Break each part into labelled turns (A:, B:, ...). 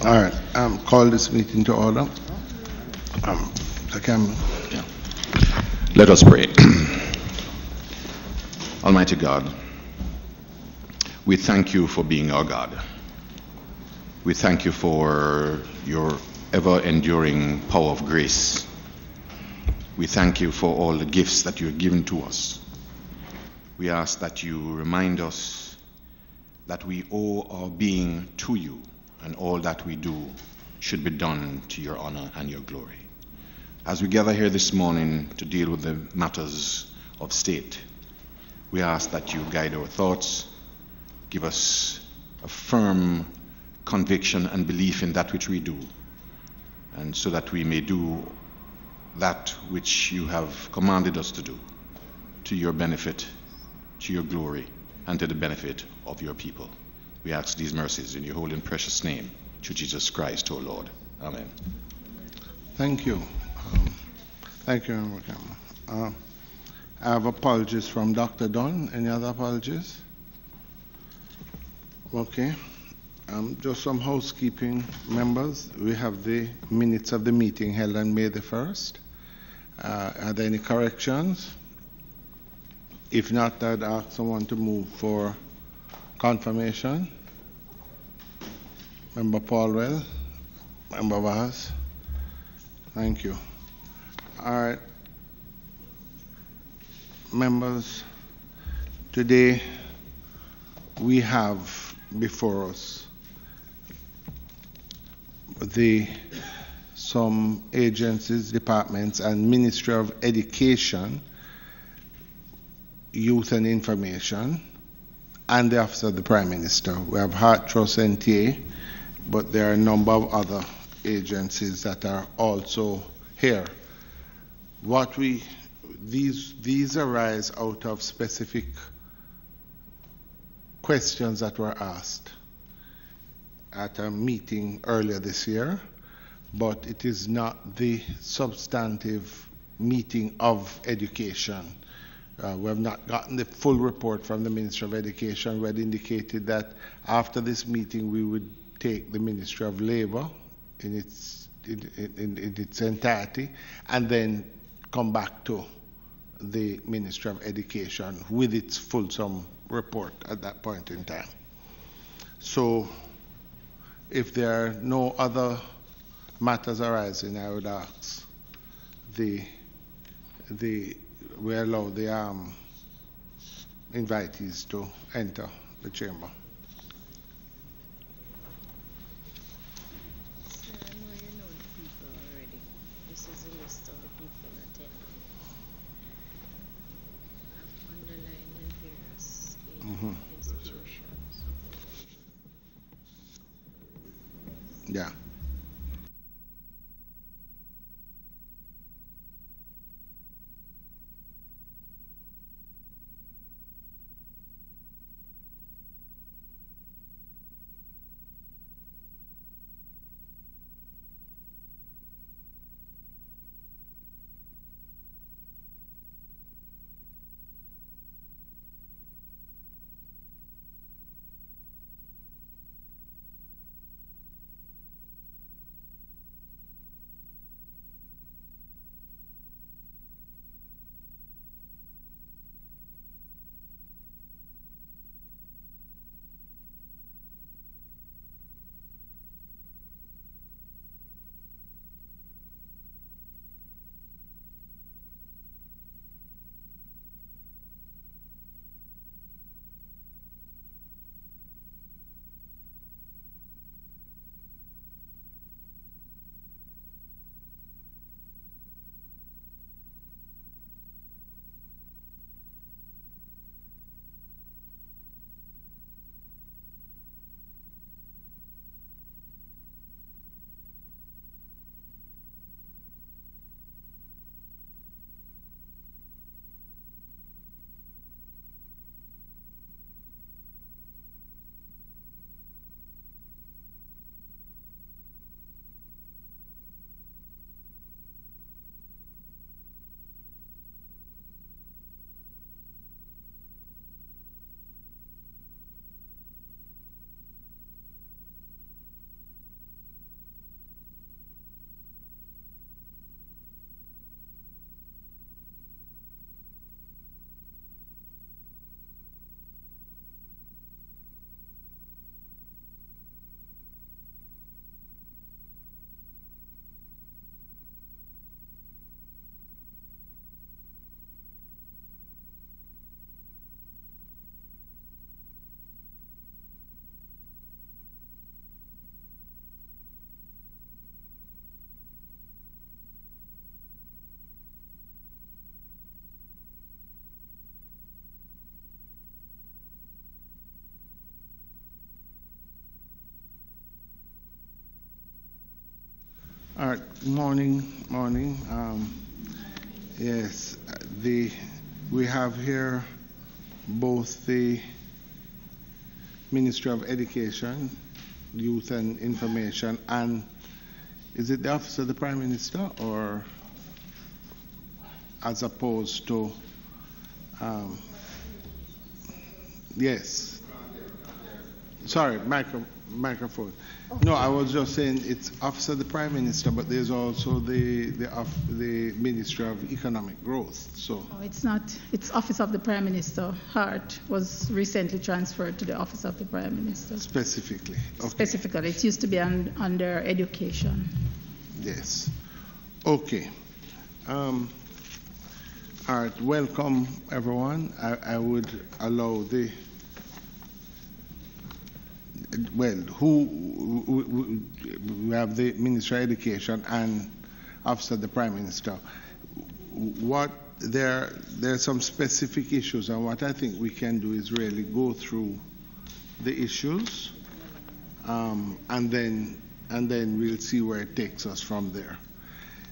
A: All right, call this meeting to order.
B: Yeah. Let us pray. Almighty God, we thank you for being our God. We thank you for your ever-enduring power of grace. We thank you for all the gifts that you have given to us. We ask that you remind us that we owe our being to you, and all that we do should be done to your honor and your glory. As we gather here this morning to deal with the matters of state, we ask that you guide our thoughts, give us a firm conviction and belief in that which we do, and so that we may do that which you have commanded us to do, to your benefit, to your glory, and to the benefit of your people. We ask these mercies in your holy and precious name, through Jesus Christ, our Lord. Amen.
A: Thank you. Thank you, Member Cameron. I have apologies from Dr. Dunn. Any other apologies? Okay. Just some housekeeping, members. We have the minutes of the meeting held on May the 1st. Are there any corrections? If not, I'd ask someone to move for confirmation. Member Paulwell, Member Vaz. Thank you. All right. Members, today we have before us some agencies, departments, and Ministry of Education, Youth and Information, and the Office of the Prime Minister. We have Heart Trust NTA, but there are a number of other agencies that are also here. These arise out of specific questions that were asked at a meeting earlier this year, but it is not the substantive meeting of education. We have not gotten the full report from the Ministry of Education. We had indicated that after this meeting we would take the Ministry of Labor in its entirety and then come back to the Ministry of Education with its fulsome report at that point in time. So if there are no other matters arising, I would ask we allow the invitees to enter the chamber.
C: Sir, I know you know the people already. This is a list of the people attending. I've underlined the various institutions.
A: Yeah. All right, morning. Yes, we have here both the Ministry of Education, Youth and Information, and is it the Office of the Prime Minister, or as opposed to, yes. Sorry, microphone. No, I was just saying it's Office of the Prime Minister, but there's also the Ministry of Economic Growth. So
D: no, it's not. It's Office of the Prime Minister. Hart was recently transferred to the Office of the Prime Minister.
A: Specifically. Okay.
D: Specifically, it used to be under Education.
A: Yes. Okay. All right. Welcome, everyone. I would allow the. Well, we have the Ministry of Education and Office of the Prime Minister. There are some specific issues, and what I think we can do is really go through the issues, and then we'll see where it takes us from there.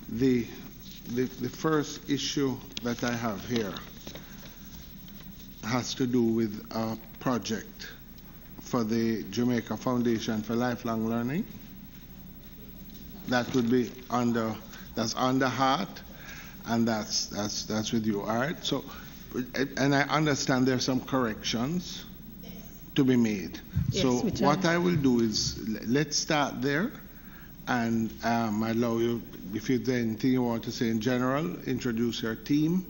A: The first issue that I have here has to do with a project for the Jamaica Foundation for Lifelong Learning. That would be that's under Hart, and that's with you. All right. So, and I understand there's some corrections to be made.
D: Yes,
A: so what I will do is let's start there, and allow you, if there's anything you want to say in general, introduce your team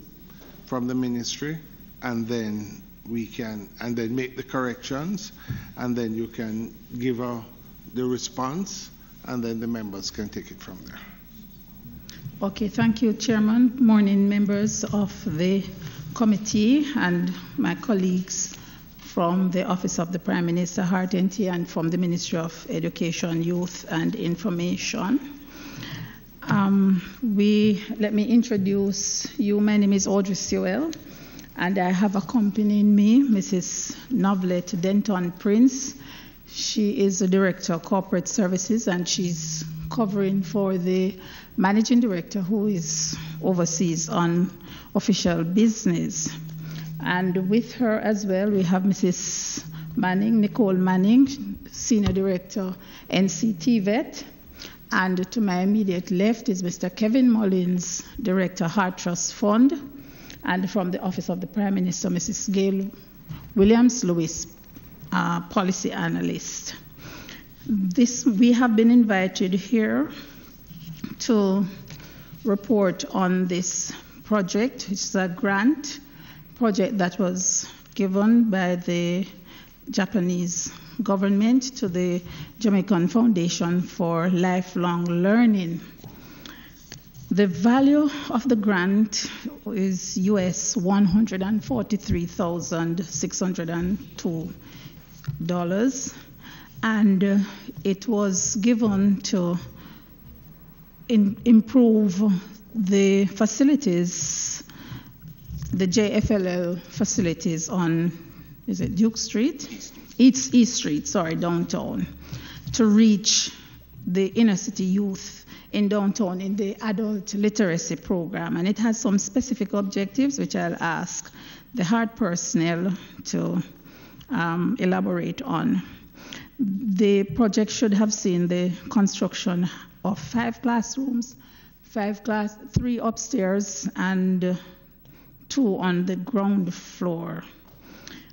A: from the ministry, and then make the corrections, and then you can give the response, and then the members can take it from there.
D: Okay, thank you, Chairman. Morning, members of the committee and my colleagues from the Office of the Prime Minister, Hart NT, and from the Ministry of Education, Youth and Information. Let me introduce you. My name is Audrey Sewell, and I have accompanying me Mrs. Novlet Denton Prince. She is the Director of Corporate Services, and she's covering for the Managing Director, who is overseas on official business. And with her as well, we have Mrs. Manning, Nicole Manning, Senior Director, NCTVET. And to my immediate left is Mr. Kevin Mullins, Director, Hart Trust Fund. And from the Office of the Prime Minister, Mrs. Gail Williams-Lewis, Policy Analyst. We have been invited here to report on this project, which is a grant project that was given by the Japanese government to the Jamaican Foundation for Lifelong Learning. The value of the grant is US $143,602, and it was given to improve the facilities, the JFLL facilities on, is it Duke Street? East Street, downtown, to reach the inner city youth in downtown in the adult literacy program. And it has some specific objectives, which I'll ask the Hart personnel to elaborate on. The project should have seen the construction of 5 classrooms, 3 upstairs and 2 on the ground floor.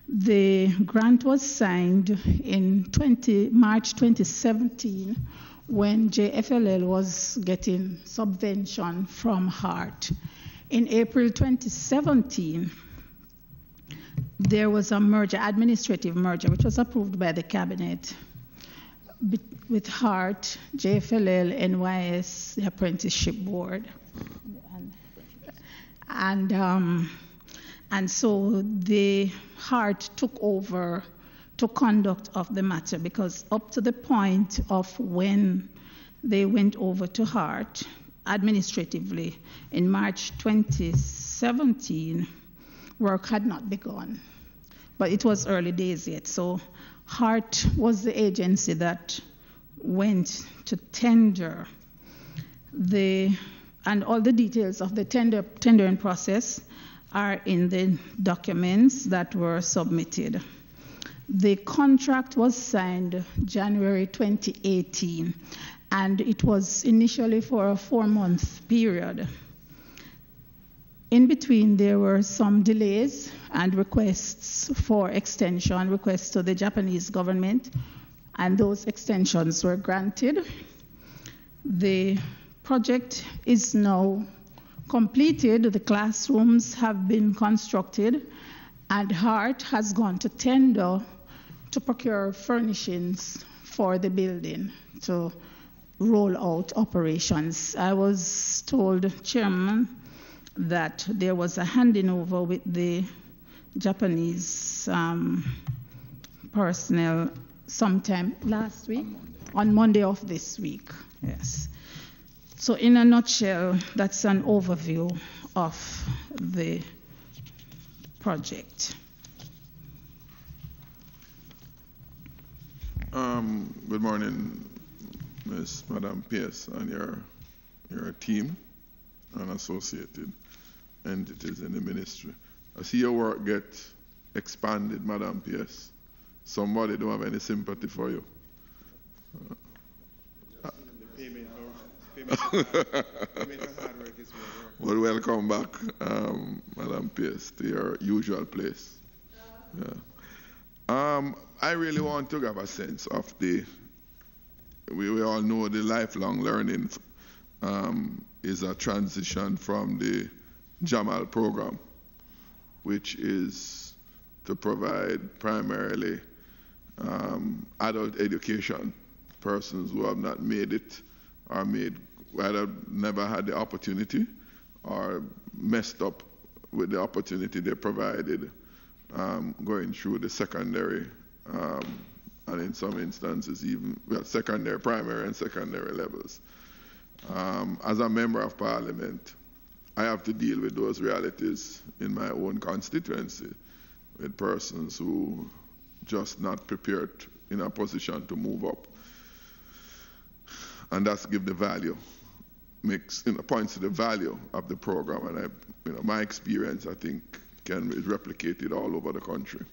D: The grant was signed in March 2017 when JFLL was getting subvention from Hart. In April 2017, there was a administrative merger, which was approved by the Cabinet with Hart, JFLL, NYS, the Apprenticeship Board. And so the Hart took over to conduct of the matter, because up to the point of when they went over to Hart administratively in March 2017, work had not begun. But it was early days yet. So Hart was the agency that went to tender. And all the details of the tendering process are in the documents that were submitted. The contract was signed January 2018, and it was initially for a 4-month period. In between, there were some delays and requests for extension, requests to the Japanese government, and those extensions were granted. The project is now completed. The classrooms have been constructed, and HART has gone to tender to procure furnishings for the building to roll out operations. I was told, Chairman, that there was a handing over with the Japanese personnel sometime last week, on Monday of this week. Yes. So in a nutshell, that's an overview of the project.
E: Good morning, Madam Pierce, and your team and associated entities in the ministry. I see your work get expanded, Madam Pierce. Somebody don't have any sympathy for you. Well, welcome back, Madam Pierce, to your usual place. Yeah. I really want to have a sense of we all know the lifelong learning is a transition from the JAMAL program, which is to provide primarily adult education, persons who have not made it or either never had the opportunity or messed up with the opportunity they provided going through the secondary and in some instances even secondary, primary and secondary levels. As a member of parliament, I have to deal with those realities in my own constituency with persons who just not prepared in a position to move up. And that's give the value, points to the value of the program. And my experience, I think, is replicated all over the country.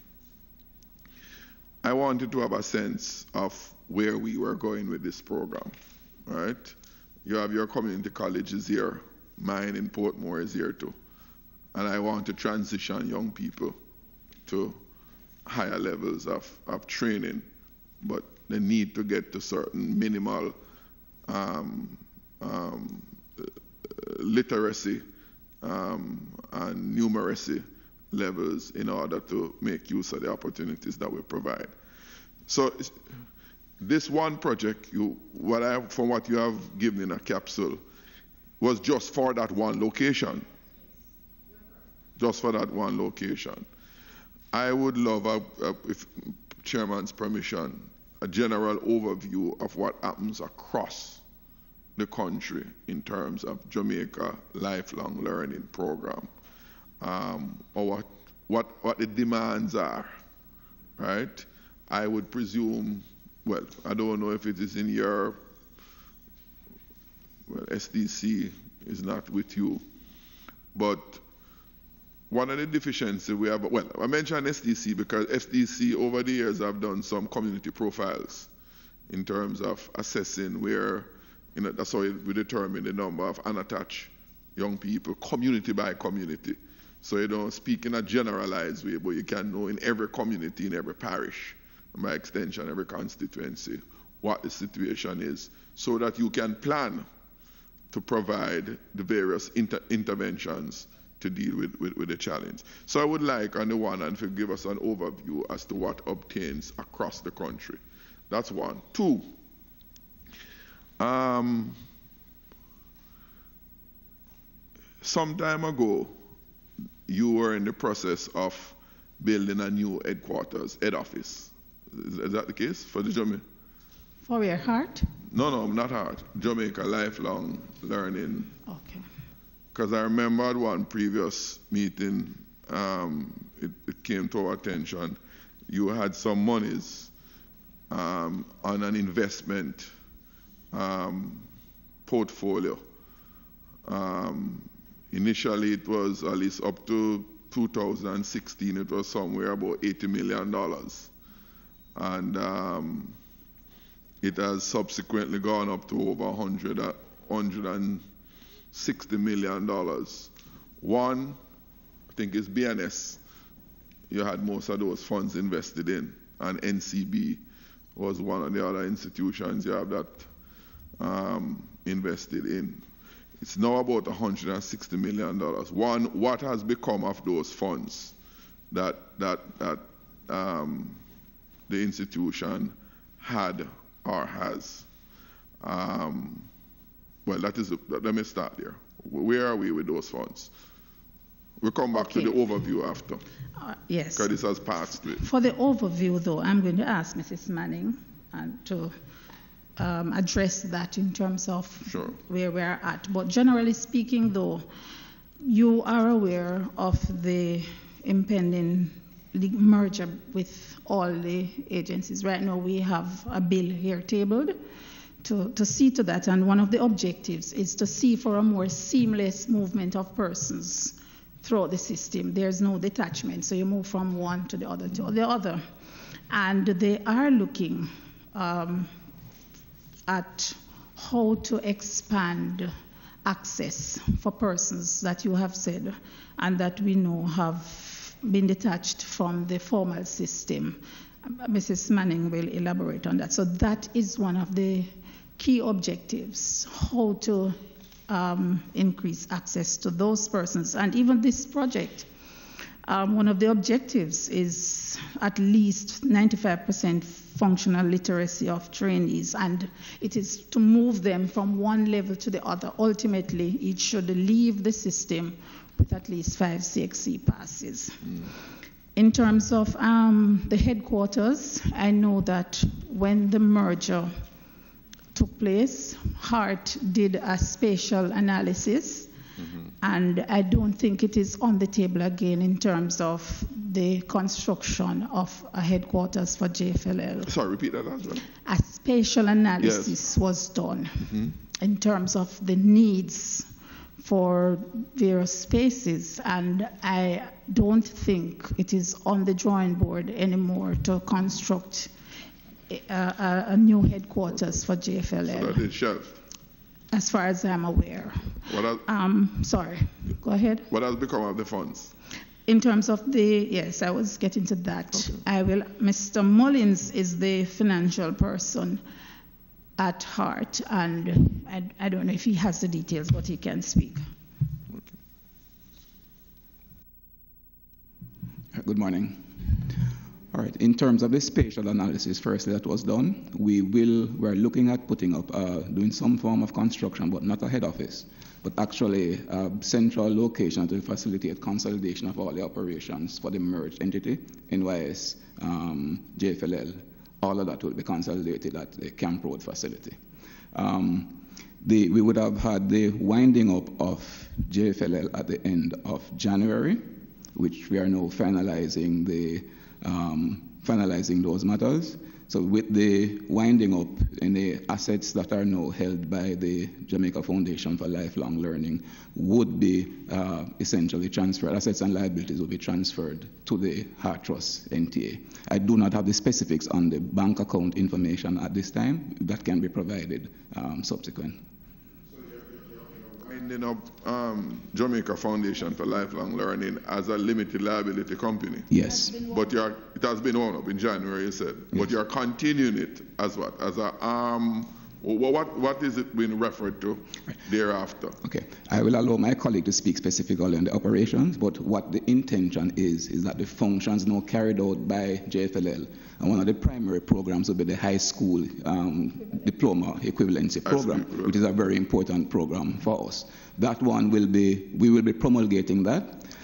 E: I wanted to have a sense of where we were going with this program, right? You have your community colleges here. Mine in Portmore is here too. And I want to transition young people to higher levels of training, but they need to get to certain minimal literacy and numeracy levels in order to make use of the opportunities that we provide. So this one project, from what you have given in a capsule, was just for that one location. Just for that one location. I would love, if Chairman's permission, a general overview of what happens across the country in terms of Jamaica Lifelong Learning Program, or what the demands are, right? I would presume, well, I don't know if it is in your, SDC is not with you, but one of the deficiencies we have, well, I mentioned SDC because SDC over the years have done some community profiles in terms of assessing where, that's how we determine the number of unattached young people, community by community. So you don't speak in a generalized way, but you can know in every community, in every parish, and by extension, every constituency, what the situation is, so that you can plan to provide the various interventions to deal with the challenge. So I would like, on the one hand, to give us an overview as to what obtains across the country. That's one. Two, some time ago, you were in the process of building a new headquarters, head office. Is that the case for the Jamaica?
D: For your HART?
E: No, not HART. Jamaica Lifelong Learning.
D: Okay.
E: Because I remember at one previous meeting, it came to our attention, you had some monies on an investment portfolio Initially, it was at least up to 2016, it was somewhere about $80 million. And it has subsequently gone up to over $160 million. One, I think is BNS. You had most of those funds invested in, and NCB was one of the other institutions you have that invested in. It's now about $160 million. One, what has become of those funds that the institution had or has? Well, let me start there. Where are we with those funds? We'll come back to the overview after.
D: Yes.
E: Because this has passed to it.
D: For the overview, though, I'm going to ask Mrs. Manning to address that in terms of where we're at. But generally speaking, though, you are aware of the impending merger with all the agencies. Right now, we have a bill here tabled to see to that, and one of the objectives is to see for a more seamless movement of persons throughout the system. There's no detachment, so you move from one to the other to the other. And they are looking at how to expand access for persons that you have said and that we know have been detached from the formal system. Mrs. Manning will elaborate on that. So that is one of the key objectives, how to increase access to those persons. And even this project, one of the objectives is at least 95% functional literacy of trainees, and it is to move them from one level to the other. Ultimately, it should leave the system with at least 5 CXC passes. In terms of the headquarters, I know that when the merger took place, Hart did a spatial analysis, and I don't think it is on the table again in terms of the construction of a headquarters for JFLL.
E: Sorry, repeat that as well.
D: A spatial analysis was done in terms of the needs for various spaces, and I don't think it is on the drawing board anymore to construct a new headquarters for JFLL.
E: So that is shelved?
D: As far as I'm aware. Sorry, go ahead.
E: What has become of the funds?
D: In terms of yes, I was getting to that. Okay. Mr. Mullins is the financial person at Hart, and I don't know if he has the details, but he can speak.
F: Okay. Good morning. All right, in terms of the spatial analysis, firstly, that was done. We're looking at putting up, doing some form of construction, but not a head office, but actually a central location to facilitate consolidation of all the operations for the merged entity, NYS, JFLL. All of that will be consolidated at the Camp Road facility. We would have had the winding up of JFLL at the end of January, which we are now finalizing those matters. So with the winding up in the assets that are now held by the Jamaica Foundation for Lifelong Learning would be essentially transferred. Assets and liabilities will be transferred to the Hart Trust NTA. I do not have the specifics on the bank account information at this time. That can be provided subsequent.
E: Winding up Jamaica Foundation for Lifelong Learning as a limited liability company.
F: Yes.
E: But it has been wound up in January, you said. Yes. But you're continuing it as what? As a what is it being referred to thereafter?
F: Okay. I will allow my colleague to speak specifically on the operations, but what the intention is that the functions now carried out by JFLL, and one of the primary programs will be the high school diploma equivalency program, which is a very important program for us. That one we will be promulgating that.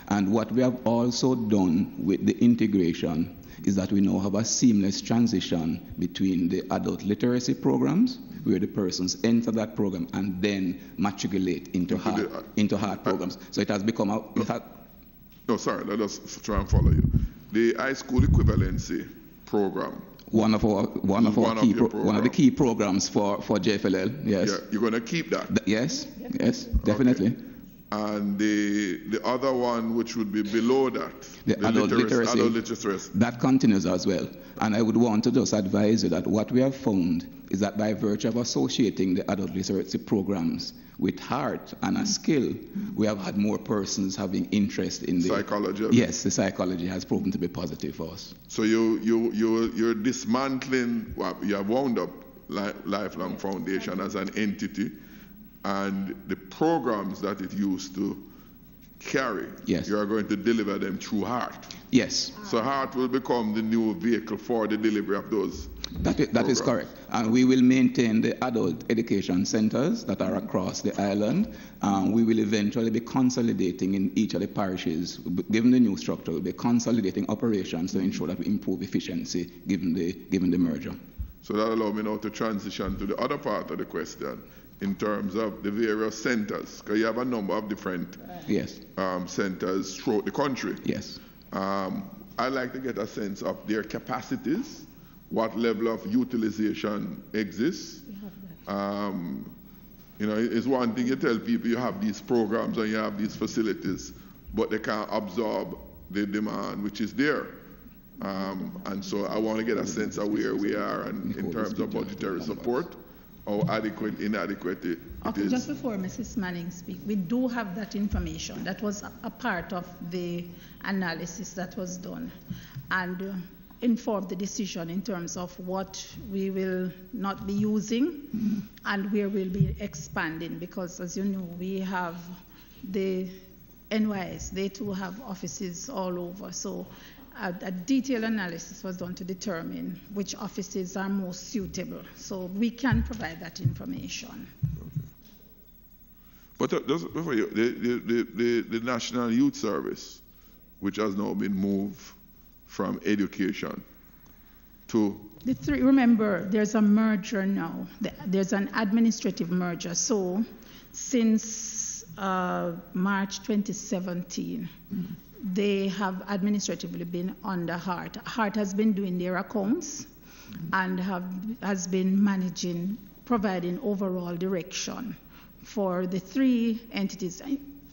F: And what we have also done with the integration is that we now have a seamless transition between the adult literacy programs, where the persons enter that program and then matriculate into hard programs. So it has become
E: No, sorry, let us try and follow you. The high school equivalency program,
F: one of the key programs for JFLL. Yes.
E: Yeah, you're going to keep that.
F: Yes. Yes. Definitely.
E: Okay. And the other one, which would be below that,
F: the adult
E: literacy,
F: that continues as well. And I would want to just advise you that what we have found is that by virtue of associating the adult literacy programs with heart and a skill, we have had more persons having interest in the
E: psychology.
F: Yes, the psychology has proven to be positive for us.
E: So you're dismantling. Well, you have wound up Lifelong Foundation as an entity, and the programs that it used to carry,
F: yes,
E: you are going to deliver them through heart.
F: Yes.
E: So heart will become the new vehicle for the delivery of those.
F: That is correct. And we will maintain the adult education centers that are across the island. We will eventually be consolidating in each of the parishes. Given the new structure, we'll be consolidating operations to ensure that we improve efficiency given the merger. So
E: that allows me now to transition to the other part of the question in terms of the various centers. Because you have a number of different
F: yes,
E: centers throughout the country.
F: Yes.
E: I'd like to get a sense of their capacities, what level of utilization exists. You know, it's one thing you tell people you have these programs and you have these facilities, but they can't absorb the demand which is there. And so I want to get a sense of where we are and in terms of budgetary support, how adequate, inadequate it is.
D: Just before Mrs. Manning speaks, we do have that information. That was a part of the analysis that was done and informed the decision in terms of what we will not be using and where we'll be expanding, because as you know, we have the NYS, they too have offices all over. So a detailed analysis was done to determine which offices are most suitable. So we can provide that information.
E: But just before you, the National Youth Service, which has now been moved from education to...
D: The three, remember, there's a merger now. There's an administrative merger. So since March 2017, they have administratively been under Heart. Heart has been doing their accounts and has been managing, providing overall direction for the three entities,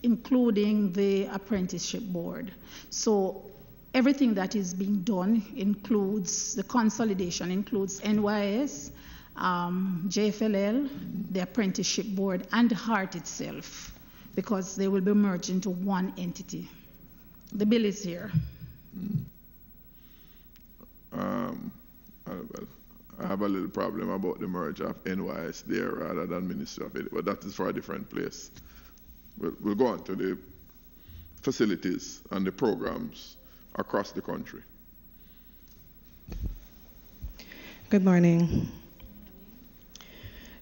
D: including the apprenticeship board. So everything that is being done includes, the consolidation includes NYS, JFLL, the apprenticeship board, and Heart itself, because they will be merged into one entity. The bill is here.
E: I have a little problem about the merger of NYS there rather than Ministry of Education, but that is for a different place. We'll go on to the facilities and the programs across the country.
G: Good morning.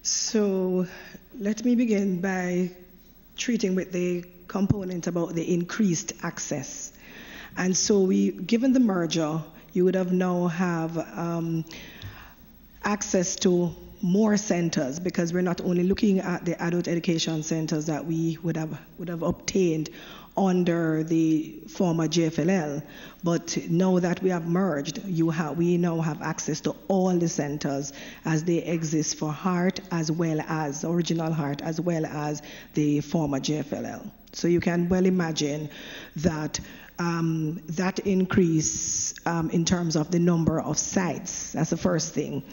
G: So let me begin by treating with the component about the increased access. And so given the merger, you would have now have access to more centers, because we're not only looking at the adult education centers that we would have obtained under the former JFLL, but now that we have merged, we now have access to all the centers as they exist for Heart, as well as original Heart, as well as the former JFLL. So you can well imagine that that increase in terms of the number of sites. That's the first thing.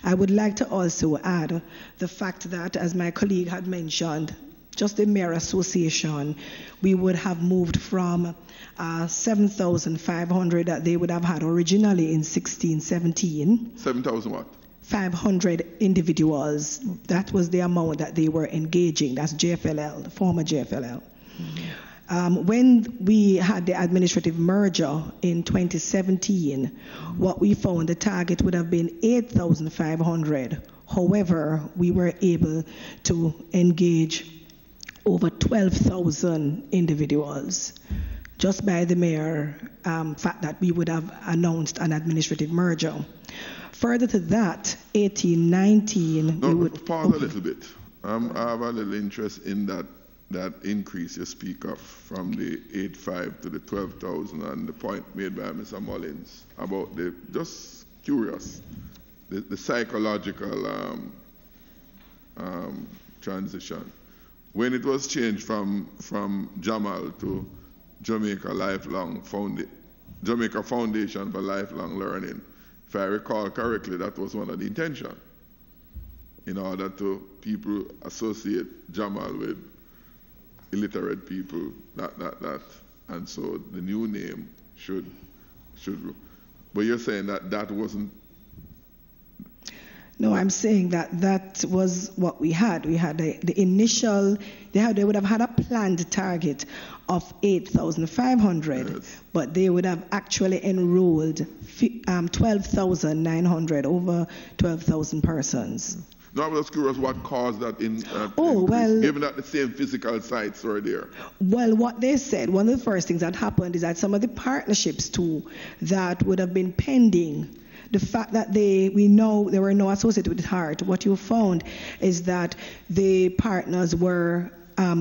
G: I would like to also add the fact that, as my colleague had mentioned, just the Mayor Association, we would have moved from 7,500 that they would have had originally in 16-17.
E: 7,000 what?
G: 500 individuals. That was the amount that they were engaging. That's JFLL, the former JFLL. When we had the administrative merger in 2017, what we found, the target would have been 8,500. However, we were able to engage over 12,000 individuals just by the mere fact that we would have announced an administrative merger. Further to that, 18-19...
E: No, pause a little bit. I have a little interest in that increase you speak of from the 8,500 to the 12,000, and the point made by Mr. Mullins about just curious. the psychological transition. When it was changed from Jamal to Jamaica Foundation for Lifelong Learning, if I recall correctly, that was one of the intentions, in order to people associate Jamal with illiterate people, that. And so the new name should. But you're saying that wasn't.
G: No, I'm saying that was what we had. We had the initial, they would have had a planned target of 8,500,
E: Yes.
G: but they would have actually enrolled 12,900, over 12,000 persons.
E: No, I was curious what caused that increase,
G: well,
E: given that the same physical sites were there.
G: Well, what they said, one of the first things that happened is that some of the partnerships too that would have been pending, the fact that we know they were no associated with HEART, what you found is that the partners were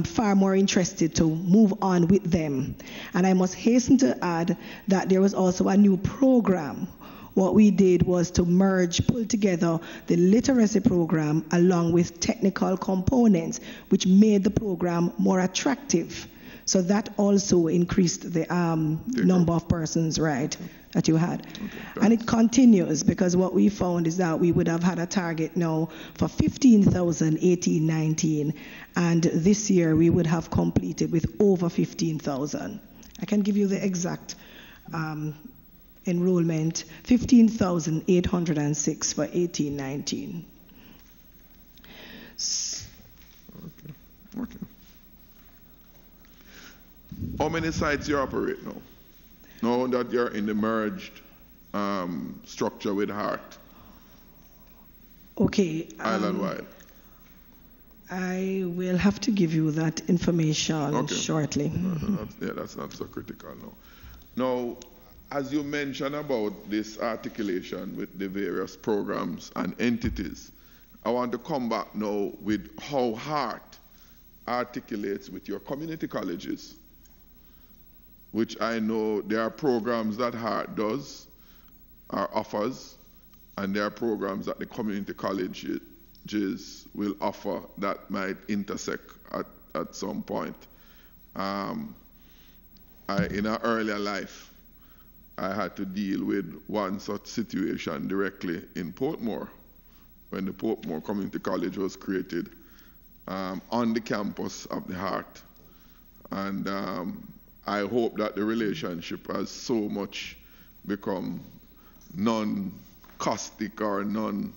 G: far more interested to move on with them. And I must hasten to add that there was also a new program. What we did was to pull together the literacy program along with technical components, which made the program more attractive. So that also increased the number of persons, right, that you had. Okay, and it continues, because what we found is that we would have had a target now for 15,000, 18-19, and this year we would have completed with over 15,000. I can give you the exact enrollment, 15,806 for 18-19.
E: Okay. How many sites you operate now? Now that you're in the merged structure with HEART?
G: Okay.
E: Island-wide.
G: I will have to give you that information shortly.
E: That's not so critical now. Now, as you mentioned about this articulation with the various programs and entities, I want to come back now with how HEART articulates with your community colleges, which I know there are programs that HEART does or offers, and there are programs that the community colleges will offer that might intersect at some point. In an earlier life, I had to deal with one such situation directly in Portmore, when the Portmore Community College was created on the campus of the HEART. And I hope that the relationship has so much become non-caustic or I don't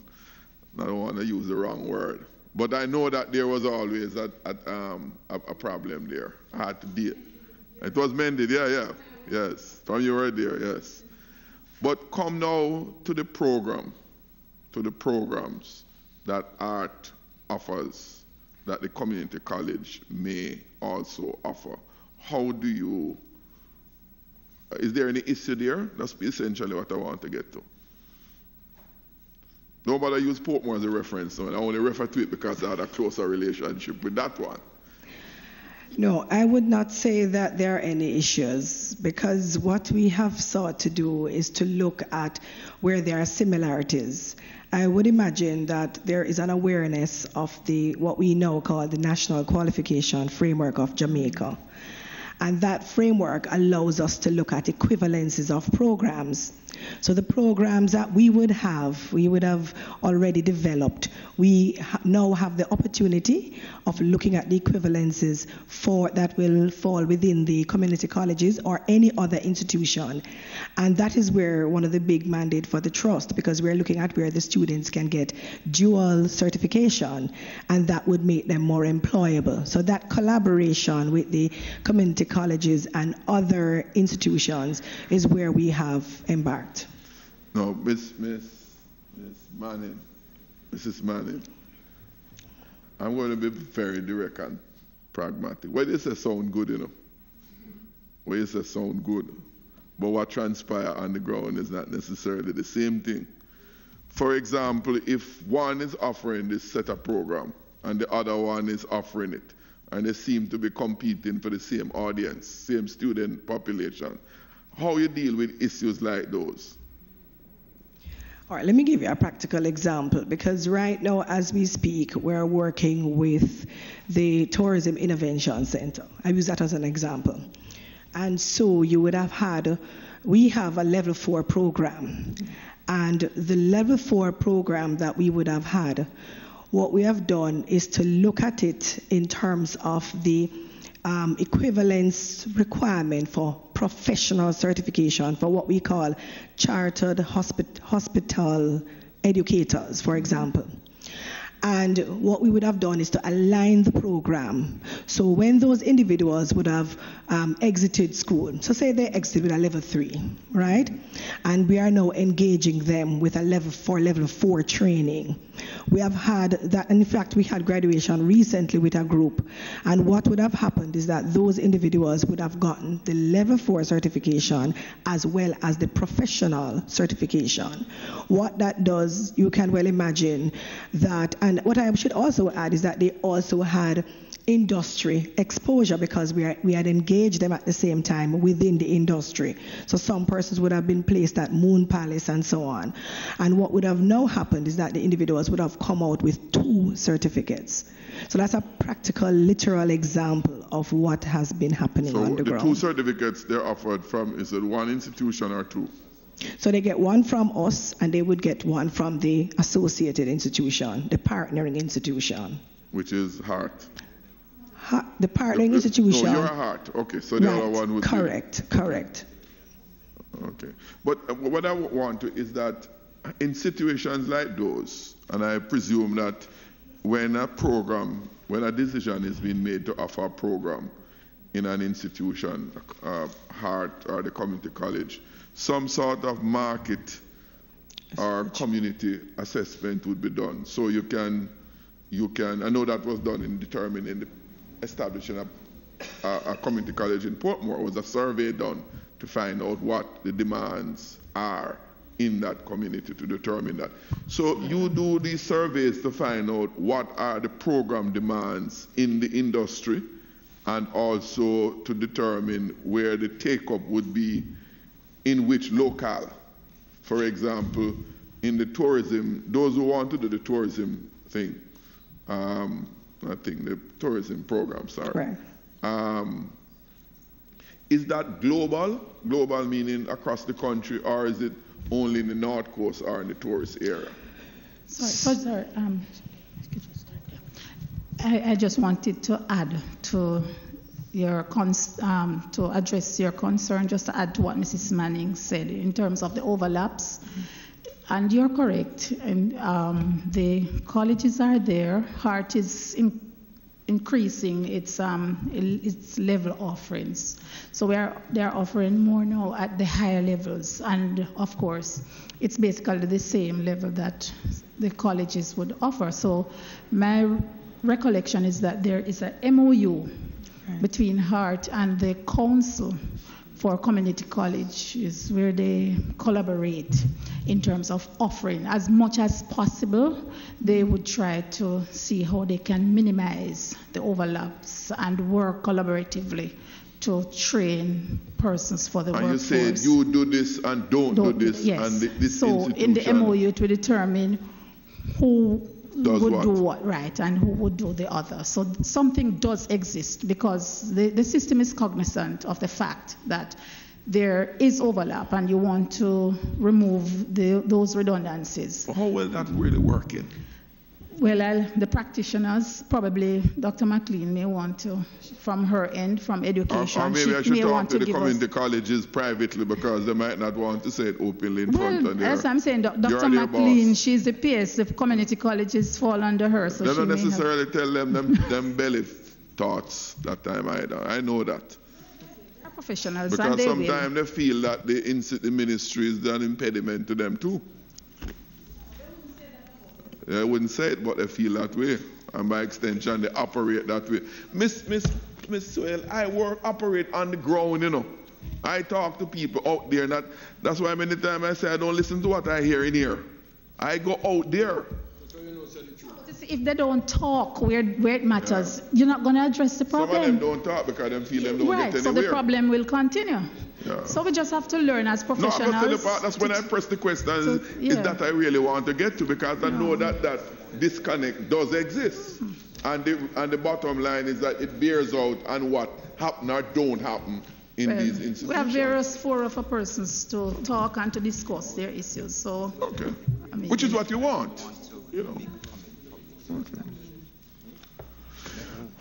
E: want to use the wrong word, but I know that there was always a problem there. I had to deal. It was mended, yes. From you were there, yes. But come now to the programs that HEART offers, that the community college may also offer. How do you, is there any issue there? That's essentially what I want to get to. Nobody use Portmore as a reference, so I only refer to it because I had a closer relationship with that one.
G: No, I would not say that there are any issues, because what we have sought to do is to look at where there are similarities. I would imagine that there is an awareness of what we now call the National Qualification Framework of Jamaica. And that framework allows us to look at equivalences of programs. So the programs that we would have already developed. We now have the opportunity of looking at the equivalences that will fall within the community colleges or any other institution. And that is where one of the big mandate for the trust, because we're looking at where the students can get dual certification, and that would make them more employable. So that collaboration with the community colleges and other institutions is where we have embarked.
E: No, Mrs. Manning, I'm going to be very direct and pragmatic. What you say sound good, you know. What you say sound good. But what transpires on the ground is not necessarily the same thing. For example, if one is offering this set of program and the other one is offering it, and they seem to be competing for the same audience, same student population, how you deal with issues like those?
G: All right, let me give you a practical example, because right now, as we speak, we're working with the Tourism Intervention Center. I use that as an example. And so you would have had, we have a level 4 program. And the level 4 program that we would have had, what we have done is to look at it in terms of the equivalence requirement for professional certification for what we call chartered hospital educators, for example. And what we would have done is to align the program. So when those individuals would have exited school, so say they exited with a level 3, right? And we are now engaging them with a level 4 training. We have had that, and in fact, we had graduation recently with a group. And what would have happened is that those individuals would have gotten the level 4 certification as well as the professional certification. What that does, you can well imagine that, and what I should also add is that they also had industry exposure, because we had engaged them at the same time within the industry. So some persons would have been placed at Moon Palace and so on. And what would have now happened is that the individuals would have come out with 2 certificates. So that's a practical, literal example of what has been happening on the ground.
E: So the 2 certificates they're offered from, is it one institution or 2?
G: So they get one from us, and they would get one from the associated institution, the partnering institution.
E: Which is Heart.
G: The partnering institution.
E: No, you're a Heart. Okay, so the other one would
G: correct.
E: Okay. But what I want to is that in situations like those, and I presume that when a decision is being made to offer a program in an institution, Heart or the community college, some sort of market or community assessment would be done. So you can, I know that was done in determining the establishing a community college in Portmore. Was a survey done to find out what the demands are in that community to determine that. So you do these surveys to find out what are the program demands in the industry, and also to determine where the take-up would be in which locale. For example, in the tourism, those who want to do the tourism thing, I think the tourism program, sorry.
G: Right.
E: Is that global? Global meaning across the country, or is it only in the North Coast or in the tourist area?
D: Sorry. I just wanted to add to your to address your concern, just to add to what Mrs. Manning said in terms of the overlaps. And you're correct. And the colleges are there. Heart is increasing its level offerings. So they're offering more now at the higher levels. And of course, it's basically the same level that the colleges would offer. So my recollection is that there is a MOU between Heart and the Council for Community Colleges, where they collaborate in terms of offering as much as possible. They would try to see how they can minimize the overlaps and work collaboratively to train persons for the workforce.
E: And you said you do this and don't do this,
D: yes.
E: And this
D: so
E: institution.
D: In the MOU, it will determine who would
E: what?
D: do what, right, and who would do the other. So something does exist, because the system is cognizant of the fact that there is overlap, and you want to remove those redundancies.
E: How well that really working?
D: Well, the practitioners, probably Dr. McLean may want to, from her end, from education,
E: or maybe I should
D: may
E: talk
D: want
E: to the
D: give
E: community
D: us,
E: colleges privately, because they might not want to say it openly in front of their.
D: As I'm saying, Dr. McLean, she's the PS. The community colleges fall under her. So
E: they
D: she
E: don't
D: may
E: necessarily tell them belly thoughts that time either. I know that.
D: They're professionals,
E: because
D: and they
E: sometimes they feel that the ministry is an impediment to them too. They wouldn't say it, but they feel that way. And by extension, they operate that way. Miss Swale, I operate on the ground, you know. I talk to people out there. That's why many times I say I don't listen to what I hear in here. I go out there.
D: If they don't talk where it matters, you're not going to address the problem.
E: Some of them don't talk because they feel them don't get anywhere.
D: Right, so the problem will continue.
E: Yeah.
D: So we just have to learn as
E: No,
D: professionals.
E: I got to the part, that's when I press the question,
D: yeah.
E: is that I really want to get to, because I know that that disconnect does exist. And the bottom line is that it bears out on what happen or don't happen in these institutions.
D: We have various fora for persons to talk and to discuss their issues. So,
E: okay.
D: I mean,
E: which is what you want, you know. Okay.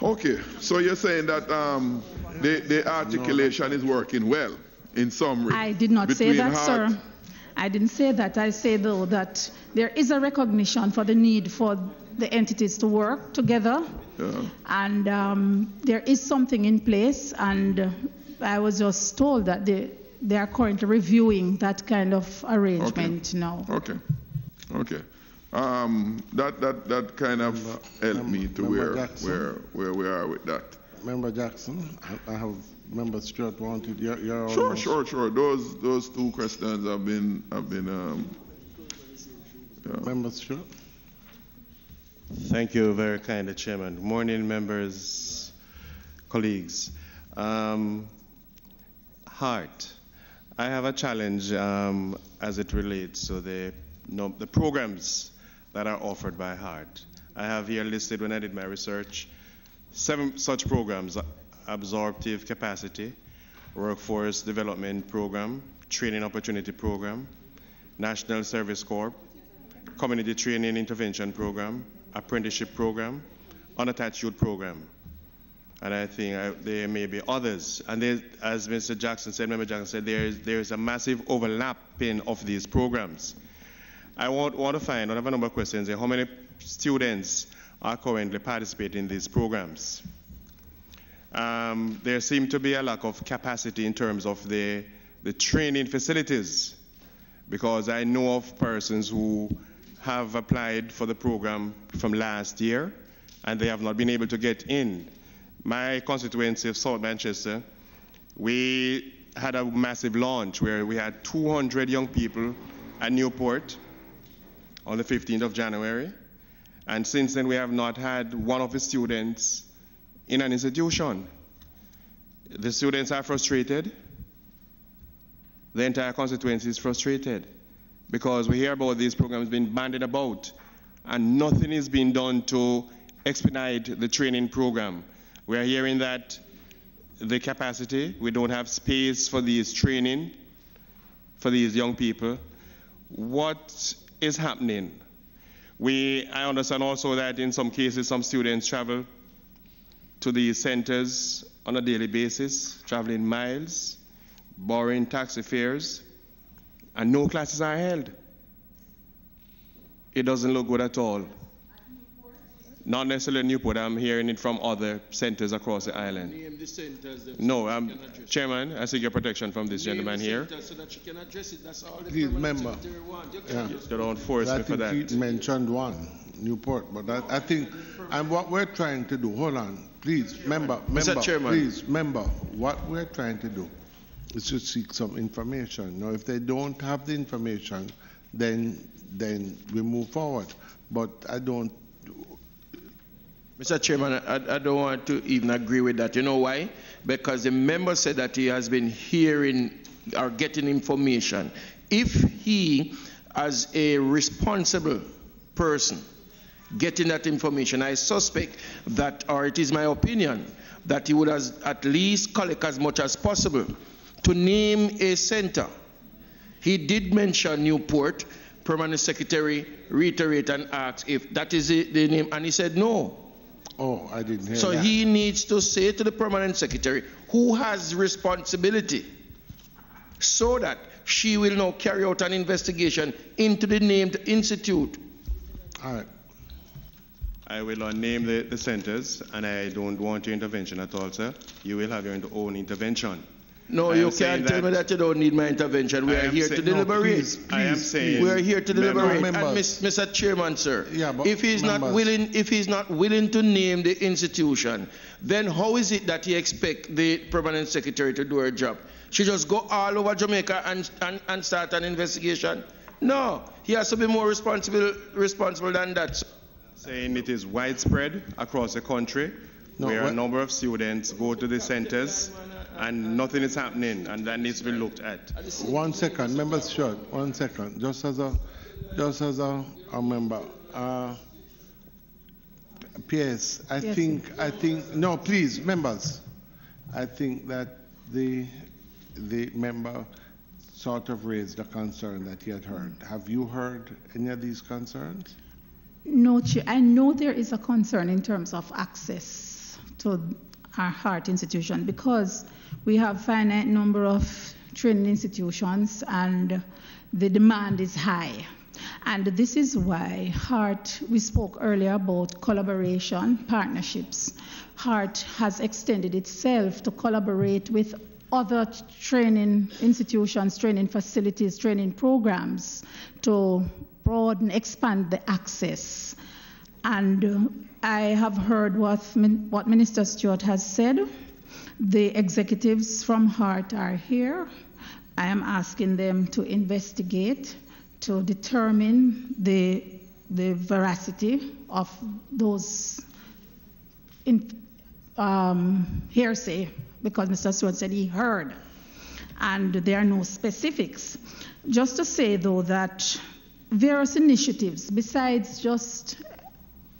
E: Okay, so you're saying that the articulation is working well in summary.
D: I did not say that, sir. I didn't say that. I say, though, that there is a recognition for the need for the entities to work together.
E: Yeah.
D: And there is something in place. And I was just told that they are currently reviewing that kind of arrangement now.
E: Okay. Okay. That kind of helped me to where we are with that.
A: Member Jackson, I have Member Stewart wanted your
E: Sure. Those two questions have been yeah.
A: Member Stewart.
H: Thank you very kindly, Chairman. Good morning, members, colleagues. Heart. I have a challenge as it relates to the programs that are offered by Heart. I have here listed, when I did my research, 7 such programs: absorptive capacity, workforce development program, training opportunity program, National Service Corps, community training intervention program, apprenticeship program, unattached youth program. And I think there may be others. And as Mr. Jackson said, Member Jackson said, there is a massive overlapping of these programs. I want to find, I have a number of questions here, how many students are currently participating in these programs? There seems to be a lack of capacity in terms of the training facilities, because I know of persons who have applied for the program from last year and they have not been able to get in. My constituency of South Manchester, we had a massive launch where we had 200 young people at Newport on the 15th of January. And since then, we have not had one of the students in an institution. The students are frustrated. The entire constituency is frustrated because we hear about these programs being bandied about and nothing is being done to expedite the training program. We are hearing that the capacity, we don't have space for these training for these young people. What is happening? I understand also that in some cases, some students travel to these centers on a daily basis, traveling miles, borrowing taxi fares, and no classes are held. It doesn't look good at all. Not necessarily Newport. I'm hearing it from other centers across the island.
I: Name the centers.
H: No, Chairman, I seek your protection from this gentleman here.
I: So that you can address it. That's all the
A: Please, member.
H: You don't force me for that.
A: He mentioned one, Newport, but I think, and what we're trying to do, hold on, please, member, please, member, what we're trying to do is to seek some information. Now, if they don't have the information, then we move forward. But I don't.
I: Mr. Chairman, I don't want to even agree with that. You know why? Because the member said that he has been hearing or getting information. If he, as a responsible person, getting that information, I suspect that, or it is my opinion, that he would at least collect as much as possible to name a center. He did mention Newport. Permanent Secretary reiterate and ask if that is the name, and he said no.
A: Oh, I didn't hear that.
I: So he needs to say to the Permanent Secretary who has responsibility so that she will now carry out an investigation into the named institute.
A: All right.
H: I will not name the centers, and I don't want your intervention at all, sir. You will have your own intervention.
I: No, you can't tell me that you don't need my intervention. We are here to deliberate.
A: Please,
H: I am saying
I: we are here to deliberate. And
A: members.
I: Mr. Chairman, sir,
A: yeah, but
I: if he's not willing to name the institution, then how is it that he expects the Permanent Secretary to do her job? She just go all over Jamaica and start an investigation? No, he has to be more responsible than that.
H: Saying it is widespread across the country, where a number of students go to the centers and nothing is happening, and that needs to be looked at.
A: 1 second, members short. 1 second, just as a member. PS, I think. No, please, members. I think that the member sort of raised a concern that he had heard. Have you heard any of these concerns?
D: No, Chair. I know there is a concern in terms of access to our heart institution because we have finite number of training institutions and the demand is high. And this is why Heart, we spoke earlier about collaboration, partnerships. Heart has extended itself to collaborate with other training institutions, training facilities, training programs to broaden, expand the access. And I have heard what Minister Stewart has said. The executives from Heart are here. I am asking them to investigate, to determine the veracity of those hearsay, because Mr. Stewart said he heard, and there are no specifics. Just to say, though, that various initiatives, besides just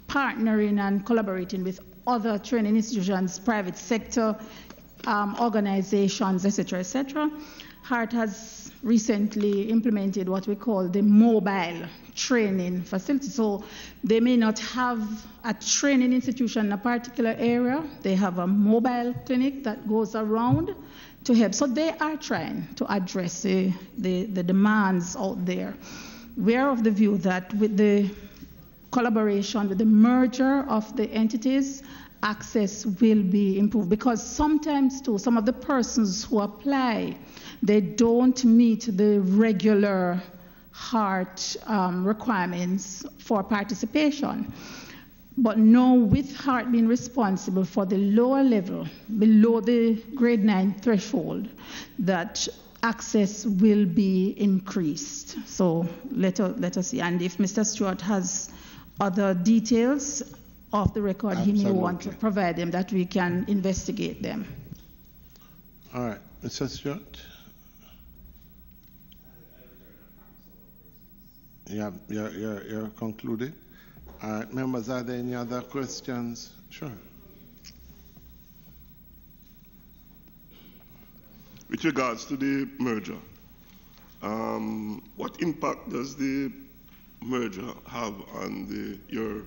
D: partnering and collaborating with other training institutions, private sector organizations, etc., Heart has recently implemented what we call the mobile training facility. So they may not have a training institution in a particular area. They have a mobile clinic that goes around to help. So they are trying to address the demands out there. We are of the view that with the collaboration, with the merger of the entities, access will be improved, because sometimes too, some of the persons who apply, they don't meet the regular Heart requirements for participation. But now, with Heart being responsible for the lower level, below the grade 9 threshold, that access will be increased. So let us see. And if Mr. Stewart has other details of the record, he may want to provide them, that we can investigate them.
A: All right, Mr. Stewart. Yeah, you're concluded. All right, members, are there any other questions? Sure.
J: With regards to the merger, what impact does the merger have on your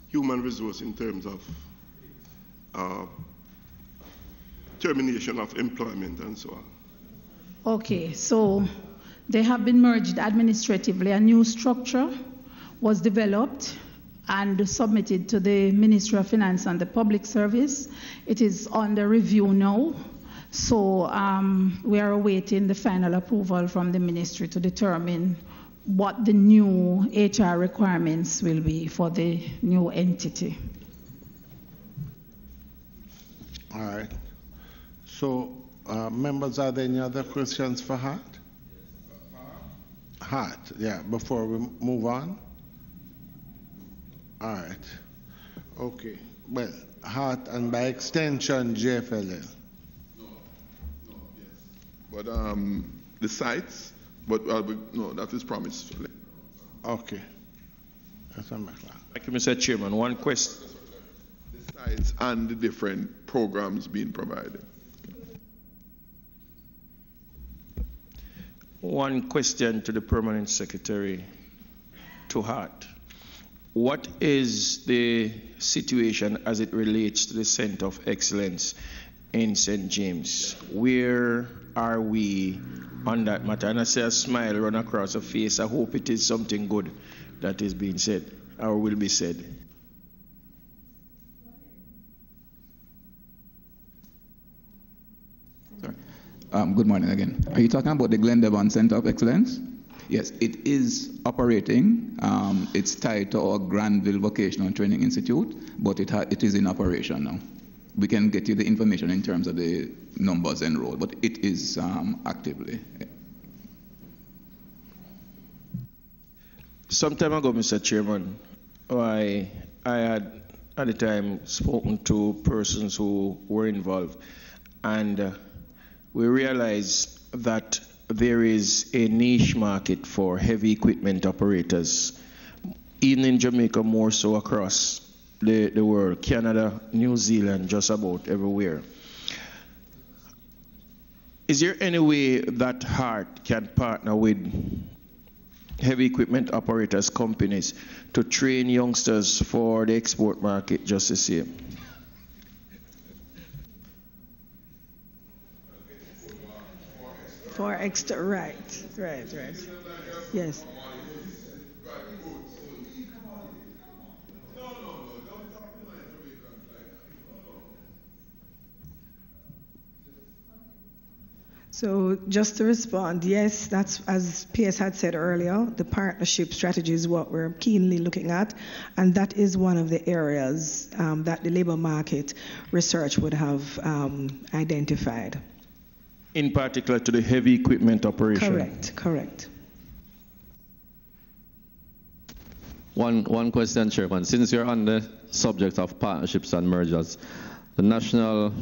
J: human resource in terms of termination of employment and so on?
D: Okay, so they have been merged administratively. A new structure was developed and submitted to the Ministry of Finance and the Public Service. It is under review now. So we are awaiting the final approval from the ministry to determine what the new HR requirements will be for the new entity.
A: All right. So, members, are there any other questions for Hart? Hart, yeah, before we move on? All right. Okay. Well, Hart and by extension, JFLL.
E: But the sites, but no, that is promised.
A: Okay. That's on my clock.
I: Thank you, Mr. Chairman. One question.
E: The sites and the different programs being provided.
I: One question to the Permanent Secretary to Hart. What is the situation as it relates to the Center of Excellence in St. James? Where are we on that matter? And I see a smile run across her face. I hope it is something good that is being said or will be said.
F: Good morning again. Are you talking about the Glen Devon Center of Excellence? Yes, it is operating. It's tied to our Granville Vocational Training Institute, but it is in operation now. We can get you the information in terms of the numbers enrolled, but it is actively.
I: Some time ago, Mr. Chairman, I had at the time spoken to persons who were involved, and we realize that there is a niche market for heavy equipment operators, even in Jamaica, more so across the world, Canada, New Zealand, just about everywhere. Is there any way that HEART can partner with heavy equipment operators companies to train youngsters for the export market just the same?
G: For extra, right. Yes. So just to respond, yes, that's as PS had said earlier, the partnership strategy is what we're keenly looking at, and that is one of the areas that the labor market research would have identified.
I: In particular to the heavy equipment operation?
G: Correct.
K: One question, Chairman. Since you're on the subject of partnerships and mergers, the National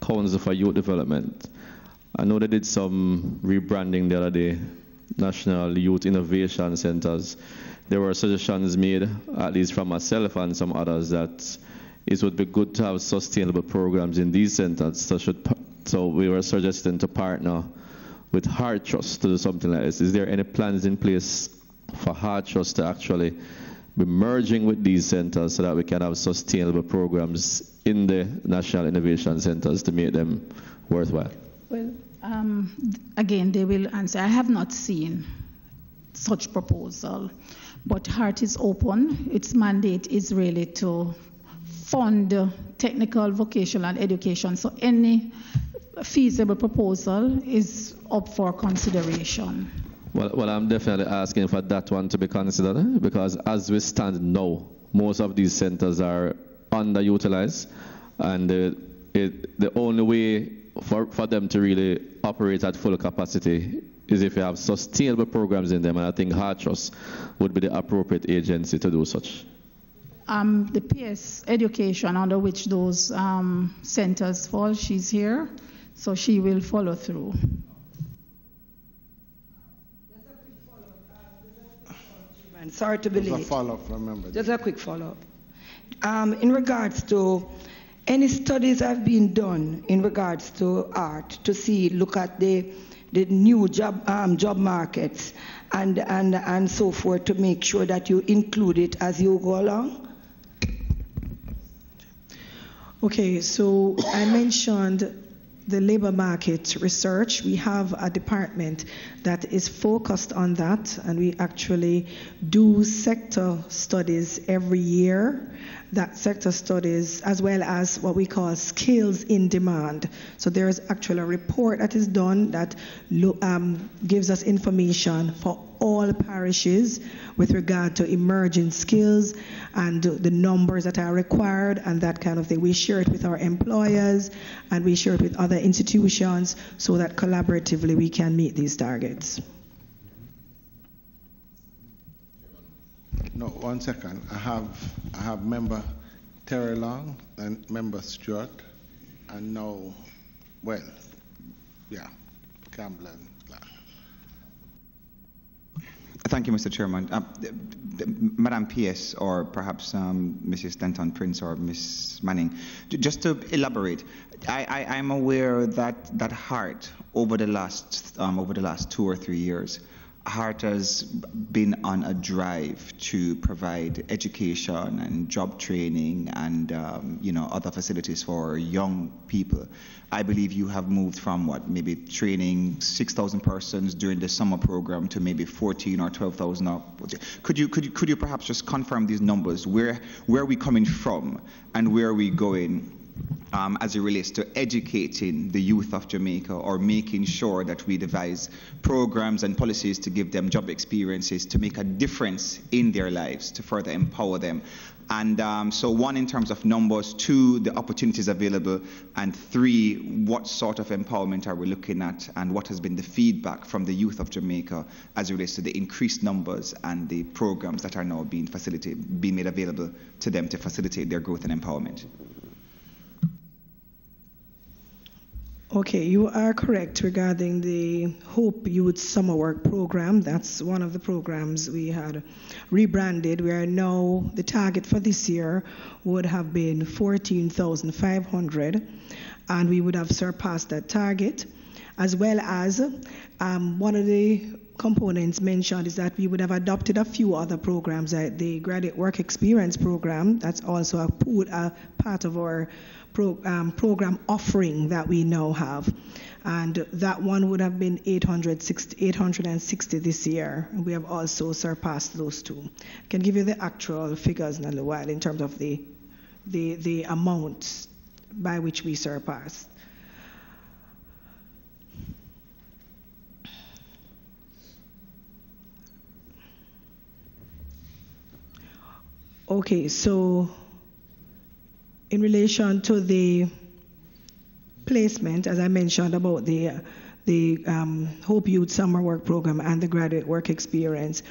K: Council for Youth Development, I know they did some rebranding the other day, National Youth Innovation Centers. There were suggestions made, at least from myself and some others, that it would be good to have sustainable programs in these centers. So we were suggesting to partner with Heart Trust to do something like this. Is there any plans in place for Heart Trust to actually be merging with these centers so that we can have sustainable programs in the National Innovation Centers to make them worthwhile?
D: Well, again, they will answer. I have not seen such proposal, but HEART is open. Its mandate is really to fund technical, vocational education. So any feasible proposal is up for consideration.
K: Well, I'm definitely asking for that one to be considered, because as we stand now, most of these centers are underutilized, and the only way for them to really operate at full capacity is if you have sustainable programs in them, and I think Heart Trust would be the appropriate agency to do such.
D: The PS education under which those centers fall, she's here, so she will follow through.
G: Sorry to be late.
A: Just a follow-up, remember.
G: Just a quick follow-up. In regards to any studies have been done in regards to art to look at the new job markets and so forth to make sure that you include it as you go along? Okay, so I mentioned the labor market research. We have a department that is focused on that, and we actually do sector studies every year. That sector studies, as well as what we call skills in demand. So there is actually a report that is done that gives us information for all parishes with regard to emerging skills and the numbers that are required and that kind of thing. We share it with our employers and we share it with other institutions so that collaboratively we can meet these targets.
A: No, 1 second. I have member Terry Long and member Stewart, and now, Campbell and Clark.
L: Thank you, Mr. Chairman. Madam PS, or perhaps Mrs. Denton Prince or Ms. Manning, just to elaborate, I'm aware that HEART over the last 2 or 3 years, HEART has been on a drive to provide education and job training and other facilities for young people. I believe you have moved from maybe training 6,000 persons during the summer program to maybe 14 or 12,000. Could you perhaps just confirm these numbers? Where are we coming from and where are we going? As it relates to educating the youth of Jamaica, or making sure that we devise programs and policies to give them job experiences to make a difference in their lives, to further empower them. And so 1, in terms of numbers, 2, the opportunities available, and 3, what sort of empowerment are we looking at, and what has been the feedback from the youth of Jamaica as it relates to the increased numbers and the programs that are now being made available to them to facilitate their growth and empowerment.
G: Okay, you are correct regarding the Hope Youth Summer Work Program. That's one of the programs we had rebranded. We are now, the target for this year would have been 14,500, and we would have surpassed that target. As well as one of the components mentioned is that we would have adopted a few other programs, like the Graduate Work Experience Program. That's also a part of our program offering that we now have. And that one would have been 860 this year. And we have also surpassed those two. I can give you the actual figures in a little while in terms of the amount by which we surpassed. Okay, so in relation to the placement, as I mentioned about the Hope Youth Summer Work Program and the Graduate Work Experience,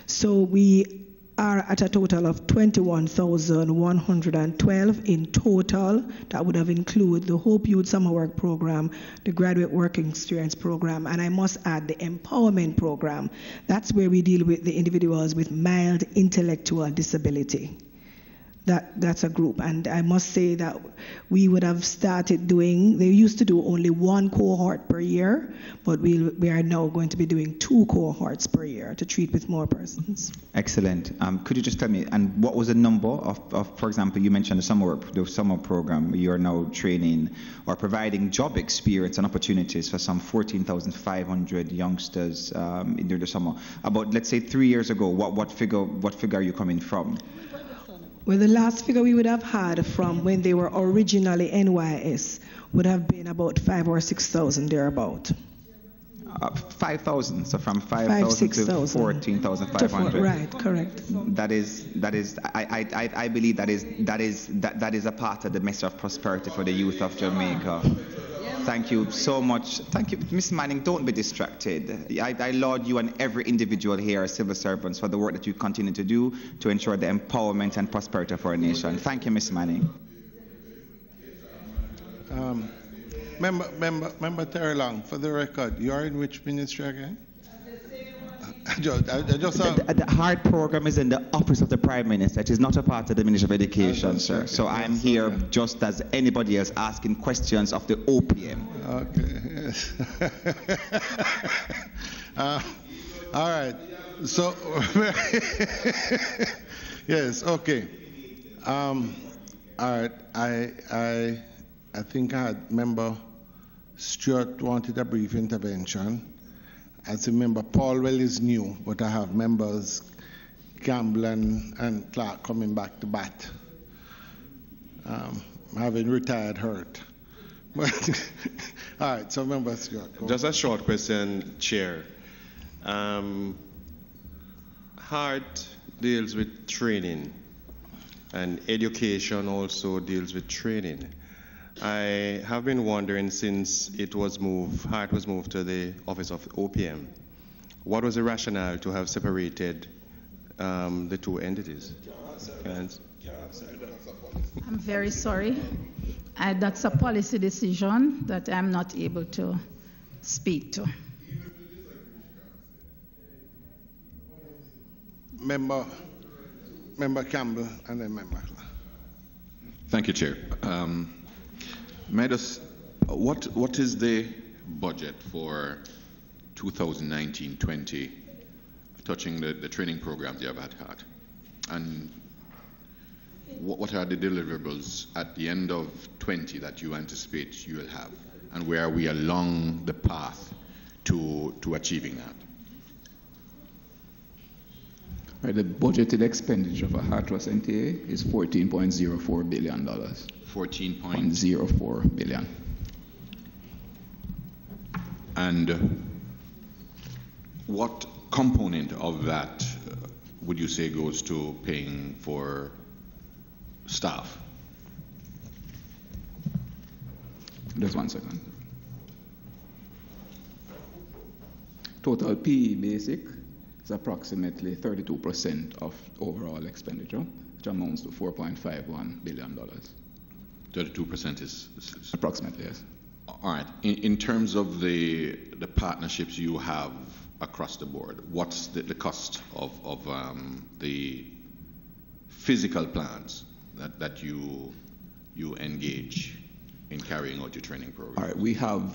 G: so we are at a total of 21,112 in total. That would have included the Hope Youth Summer Work Program, the Graduate Work Experience Program, and I must add the Empowerment Program. That's where we deal with the individuals with mild intellectual disability. That's a group, and I must say that we would have started doing, they used to do only one cohort per year, but we are now going to be doing 2 cohorts per year to treat with more persons.
L: Excellent. Could you just tell me, and what was the number of, for example, you mentioned the summer program, you are now training or providing job experience and opportunities for some 14,500 youngsters during the summer. About, let's say, 3 years ago, what figure are you coming from?
G: Well, the last figure we would have had from when they were originally NYS would have been about 5,000 or 6,000 thereabout.
L: 5,000, so from 5,000 to 14,500.
G: Right, correct.
L: That is. I believe that is a part of the message of prosperity for the youth of Jamaica. Thank you so much. Thank you, Ms. Manning. Don't be distracted. I laud you and every individual here as civil servants for the work that you continue to do to ensure the empowerment and prosperity of our nation. Thank you, Ms. Manning.
A: Member Terry Long, for the record, you are in which ministry again?
L: The HEART program is in the office of the Prime Minister. It is not a part of the Ministry of Education, sir. So I'm here just as anybody else asking questions of the OPM.
A: Okay, yes. All right. So, yes, okay. All right. I think I had Member Stewart wanted a brief intervention. As a member, Paulwell is new, but I have members Campbell and Clark coming back to bat. Having retired hurt. But all right, so Member Stewart.
H: Just a short question, Chair. HEART deals with training, and education also deals with training. I have been wondering since HEART was moved to the office of OPM, what was the rationale to have separated the two entities?
D: I'm very sorry. That's a policy decision that I'm not able to speak to.
A: Member Campbell and then Member.
B: Thank you, Chair. What is the budget for 2019-20 touching the training programs you have had? And what are the deliverables at the end of 20 that you anticipate you will have? And where are we along the path to achieving that?
F: Right, the budgeted expenditure for HATROS NTA is $14.04 billion. 14.04 billion.
B: And what component of that would you say goes to paying for staff?
F: Just 1 second. Total PE basic is approximately 32% of overall expenditure, which amounts to $4.51 billion.
B: 32% is
F: approximately, yes.
B: All right. In terms of the partnerships you have across the board, what's the cost of the physical plans that you engage in carrying out your training program?
F: All right. We have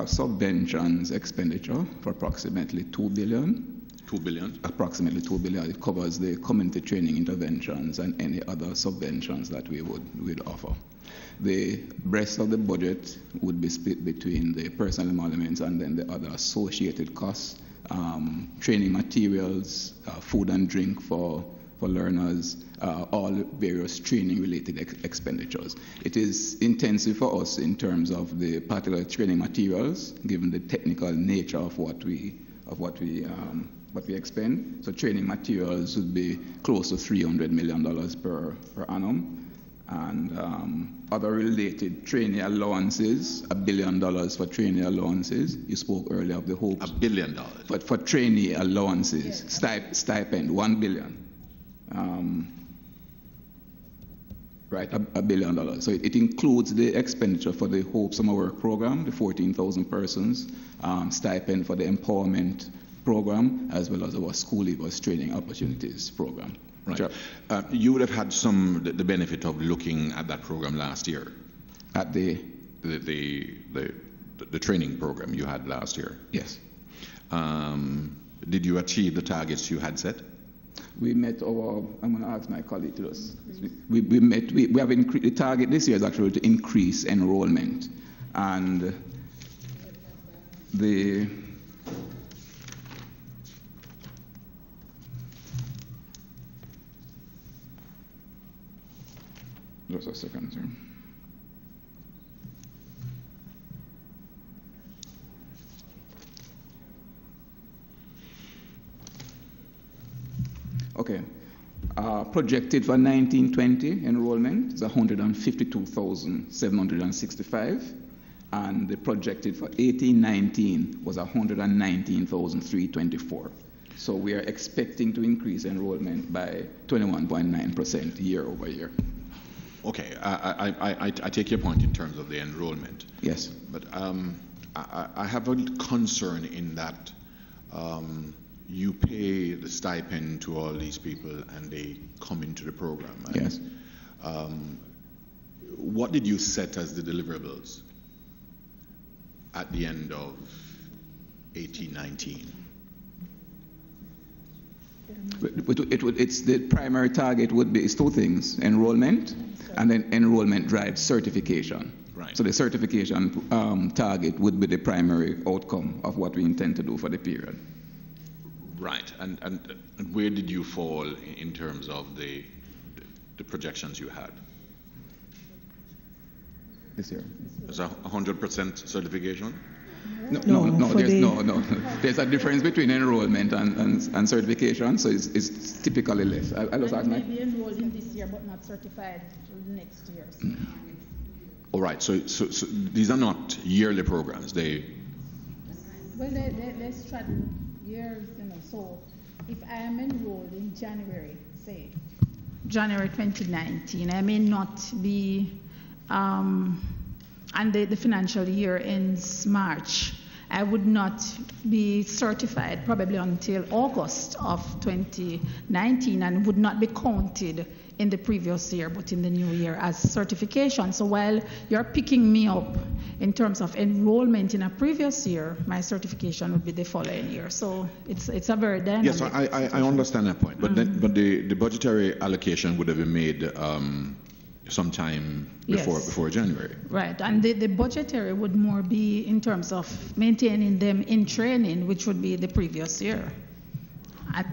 F: subventions expenditure for approximately $2 billion.
B: $2 billion?
F: Approximately $2 billion. It covers the community training interventions and any other subventions that we'd offer. The rest of the budget would be split between the personal emoluments and then the other associated costs, training materials, food and drink for learners, all various training-related expenditures. It is intensive for us in terms of the particular training materials, given the technical nature of what we expend. So training materials would be close to $300 million per annum. And other related training allowances, $1 billion for training allowances. You spoke earlier of the hopes.
B: $1 billion?
F: But for trainee allowances, stipend, $1 billion. Right, $1 billion. So it includes the expenditure for the Hope Summer Work Program, the 14,000 persons, stipend for the empowerment program, as well as our school leavers training opportunities program.
B: Right. You would have had the benefit of looking at that program last year.
F: At the
B: training program you had last year.
F: Yes.
B: Did you achieve the targets you had set?
F: We met I'm going to ask my colleague to us. We have increased, the target this year is actually to increase enrollment. And just a second, sir. Okay. Projected for 1920 enrollment is 152,765, and the projected for 1819 was 119,324. So we are expecting to increase enrollment by 21.9% year over year.
B: Okay, I take your point in terms of the enrollment.
F: Yes.
B: But I have a concern in that you pay the stipend to all these people and they come into the program.
F: Yes.
B: What did you set as the deliverables at the end of 1819?
F: It's the primary target is two things: enrollment, and then enrollment drives certification.
B: Right.
F: So the certification target would be the primary outcome of what we intend to do for the period.
B: Right. And where did you fall in terms of the projections you had?
F: This year.
B: Is that 100% certification?
F: No. There's a difference between enrollment and certification, so it's typically less. I
D: may be enrolled in this year, but not certified till next year. So.
B: All right. So these are not yearly programs.
D: They straddle years, So if I am enrolled in January, say January 2019, I may not be. And the financial year ends March, I would not be certified probably until August of 2019 and would not be counted in the previous year but in the new year as certification. So while you're picking me up in terms of enrollment in a previous year, my certification would be the following year. So it's a very dynamic.
B: Yes, I understand that point, but but the budgetary allocation would have been made sometime before January.
D: Right, and the budgetary would more be in terms of maintaining them in training, which would be the previous year. Add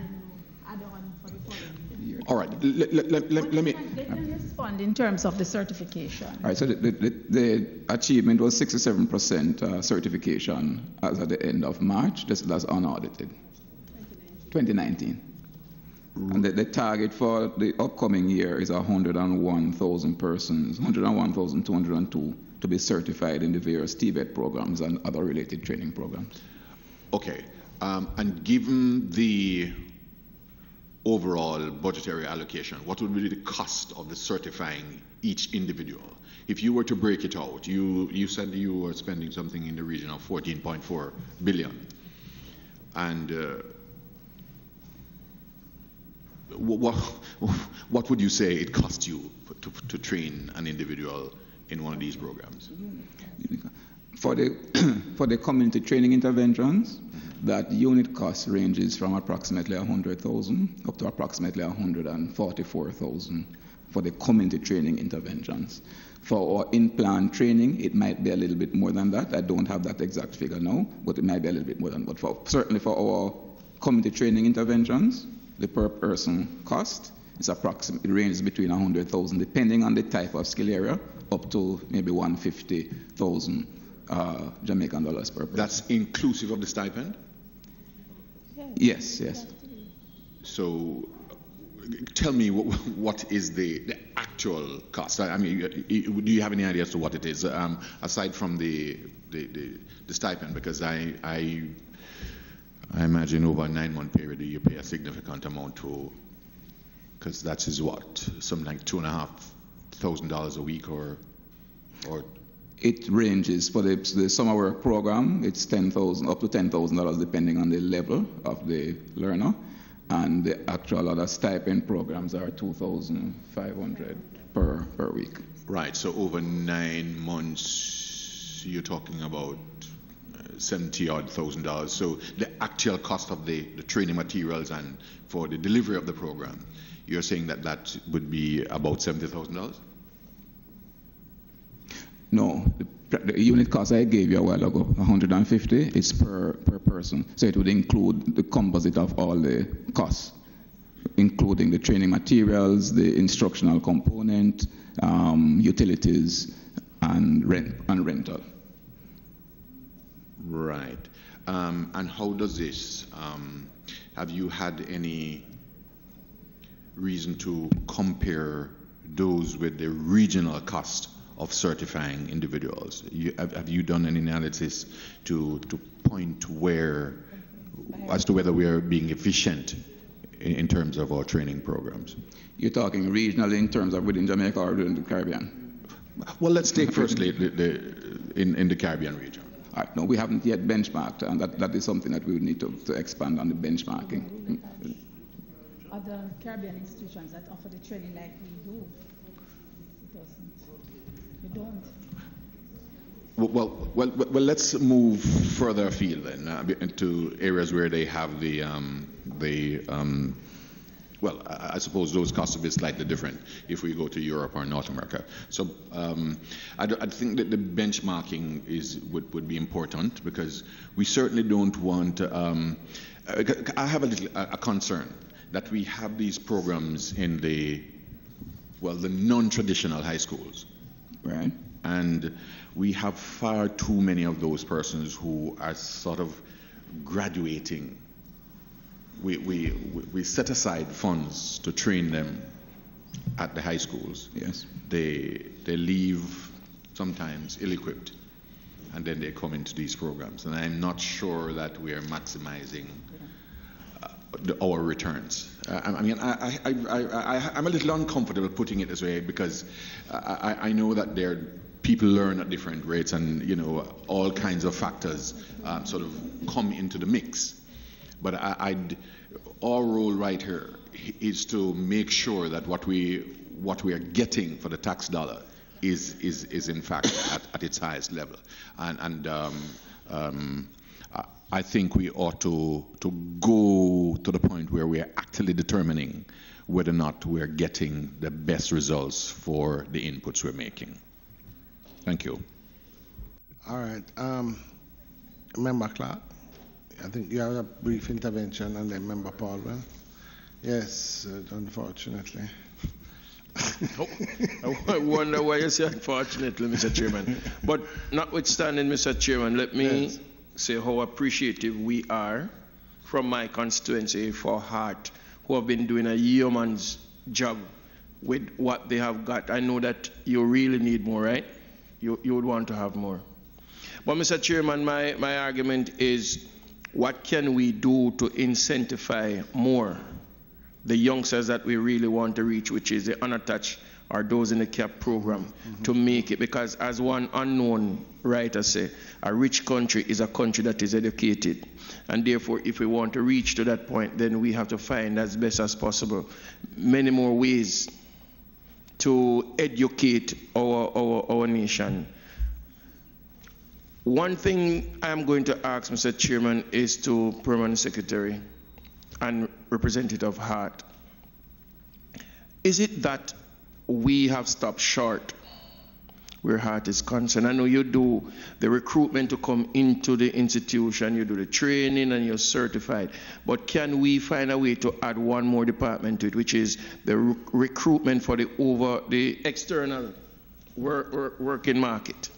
D: on for the following year.
B: All right, let me...
D: They can respond in terms of the certification.
F: All right, so the achievement was 67% certification as at the end of March. That's unaudited. 2019. And the target for the upcoming year is 101,000 persons, 101,202 to be certified in the various TVET programs and other related training programs.
B: Okay, and given the overall budgetary allocation? What would be the cost of the certifying each individual? If you were to break it out, you said you were spending something in the region of 14.4 billion. And what would you say it cost you to train an individual in one of these programs?
F: For the community training interventions, that unit cost ranges from approximately 100,000 up to approximately 144,000 for the community training interventions. For our in-plan training, it might be a little bit more than that. I don't have that exact figure now, but it might be a little bit more than that. But certainly for our community training interventions, the per person cost is approximately, it ranges between 100,000, depending on the type of skill area, up to maybe 150,000 Jamaican dollars per person.
B: That's inclusive of the stipend?
F: Yes, yes.
B: So tell me what is the actual cost? I mean, do you have any idea as to what it is, aside from the stipend? Because I imagine over a 9-month period you pay a significant amount to, because that is what, something like $2,500 a week or
F: it ranges. For the summer work program, it's $10,000 up to $10,000 depending on the level of the learner, and the actual other stipend programs are $2,500 per week.
B: Right. So over 9 months, you're talking about $70,000. So the actual cost of the training materials and for the delivery of the program, you're saying that would be about $70,000?
F: No, the unit cost I gave you a while ago, 150, is per person. So it would include the composite of all the costs, including the training materials, the instructional component, utilities, and rental.
B: Right. And how does this, have you had any reason to compare those with the regional cost of certifying individuals? Have you done any analysis to point as to whether we are being efficient in terms of our training programs?
F: You're talking regionally in terms of within Jamaica or within the Caribbean?
B: Well, let's take firstly in the Caribbean region.
F: All right, no, we haven't yet benchmarked, and that is something that we would need to expand on the benchmarking.
D: Other Caribbean institutions that offer the training like we do, it doesn't. You don't.
B: Well, let's move further afield then, into areas where they have well, I suppose those costs will be slightly different if we go to Europe or North America. So I think that the benchmarking would be important, because we certainly don't want. I have a concern that we have these programs in the non-traditional high schools.
F: Right.
B: And we have far too many of those persons who are sort of graduating. We set aside funds to train them at the high schools.
F: Yes.
B: They leave sometimes ill-equipped, and then they come into these programs. And I'm not sure that we are maximizing our returns. I mean, I'm a little uncomfortable putting it this way, because I know that people learn at different rates, and all kinds of factors sort of come into the mix. But our role right here is to make sure that what we are getting for the tax dollar is in fact at its highest level, and I think we ought to go to the point where we are actually determining whether or not we are getting the best results for the inputs we're making. Thank you.
A: All right. Member Clark, I think you have a brief intervention, and then Member Paulwell. Yes, unfortunately.
I: I wonder why you say unfortunately, Mr. Chairman. But notwithstanding, Mr. Chairman, let me say how appreciative we are from my constituency for Hart, who have been doing a yeoman's job with what they have got. I know that you really need more, right? You would want to have more. But Mr. Chairman, my argument is, what can we do to incentivize more the youngsters that we really want to reach, which is the unattached or those in the CAP program, to make it. Because as one unknown writer say, a rich country is a country that is educated. And therefore, if we want to reach to that point, then we have to find as best as possible many more ways to educate our nation. One thing I'm going to ask, Mr. Chairman, is to Permanent Secretary and Representative Hart. Is it that we have stopped short where Hart is concerned? I know you do the recruitment to come into the institution, you do the training, and you're certified. But can we find a way to add one more department to it, which is the recruitment for the external working market?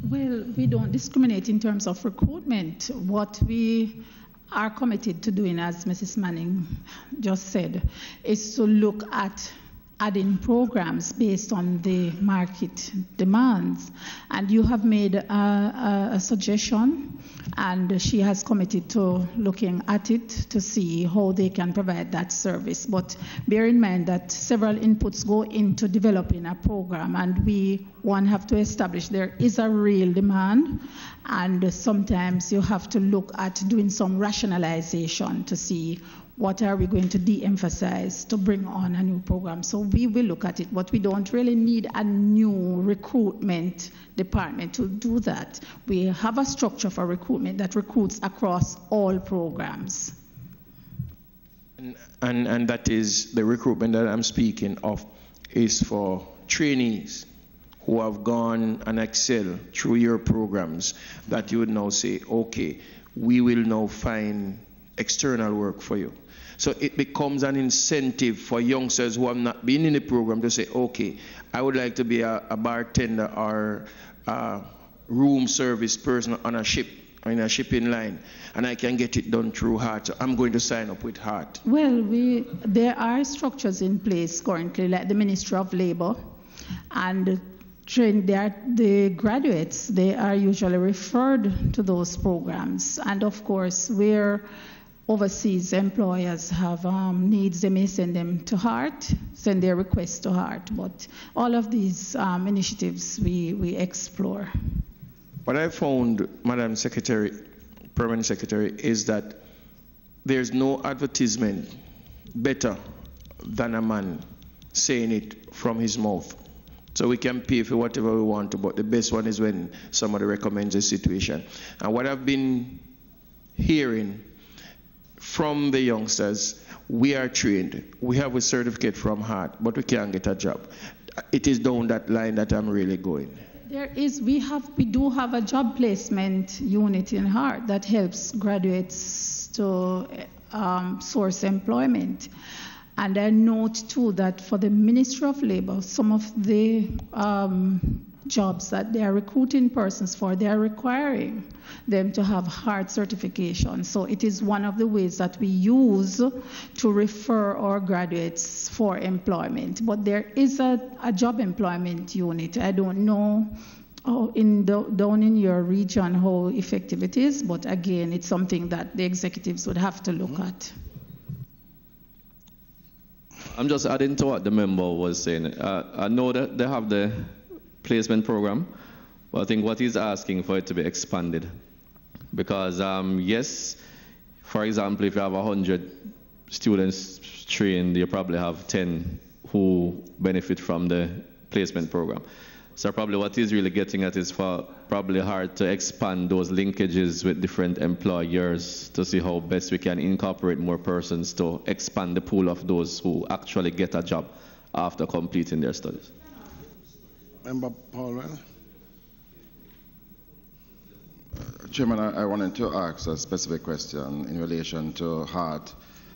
D: Well, we don't discriminate in terms of recruitment. What we are committed to doing, as Mrs. Manning just said, is to look at adding programs based on the market demands. And you have made a suggestion, and she has committed to looking at it to see how they can provide that service. But bear in mind that several inputs go into developing a program, and one have to establish there is a real demand, and sometimes you have to look at doing some rationalization to see what are we going to de-emphasize to bring on a new program. So we will look at it, but we don't really need a new recruitment department to do that. We have a structure for recruitment that recruits across all programs.
I: And that is the recruitment that I'm speaking of is for trainees who have gone and excel through your programs, that you would now say, okay, we will now find external work for you. So it becomes an incentive for youngsters who have not been in the program to say, okay, I would like to be a bartender or a room service person on a ship, in a shipping line, and I can get it done through Hart. So I'm going to sign up with Hart.
D: Well, there are structures in place currently, like the Ministry of Labor, and the graduates, they are usually referred to those programs. And of course, where overseas employers have needs, they may send them to Hart, send their requests to Hart. But all of these initiatives we explore.
I: What I found, Madam Secretary, Permanent Secretary, is that there's no advertisement better than a man saying it from his mouth. So we can pay for whatever we want to, but the best one is when somebody recommends a situation. And what I've been hearing from the youngsters, we are trained. We have a certificate from Hart, but we can't get a job. It is down that line that I'm really going.
D: We do have a job placement unit in Hart that helps graduates to source employment. And I note too that for the Ministry of Labor, some of the jobs that they are recruiting persons for, they are requiring them to have Hart certification. So it is one of the ways that we use to refer our graduates for employment. But there is a job employment unit. I don't know down in your region how effective it is, but again, it's something that the executives would have to look at.
K: I'm just adding to what the member was saying. I know that they have the placement program, but I think what he's asking for it to be expanded. Because, yes, for example, if you have 100 students trained, you probably have 10 who benefit from the placement program. So probably what he's really getting at is for probably hard to expand those linkages with different employers to see how best we can incorporate more persons to expand the pool of those who actually get a job after completing their studies.
A: Member Paulwell.
M: Chairman, I wanted to ask a specific question in relation to Hart,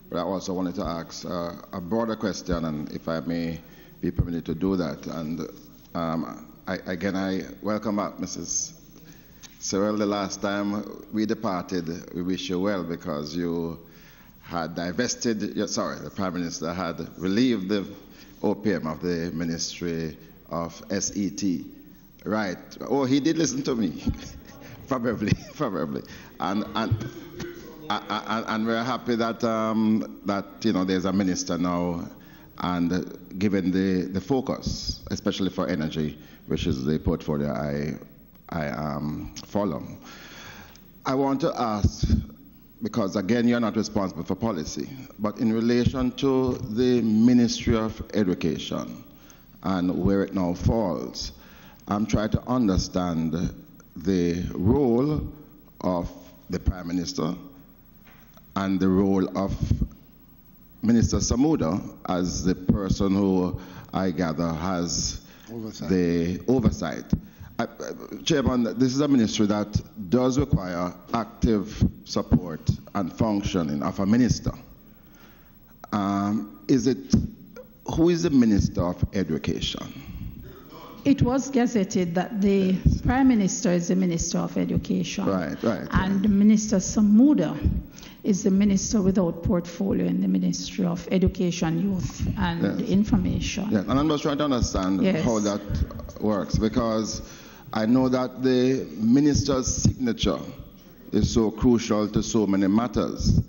M: but I also wanted to ask a broader question, and if I may be permitted to do that. And I welcome back Mrs. Sewell. The last time we departed, we wish you well because you had divested, the Prime Minister had relieved the OPM of the Ministry of SET. Right. Oh, he did listen to me. Probably. And And we're happy that there's a minister now, and given the focus, especially for energy, which is the portfolio I follow. I want to ask, because again, you're not responsible for policy, but in relation to the Ministry of Education and where it now falls, I'm trying to understand the role of the Prime Minister and the role of Minister Samuda as the person who I gather has the oversight. Chairman, this is a ministry that does require active support and functioning of a minister. Who is the Minister of Education?
D: It was gazetted that the Prime Minister is the Minister of Education.
M: Right.
D: And Minister Samuda is the Minister without portfolio in the Ministry of Education, Youth and Information.
M: Yes, and I'm just trying to understand how that works, because I know that the minister's signature is so crucial to so many matters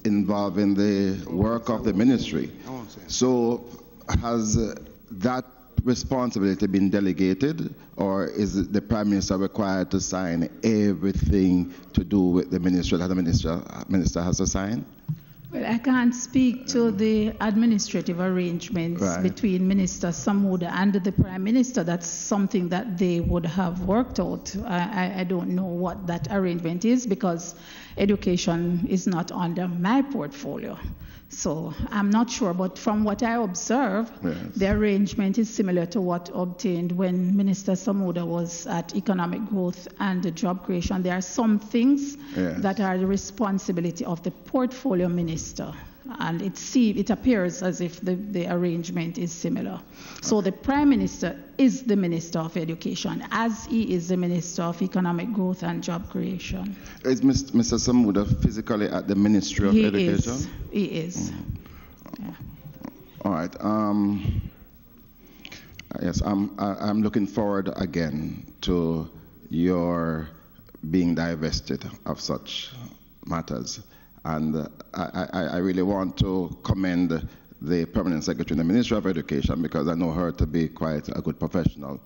M: involving the work of the ministry. So has that responsibility been delegated, or is the Prime Minister required to sign everything to do with the ministry that the minister has to sign?
D: Well, I can't speak to the administrative arrangements between Minister Samuda and the Prime Minister. That's something that they would have worked out. I don't know what that arrangement is, because education is not under my portfolio. So I'm not sure, but from what I observe, the arrangement is similar to what obtained when Minister Samuda was at Economic Growth and Job Creation. There are some things that are the responsibility of the portfolio minister, and it appears as if the arrangement is similar. So the Prime Minister is the Minister of Education, as he is the Minister of Economic Growth and Job Creation.
M: Is Mr. Samuda physically at the Ministry of Education?
D: He is.
M: Yeah. All right. Yes, I'm looking forward again to your being divested of such matters. And I really want to commend the Permanent Secretary in the Ministry of Education, because I know her to be quite a good professional.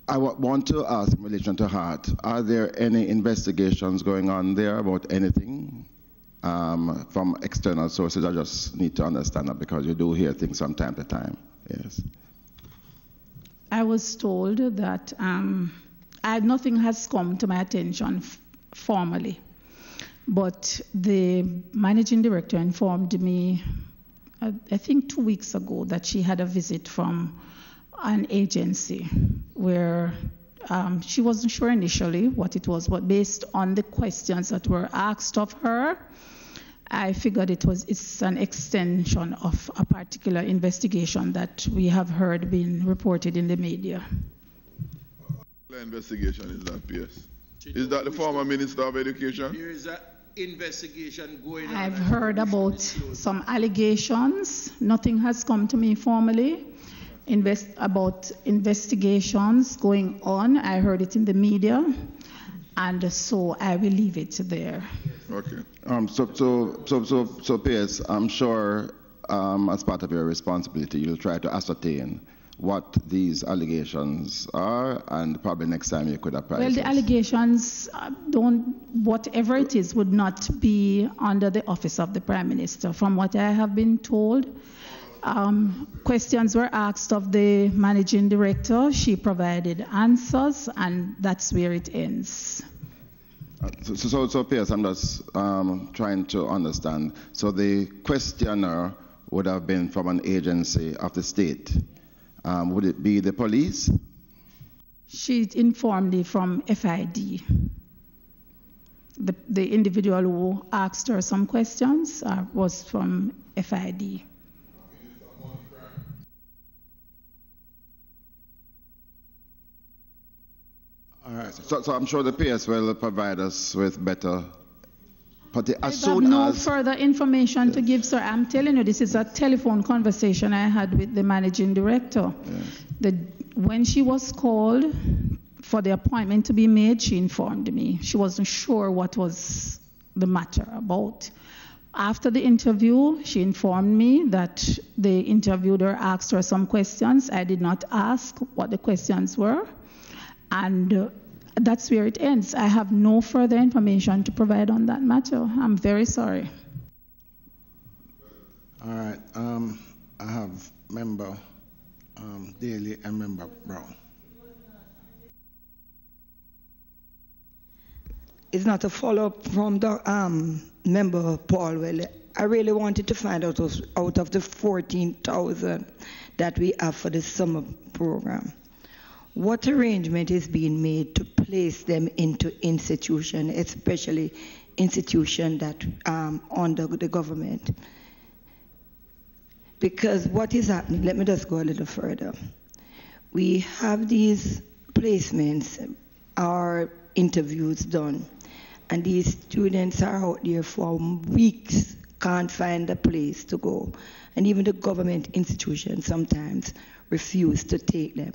M: I want to ask in relation to HEART, are there any investigations going on there about anything from external sources? I just need to understand that, because you do hear things from time to time. Yes.
D: I was told that nothing has come to my attention formally. But the managing director informed me, I think 2 weeks ago, that she had a visit from an agency where she wasn't sure initially what it was, but based on the questions that were asked of her, I figured it's an extension of a particular investigation that we have heard being reported in the media.
E: What investigation is that, PS? Is that the former Minister of Education?
I: There is an investigation going on.
D: I've heard about some allegations. Nothing has come to me formally about investigations going on. I heard it in the media, and so I will leave it there.
E: Okay.
M: So PS, I'm sure as part of your responsibility, you'll try to ascertain what these allegations are, and probably next time you could apply.
D: Well, the allegations whatever it is, would not be under the office of the Prime Minister. From what I have been told, questions were asked of the managing director. She provided answers, and that's where it ends.
M: So PS, I'm just trying to understand. So the questioner would have been from an agency of the state. Would it be the police?
D: She informed me from FID. The individual who asked her some questions was from FID.
M: All right. So I'm sure the PS will provide us with better. But
D: I have no further information to give, sir. I'm telling you, this is a telephone conversation I had with the managing director. Yes. When she was called for the appointment to be made, she informed me. She wasn't sure what was the matter about. After the interview, she informed me that the interviewer asked her some questions. I did not ask what the questions were, and that's where it ends. I have no further information to provide on that matter. I'm very sorry.
A: All right. I have member Daly and member Brown.
N: It's not a follow-up from the member Paul. Well, I really wanted to find out of the 14,000 that we have for the summer program, what arrangement is being made to place them into institution, especially institution that under the government? Because what is happening, let me just go a little further. We have these placements, our interviews done, and these students are out there for weeks, can't find a place to go. And even the government institutions sometimes refuse to take them.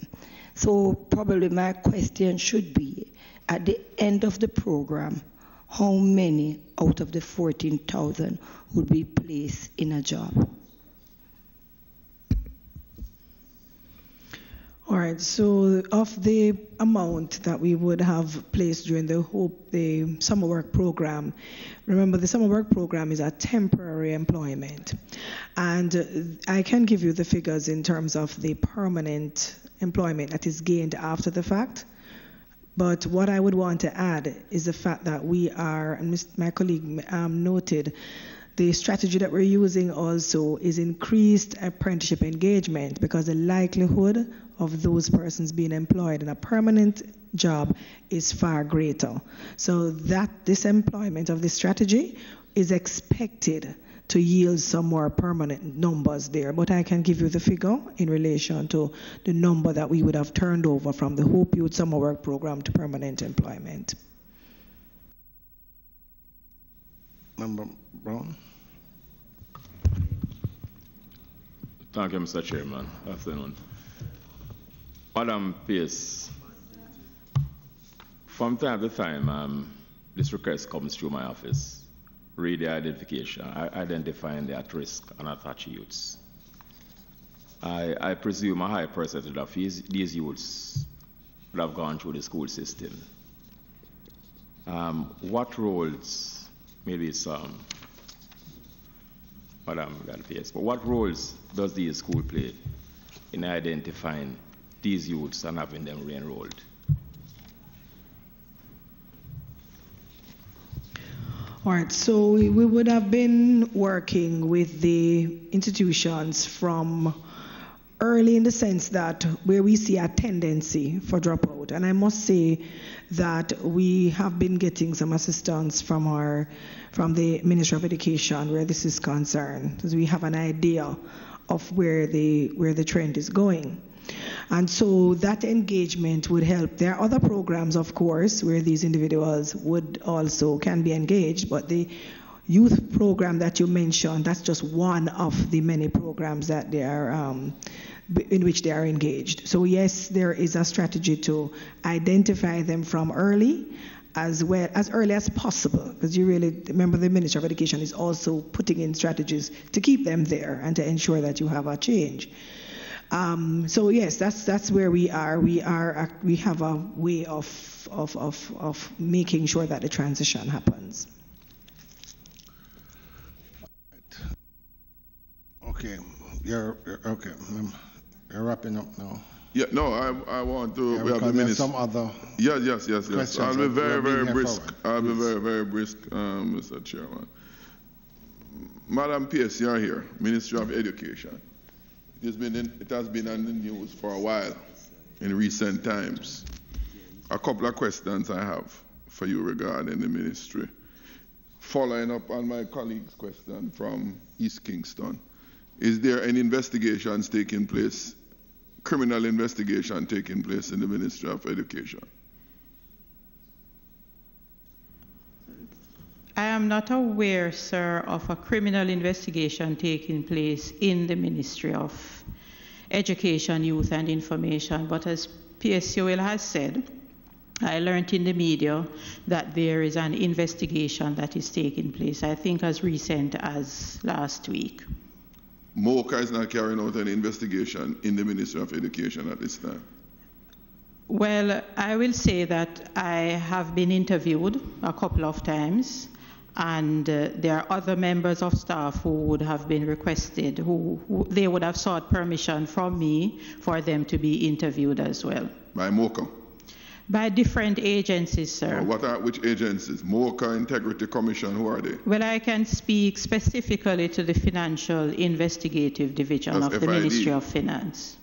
N: So probably my question should be, at the end of the program, how many out of the 14,000 would be placed in a job?
G: All right, so of the amount that we would have placed during the summer work program, remember the summer work program is a temporary employment. And I can give you the figures in terms of the permanent employment that is gained after the fact. But what I would want to add is the fact that we are, and my colleague noted, the strategy that we're using also is increased apprenticeship engagement, because the likelihood of those persons being employed in a permanent job is far greater. So that this employment of this strategy is expected to yield some more permanent numbers there. But I can give you the figure in relation to the number that we would have turned over from the Hope Youth Summer Work Program to permanent employment.
A: Member Brown.
O: Thank you, Mr. Chairman. Afternoon. Madam Pierce, from time to time, this request comes through my office. Read the identification, identifying the at-risk and attached youths. I presume a high percentage of these youths would have gone through the school system. What roles, maybe it's Madam Pierce, but what roles does the school play in identifying these youths and having them re-enrolled?
G: All right, so we would have been working with the institutions from early, in the sense that where we see a tendency for dropout. And I must say that we have been getting some assistance from the Ministry of Education where this is concerned, because we have an idea of where the trend is going. And so that engagement would help. There are other programs, of course, where these individuals can be engaged, but the youth program that you mentioned, that's just one of the many programs that they are in which they are engaged. So yes, there is a strategy to identify them from early, as well as early as possible, because you really remember the Ministry of Education is also putting in strategies to keep them there and to ensure that you have a change. So yes, that's where we are. We have a way of making sure that the transition happens.
A: Okay, you're okay. You're wrapping up now.
E: Yeah, no, I want to.
A: Yeah,
E: we have the minister.
A: Some other.
E: Yes. I'll be very brisk. I'll be very brisk, Mr. Chairman. Madam Pierce, you're here, Ministry of Education. It has been on the news for a while in recent times. A couple of questions I have for you regarding the ministry. Following up on my colleague's question from East Kingston, is there any investigations taking place, criminal investigation taking place in the Ministry of Education?
P: I am not aware, sir, of a criminal investigation taking place in the Ministry of Education, Youth and Information. But as PSUL has said, I learned in the media that there is an investigation that is taking place, I think as recent as last week.
E: MOCA is not carrying out any investigation in the Ministry of Education at this time.
P: Well, I will say that I have been interviewed a couple of times, and there are other members of staff who would have been requested, who they would have sought permission from me for them to be interviewed as well.
E: By MOCA?
P: By different agencies, sir.
E: Which agencies? MOCA, Integrity Commission, who are they?
P: Well, I can speak specifically to the Financial Investigative Division of the Ministry of Finance.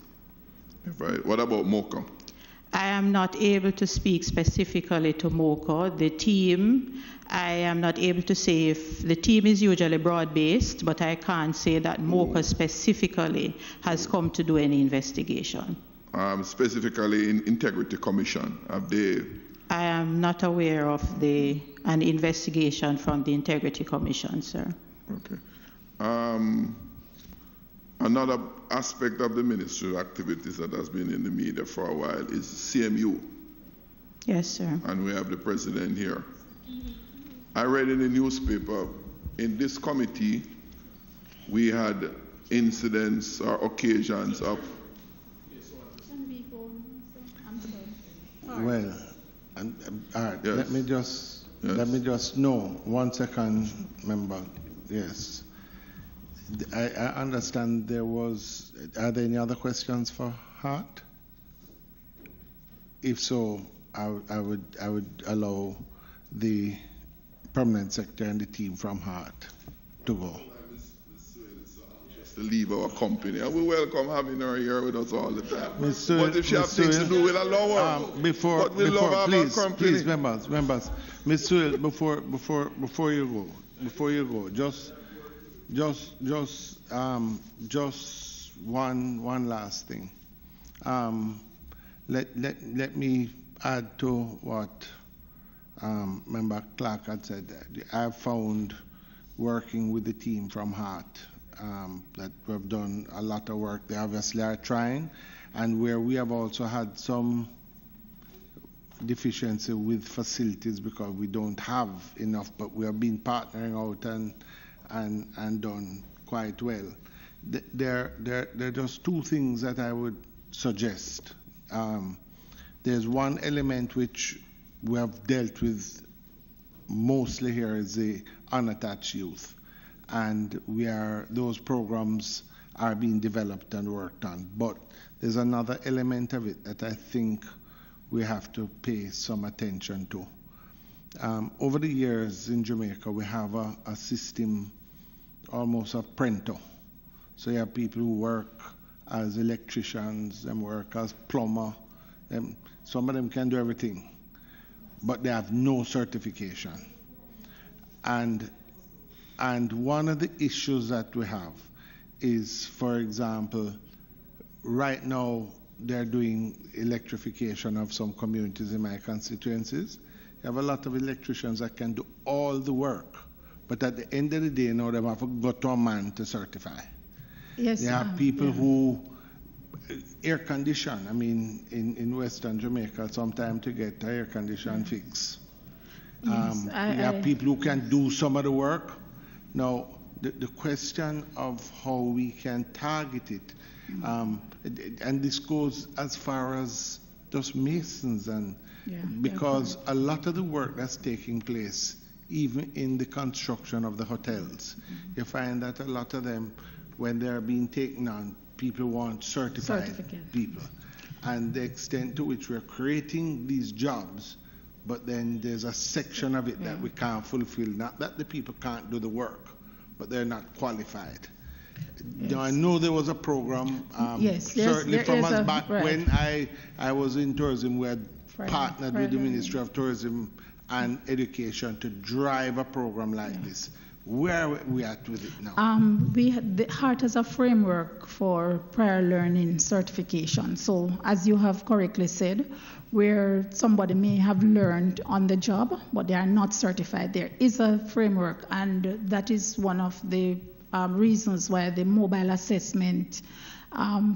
E: What about MOCA?
P: I am not able to speak specifically to MOCA. The team, I am not able to say if the team is usually broad-based, but I can't say that MOCA specifically has come to do any investigation.
E: Specifically in Integrity Commission, have they?
P: I am not aware of an investigation from the Integrity Commission, sir.
E: Okay. Another aspect of the ministry activities that has been in the media for a while is CMU.
P: Yes, sir.
E: And we have the president here. I read in the newspaper, in this committee, we had incidents or occasions of.
A: Well, all right. Yes. Let me just know. 1 second, member. Yes. I understand there was. Are there any other questions for Hart? If so, I would allow the permanent secretary and the team from Hart to go.
E: To leave our company, and we welcome having her here with us all the time.
A: But
E: if she has things to do, we'll allow her.
A: Please, members, Ms. Sewell, before you go, just one last thing. Let me add to what Member Clark had said. I've found working with the team from Hart that we've done a lot of work. They obviously are trying, and where we have also had some deficiency with facilities because we don't have enough, but we have been partnering out and done quite well. There are just two things that I would suggest. There's one element which we have dealt with mostly here is the unattached youth. And those programs are being developed and worked on. But there's another element of it that I think we have to pay some attention to. Over the years in Jamaica, we have a system almost of Prento. So you have people who work as electricians, them work as plumber. Some of them can do everything, but they have no certification. And one of the issues that we have is, for example, right now they're doing electrification of some communities in my constituencies. You have a lot of electricians that can do all the work, but at the end of the day, now they have to go to a man to certify.
D: Yes,
A: they have people who air condition. I mean, in Western Jamaica, sometimes to get air condition fix.
D: Yes,
A: you have people who can do some of the work. Now, the question of how we can target it, and this goes as far as just masons, and because a lot of the work that's taking place, even in the construction of the hotels, you find that a lot of them, when they're being taken on, people want certified people. And the extent to which we're creating these jobs, but then there's a section of it that we can't fulfill. Not that the people can't do the work, but they're not qualified.
D: Yes.
A: Now, I know there was a program, certainly from us back when I was in tourism, we had partnered with the Ministry of Tourism and Education to drive a program like this. Where are we at with it now?
D: The Hart has a framework for prior learning certification. So, as you have correctly said, where somebody may have learned on the job, but they are not certified, there is a framework, and that is one of the reasons why the mobile assessment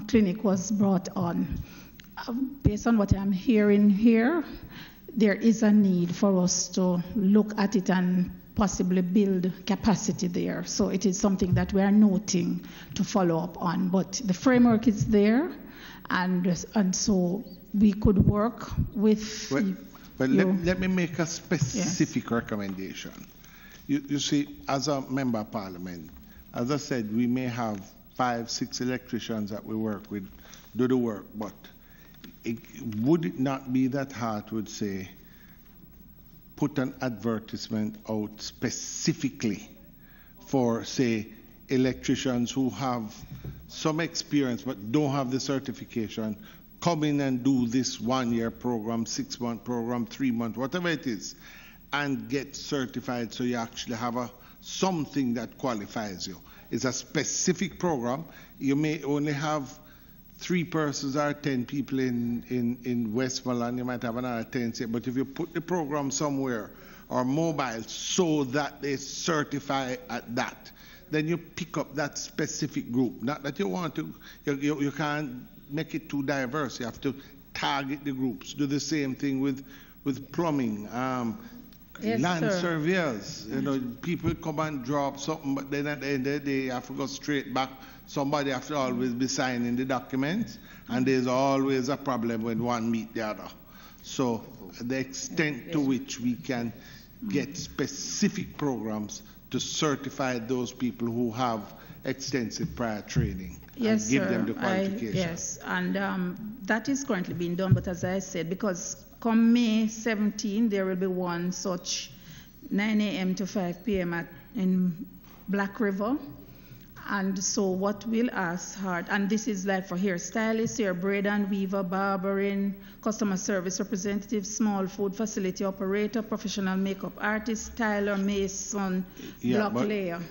D: clinic was brought on. Based on what I'm hearing here, there is a need for us to look at it and possibly build capacity there. So it is something that we are noting to follow up on. But the framework is there, and so we could work with.
A: Well, let me make a specific recommendation. You see, as a member of parliament, as I said, we may have 5, 6 electricians that we work with, do the work, but would it not be that hard would say, put an advertisement out specifically for, say, electricians who have some experience but don't have the certification, come in and do this 1-year program, 6-month program, 3-month, whatever it is, and get certified so you actually have something that qualifies you. It's a specific program. You may only have 3 persons or 10 people in Westmoreland, you might have another 10, but if you put the program somewhere or mobile so that they certify at that, then you pick up that specific group. Not that you want to, you can't make it too diverse. You have to target the groups. Do the same thing with plumbing, land surveyors. You know, people come and drop something, but then at the end of the day, you have to go straight back. Somebody have to always be signing the documents, and there's always a problem when one meet the other. So the extent to which we can get specific programs to certify those people who have extensive prior training and give them the qualification.
D: Yes, and that is currently being done, but as I said, because come May 17, there will be one such 9 a.m. to 5 p.m. in Black River. And so what we'll ask hard, and this is like for hairstylists, hair braid and weaver, barbering, customer service representative, small food facility operator, professional makeup artist, styler, mason, block layer.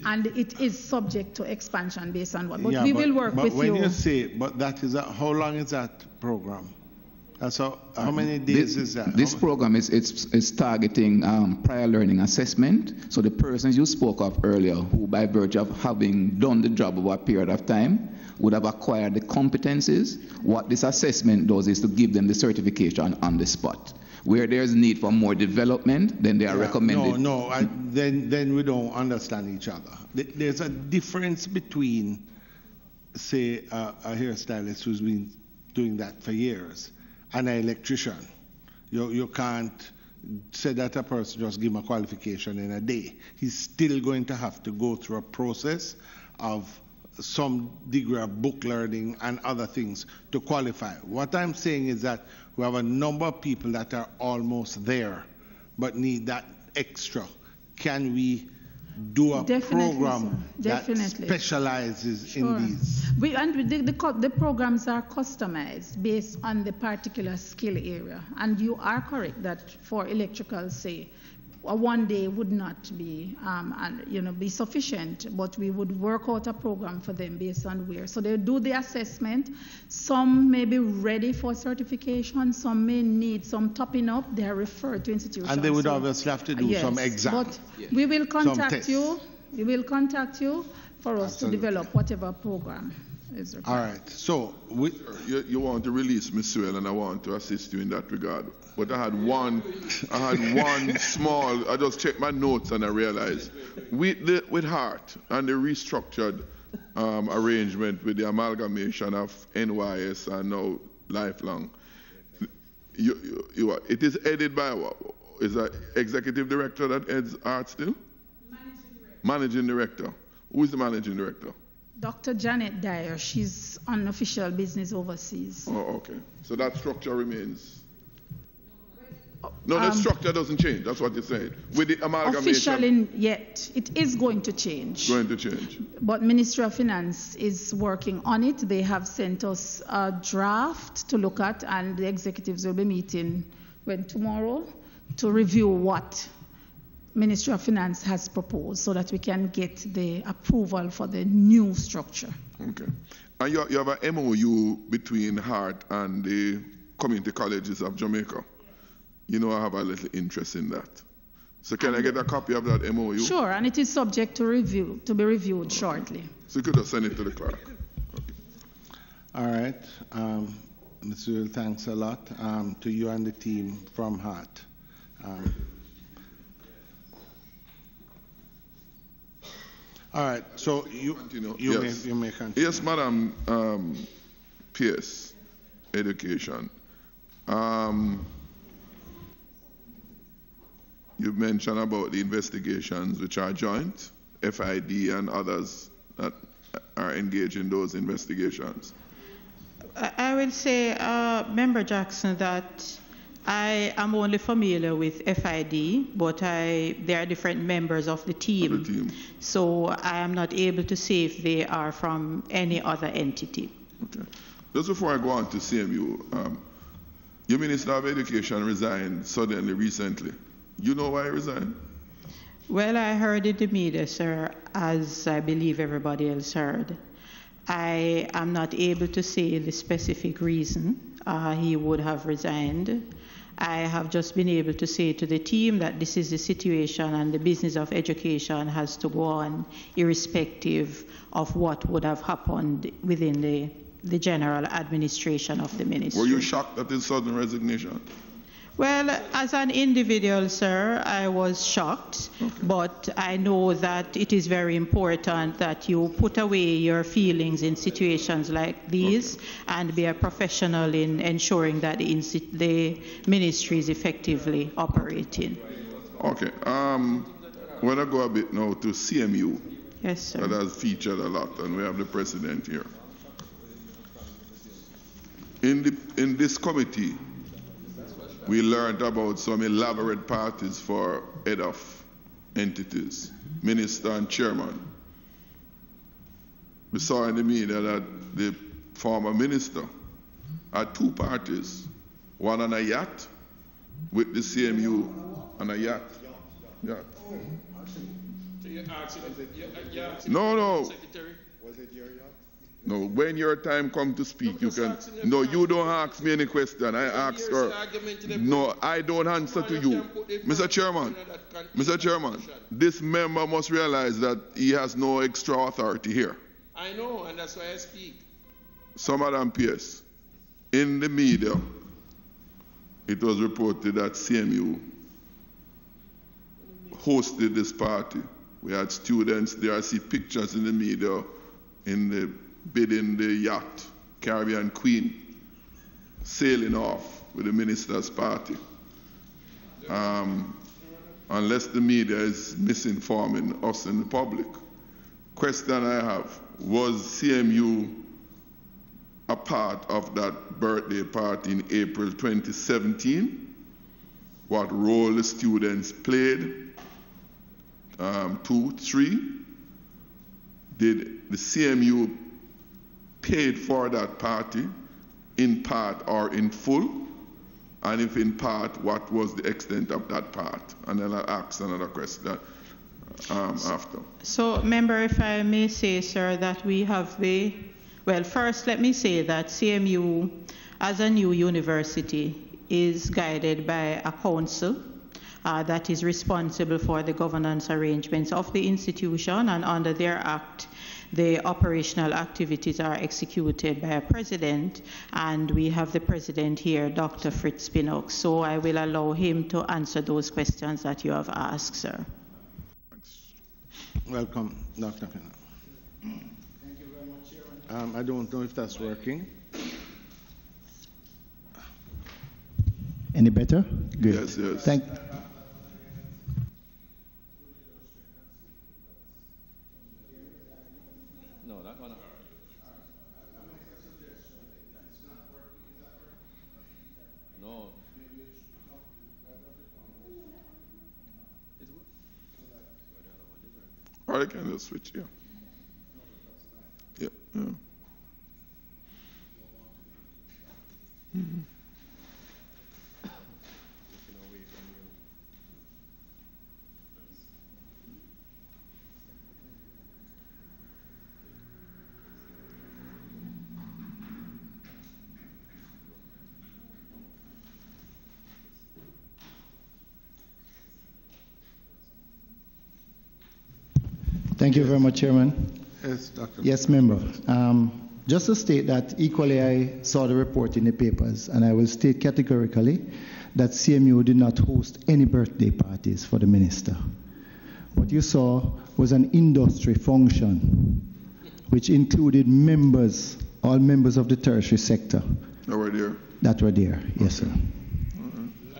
D: And it is subject to expansion based on what. But we will work with you.
A: But when you say, but that is, how long is that program? So how many days is that?
F: This program is targeting prior learning assessment. So the persons you spoke of earlier, who by virtue of having done the job over a period of time, would have acquired the competencies. What this assessment does is to give them the certification on the spot. Where there's need for more development, then they are recommended.
A: Then we don't understand each other. There's a difference between, say, a hairstylist who's been doing that for years and an electrician. You can't say that a person just give him a qualification in a day. He's still going to have to go through a process of some degree of book learning and other things to qualify. What I'm saying is that we have a number of people that are almost there but need that extra. Can we do a program that specializes in these?
D: The programs are customized based on the particular skill area. And you are correct that for electrical, say, one day would not be, be sufficient, but we would work out a program for them based on where. So they do the assessment. Some may be ready for certification. Some may need some topping up. They are referred to institutions.
A: And they would obviously have to do some exam.
D: But we will contact you. We will contact you for us to develop whatever program is required.
A: All right. So
E: you want to release Ms. Sewell, and I want to assist you in that regard. But I had one small. I just checked my notes and I realized with Hart and the restructured arrangement with the amalgamation of NYS and now Lifelong, it is headed by is that executive director that heads Hart still? Managing director. Who is the managing director?
D: Dr. Janet Dyer. She's on official business overseas.
E: Oh, okay. So that structure remains. No, that structure doesn't change. That's what you're saying. With the amalgamation.
D: Officially yet. It is going to change.
E: Going to change.
D: But Ministry of Finance is working on it. They have sent us a draft to look at, and the executives will be meeting tomorrow to review what Ministry of Finance has proposed so that we can get the approval for the new structure.
E: Okay. And you have an MOU between Hart and the community colleges of Jamaica. You know, I have a little interest in that. So can I get a copy of that MOU?
D: Sure, and it is subject to be reviewed shortly.
E: So you could just send it to the clerk.
A: Okay. All right. Mr. Will, thanks a lot to you and the team from heart. All right, so you may continue.
E: Yes, Madam Pierce, Education. You mentioned about the investigations which are joint, FID and others that are engaged in those investigations.
P: I will say, Member Jackson, that I am only familiar with FID, but there are different members of the team. So I am not able to say if they are from any other entity.
E: Okay. Just before I go on to CMU, your Minister of Education resigned suddenly recently. You know why he resigned?
P: Well, I heard in the media, sir, as I believe everybody else heard. I am not able to say the specific reason he would have resigned. I have just been able to say to the team that this is the situation and the business of education has to go on irrespective of what would have happened within the general administration of the ministry.
E: Were you shocked at his sudden resignation?
P: Well, as an individual, sir, I was shocked, but I know that it is very important that you put away your feelings in situations like these and be a professional in ensuring that the ministry is effectively operating.
E: Okay. When I go a bit now to CMU,
P: yes, sir.
E: That has featured a lot, and we have the president here. In this committee, we learned about some elaborate parties for head of entities, minister and chairman. We saw in the media that the former minister had two parties, one on a yacht with the CMU on a yacht. No. Was it your yacht? No, when your time comes to speak, you can. No, you don't ask me any question. I ask her. No, I don't answer to you. Mr. Chairman, this member must realize that he has no extra authority here.
I: I know, and that's why I speak.
E: So, Madam Pierce, in the media, it was reported that CMU hosted this party. We had students there. I see pictures in the media bidding the yacht, Caribbean Queen, sailing off with the minister's party. Unless the media is misinforming us in the public. Question I have, was CMU a part of that birthday party in April 2017? What role the students played? 2, 3. Did the CMU paid for that party in part or in full? And if in part, what was the extent of that part? And then I'll ask another question after.
P: So, member, if I may say, sir, that we have well, first let me say that CMU, as a new university, is guided by a council that is responsible for the governance arrangements of the institution, and under their act, the operational activities are executed by a president, and we have the president here, Dr. Fritz Pinnock. So I will allow him to answer those questions that you have asked, sir.
A: Welcome, Dr. Pinnock.
Q: Thank you very much, Chairman.
A: I don't know if that's working.
Q: Any better? Good.
E: Yes.
K: No, that one. No.
E: Or I can just switch, yeah. Yeah. Mm-hmm.
Q: Thank you very much, Chairman.
A: Yes, Dr.
Q: Yes, member. just to state that equally I saw the report in the papers, and I will state categorically that CMU did not host any birthday parties for the minister. What you saw was an industry function which included members, all members of the tertiary sector.
E: That were there?
Q: That were there, yes, sir.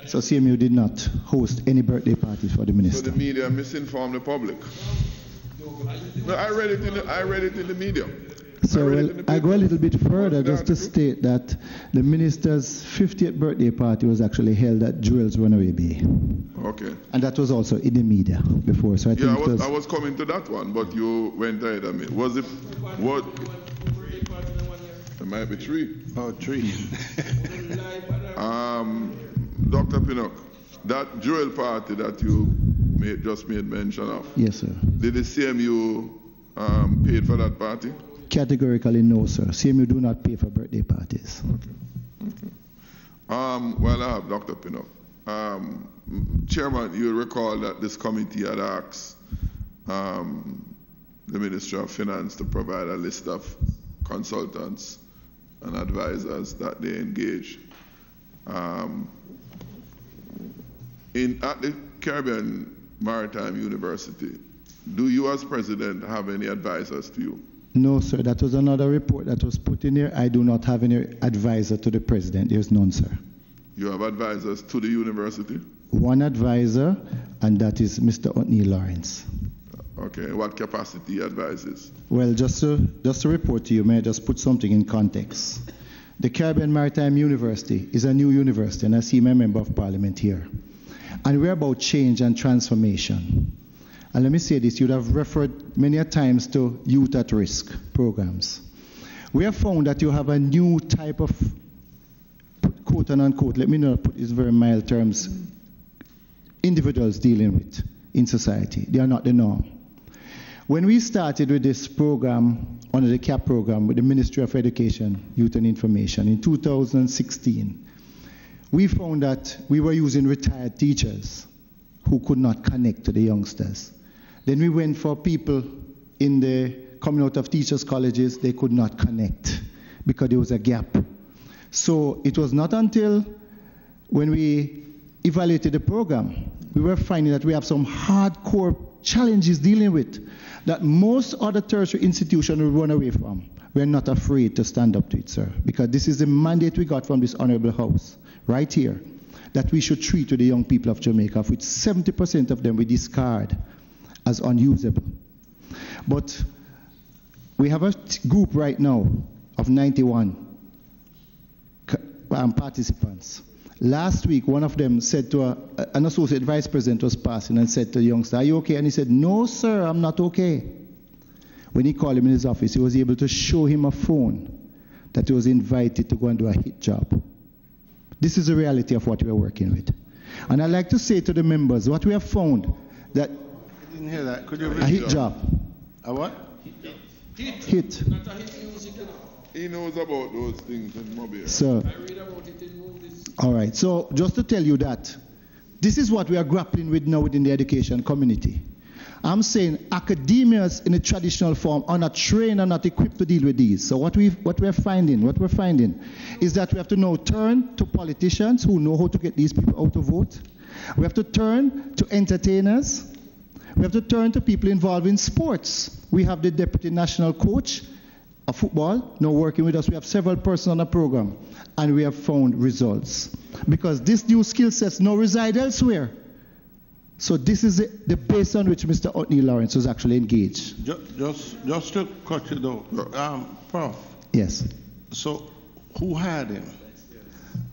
Q: So CMU did not host any birthday parties for the minister.
E: So the media misinformed the public. No, I read it in the media.
Q: So I go a little bit further just to state that the minister's 50th birthday party was actually held at Jewel's Runaway Bay.
E: Okay.
Q: And that was also in the media before. So
E: I was coming to that one, but you went ahead of me. Was it what? There might be 3.
A: Oh, 3.
E: Dr. Pinnock, that Jewel party that you just made mention of.
Q: Yes, sir.
E: Did the CMU pay for that party?
Q: Categorically no, sir. CMU do not pay for birthday parties.
E: Okay. Well, I have Dr. Pinnock. Chairman, you recall that this committee had asked the Ministry of Finance to provide a list of consultants and advisors that they engage. At the Caribbean Maritime University, do you as president have any advisors to you?
Q: No, sir. That was another report that was put in here. I do not have any advisor to the president. There's none, sir.
E: You have advisors to the university?
Q: One advisor, and that is Mr. O'Neill Lawrence.
E: Okay. What capacity he advises?
Q: Well, just to report to you, may I just put something in context. The Caribbean Maritime University is a new university, and I see my member of parliament here. And we're about change and transformation. And let me say this, you'd have referred many a times to youth at risk programs. We have found that you have a new type of, quote and unquote, let me not put this very mild terms, individuals dealing with in society. They are not the norm. When we started with this program, under the CAP program with the Ministry of Education, Youth and Information in 2016, we found that we were using retired teachers who could not connect to the youngsters. Then we went for people in the coming out of teachers' colleges, they could not connect because there was a gap. So it was not until when we evaluated the program, we were finding that we have some hardcore challenges dealing with that most other tertiary institutions will run away from. We're not afraid to stand up to it, sir, because this is the mandate we got from this honorable house, right here, that we should treat to the young people of Jamaica, of which 70% of them we discard as unusable. But we have a group right now of 91 participants. Last week, one of them said to an associate vice president was passing and said to the youngster, "Are you okay?" And he said, "No, sir, I'm not okay." When he called him in his office, he was able to show him a phone that he was invited to go and do a hit job. This is the reality of what we are working with. And I'd like to say to the members, what we have found, that
A: I didn't hear that. Could you repeat?
Q: A hit job.
A: A what?
Q: Hit.
E: Not a hit music, you know. He knows about those things in Mobile.
Q: So,
E: I read about it in movies.
Q: All right. So just to tell you that this is what we are grappling with now within the education community. I'm saying academias in a traditional form are not trained and not equipped to deal with these. So what we're finding is that we have to now turn to politicians who know how to get these people out to vote. We have to turn to entertainers. We have to turn to people involved in sports. We have the deputy national coach of football now working with us. We have several persons on the program, and we have found results. Because this new skill sets now reside elsewhere. So this is the base on which Mr. O'Neill Lawrence was actually engaged.
A: Just to cut you though, Prof.
Q: Yes.
A: So who hired him?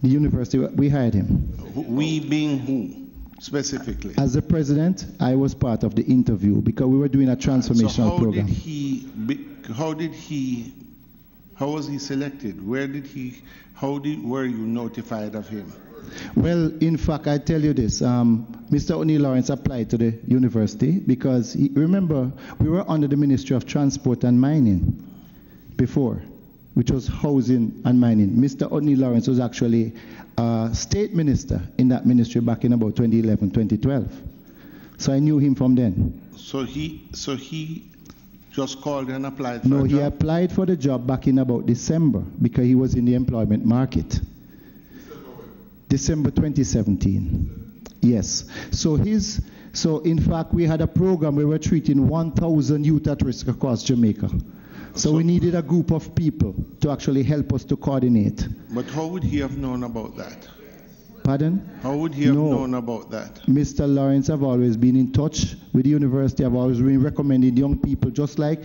Q: The university, we hired him.
A: We being who? Specifically.
Q: As the president, I was part of the interview because we were doing a transformational program.
A: How was he selected? Were you notified of him?
Q: Well, in fact, I tell you this. Mr. O'Neill Lawrence applied to the university because, remember, we were under the Ministry of Transport and Mining before, which was housing and mining. Mr. O'Neill Lawrence was actually state minister in that ministry back in about 2011, 2012. So I knew him from then.
A: So he just called and applied for
Q: No,
A: a
Q: he
A: job?
Q: applied for the job back in about December because he was in the employment market. December 2017. Yes. So in fact, we had a program where we were treating 1,000 youth at risk across Jamaica. So we needed a group of people to actually help us to coordinate.
A: But how would he have known about that?
Q: Pardon?
A: How would he have known about that?
Q: Mr. Lawrence have always been in touch with the university. I've always been recommending young people, just like,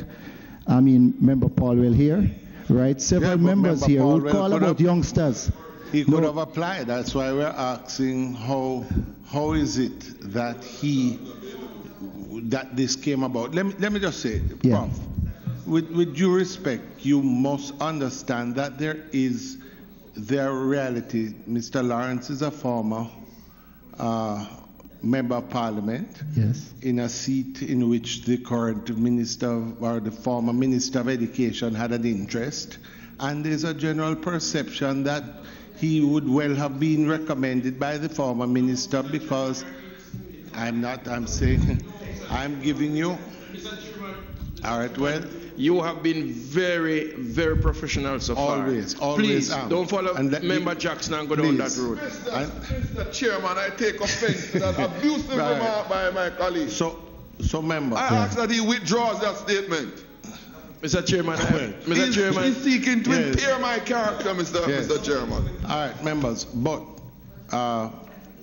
Q: Member Paulwell here, right? Several members here who call about youngsters.
A: He could have applied. That's why we're asking how is it that this came about. Let me just say, Prof, with due respect, you must understand that their reality. Mr. Lawrence is a former member of parliament,
Q: yes,
A: in a seat in which the current minister or the former minister of education had an interest, and there's a general perception that he would well have been recommended by the former minister, because I'm giving you. All right, well.
I: You have been very, very professional so far.
A: Always.
I: Please, don't follow Member Jackson and go down that road.
E: Mr. Chairman, I take offense to that abusive remark by my colleague.
A: So member.
E: I ask that he withdraws that statement.
I: Mr. Chairman,
E: he's seeking to impair my character, Mr. Chairman.
A: All right, members, but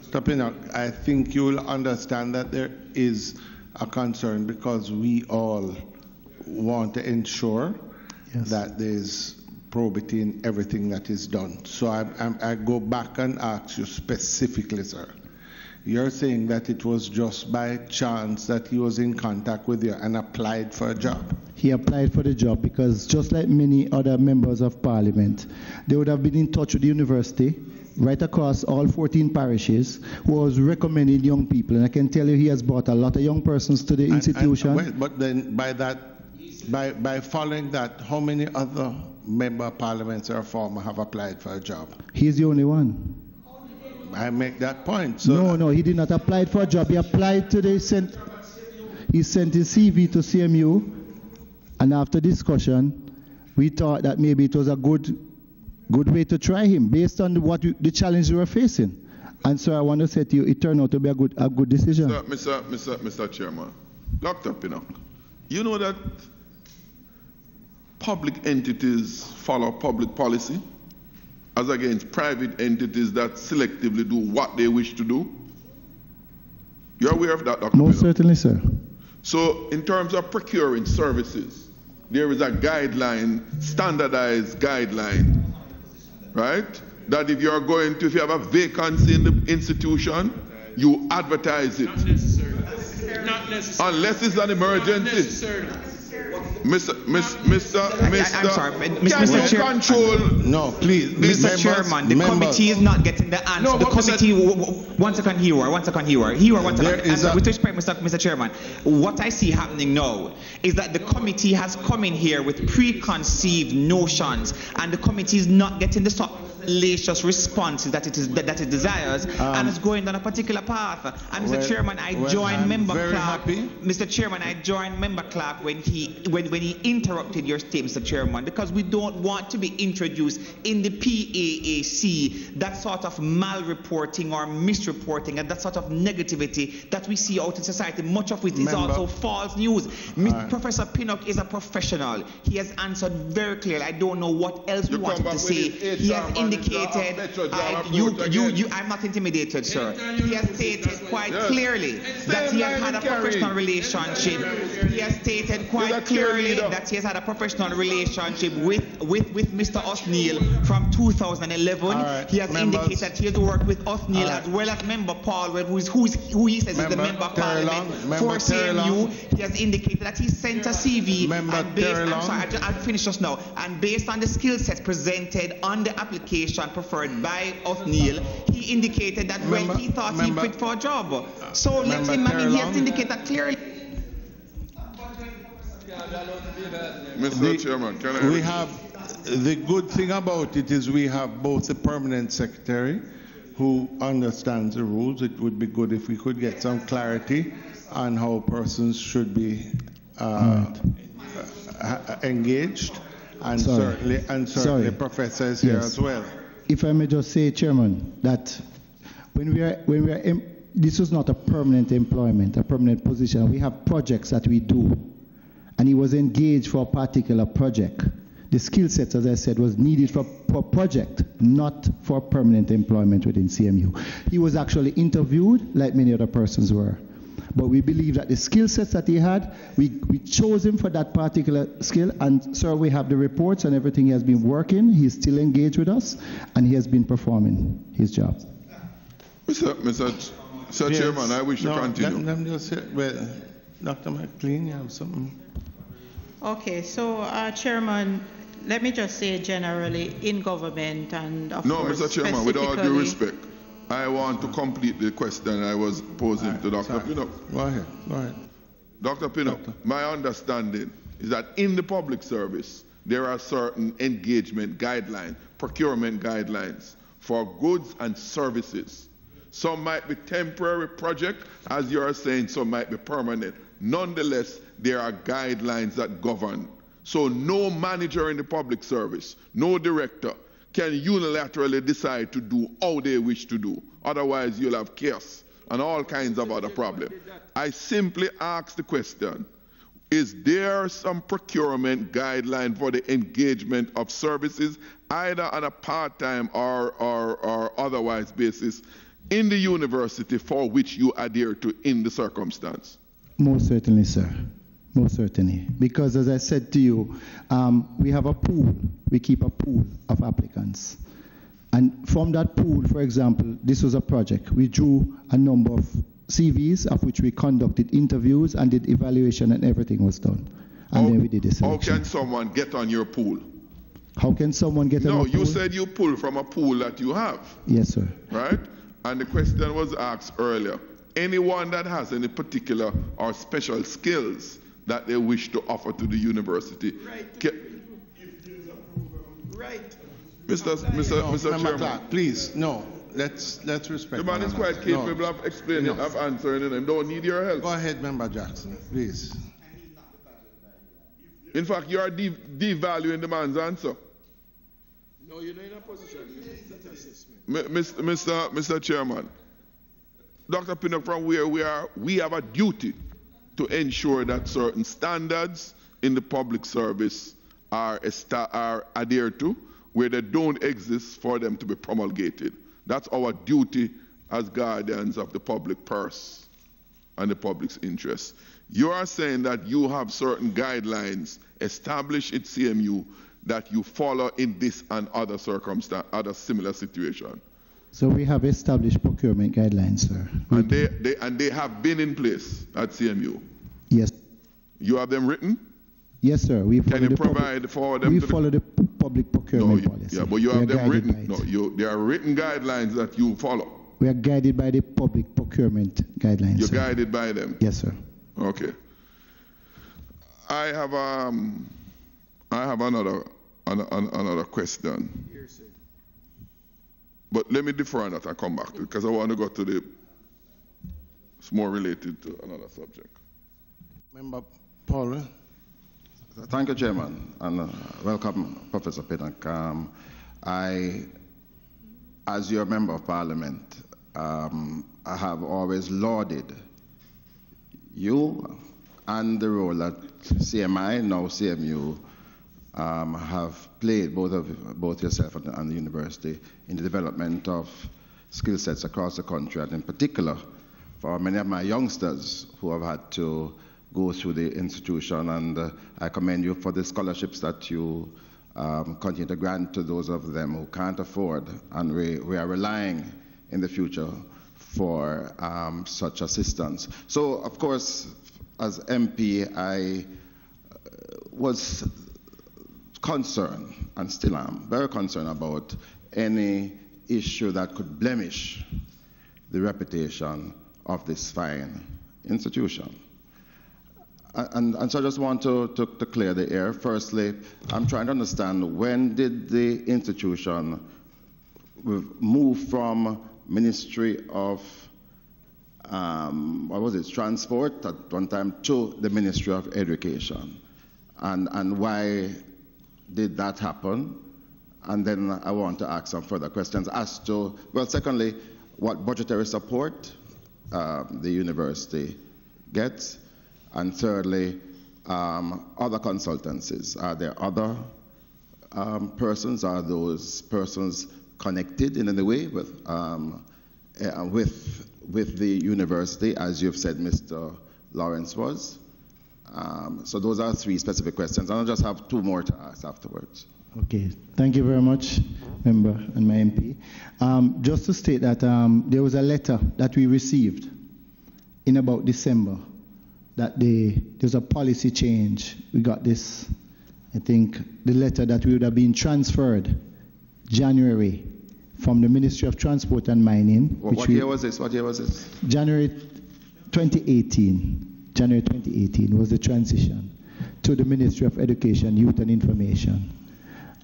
A: stepping up, I think you will understand that there is a concern, because we all want to ensure that there's probity in everything that is done. So I go back and ask you specifically, sir. You're saying that it was just by chance that he was in contact with you and applied for a job?
Q: He applied for the job because, just like many other members of parliament, they would have been in touch with the university right across all 14 parishes, who was recommending young people. And I can tell you he has brought a lot of young persons to the institution.
A: But then by following that, how many other member of parliaments or former have applied for a job?
Q: He's the only one.
A: I make that point. So
Q: no, he did not apply for a job. He applied to he sent his CV to CMU, and after discussion, we thought that maybe it was a good way to try him based on the challenge we were facing. And so I want to say to you, it turned out to be a good decision.
E: Mr. Chairman, Dr. Pinnock, you know that public entities follow public policy as against private entities that selectively do what they wish to do? You're aware of that, Dr.
Q: Most certainly, sir.
E: So in terms of procuring services, there is a guideline, standardized guideline, right? That if you have a vacancy in the institution, you advertise it.
I: Not necessarily. Not necessarily.
E: Unless it's an emergency.
I: Not necessarily.
E: I'm sorry, Mr.
L: Chairman.
A: No, please.
L: Mr. Chairman, the committee is not getting the answer. The committee, one second here. With respect, Mr. Chairman, what I see happening now is that the committee has come in here with preconceived notions, and the committee is not getting the salacious responses that it desires, and it's going down a particular path. And Mr. Chairman, I joined Member Clark. Mr. Chairman, I joined Member Clark when he interrupted your statement, Mr. Chairman, because we don't want to be introduced in the PAAC that sort of malreporting or misreporting and that sort of negativity that we see out in society, much of which is also false news. Professor Pinnock is a professional. He has answered very clearly. I don't know what else we wanted to say. He has indicated, I'm not intimidated, sir. He has stated quite clearly that he has had a professional relationship. He has stated quite clearly that he has had a professional relationship with Mr. O'Neill from 2011. He has indicated that he has worked with O'Neill as well as Member Paulwell, who he says is the Member of Parliament for CMU. He has indicated that he sent a CV I'll finish just now. And based on the skill sets presented on the application preferred by O'Neill, he indicated that he thought he fit for a job. So let him, he has indicated that clearly.
E: Mr. Chairman,
A: we have the good thing about it is we have both the permanent secretary who understands the rules. It would be good if we could get some clarity on how persons should be engaged, and
Q: Sorry.
A: certainly Professor is here as well.
Q: If I may just say, Chairman, that this was not a permanent employment, a permanent position. We have projects that we do, and he was engaged for a particular project. The skill set, as I said, was needed for project, not for permanent employment within CMU. He was actually interviewed like many other persons were. But we believe that the skill sets that he had, we chose him for that particular skill. And, sir, we have the reports and everything. He has been working. He's still engaged with us, and he has been performing his job.
E: Mr. Chairman, I wish to continue.
A: Let me just say, well, Dr. McLean, you have something?
P: Okay, so, Chairman, let me just say generally in government and of course
E: Mr. Chairman, with all due respect, I want to complete the question I was posing to Dr. Pinnock.
A: Go ahead.
E: Dr. Pinnock, my understanding is that in the public service, there are certain engagement guidelines, procurement guidelines for goods and services. Some might be temporary project, as you are saying, some might be permanent. Nonetheless, there are guidelines that govern. So no manager in the public service, no director, can unilaterally decide to do how they wish to do. Otherwise, you'll have chaos and all kinds of other problems. I simply ask the question, is there some procurement guideline for the engagement of services, either on a part-time or otherwise basis, in the university for which you adhere to in the circumstance?
Q: Most certainly, sir. Most certainly. Because as I said to you, we have a pool. We keep a pool of applicants. And from that pool, for example, this was a project. We drew a number of CVs of which we conducted interviews and did evaluation, and everything was done. And then we did the selection.
E: How can someone get on your pool?
Q: How can someone get on a pool?
E: No, you said you pull from a pool that you have.
Q: Yes, sir.
E: Right? And the question was asked earlier. Anyone that has any particular or special skills that they wish to offer to the university.
P: Right.
E: Mr. Chairman.
A: Clark, please, no. Let's respect.
E: The man is quite capable of explaining, of answering, and don't need your help.
A: Go ahead, Member Jackson, please.
E: In fact, you are devaluing the man's answer.
I: No, you're not in a position to make that assessment.
E: Mr. Chairman, Dr. Pinnock, from where we have a duty to ensure that certain standards in the public service are adhered to, where they don't exist for them to be promulgated. That's our duty as guardians of the public purse and the public's interest. You are saying that you have certain guidelines established at CMU that you follow in this and other circumstances, other similar situations.
Q: So we have established procurement guidelines, sir.
E: And they have been in place at CMU?
Q: Yes.
E: You have them written?
Q: Yes, sir.
E: Can you provide for them?
Q: We follow the public procurement policy.
E: Yeah, but you have them written. There are written guidelines that you follow.
Q: We are guided by the public procurement guidelines.
E: You're guided by them?
Q: Yes, sir.
E: Okay. I have another question. But let me defer on that and come back to it, because I want to go to it's more related to another subject.
A: Member Paul.
M: Thank you, Chairman, and welcome, Professor Pinnock. As your Member of Parliament, I have always lauded you and the role that CMI, now CMU, have played, both yourself and the university, in the development of skill sets across the country, and in particular for many of my youngsters who have had to go through the institution, and I commend you for the scholarships that you continue to grant to those of them who can't afford, and we are relying in the future for such assistance. So, of course, as MP, I was concerned, and still am, very concerned about any issue that could blemish the reputation of this fine institution. And so I just want to clear the air. Firstly, I'm trying to understand, when did the institution move from Ministry of Transport at one time to the Ministry of Education? and why did that happen? And then I want to ask some further questions as to, well, secondly, what budgetary support the university gets, and thirdly, other consultancies. Are there other persons? Are those persons connected in any way with the university, as you've said Mr. Lawrence was? So those are three specific questions, and I'll just have two more to ask afterwards.
Q: Okay, thank you very much, member and my MP. Just to state that there was a letter that we received in about December that there's a policy change. We got this, I think, the letter that we would have been transferred January from the Ministry of Transport and Mining.
M: What year was this?
Q: January 2018. January 2018 was the transition to the Ministry of Education, Youth and Information.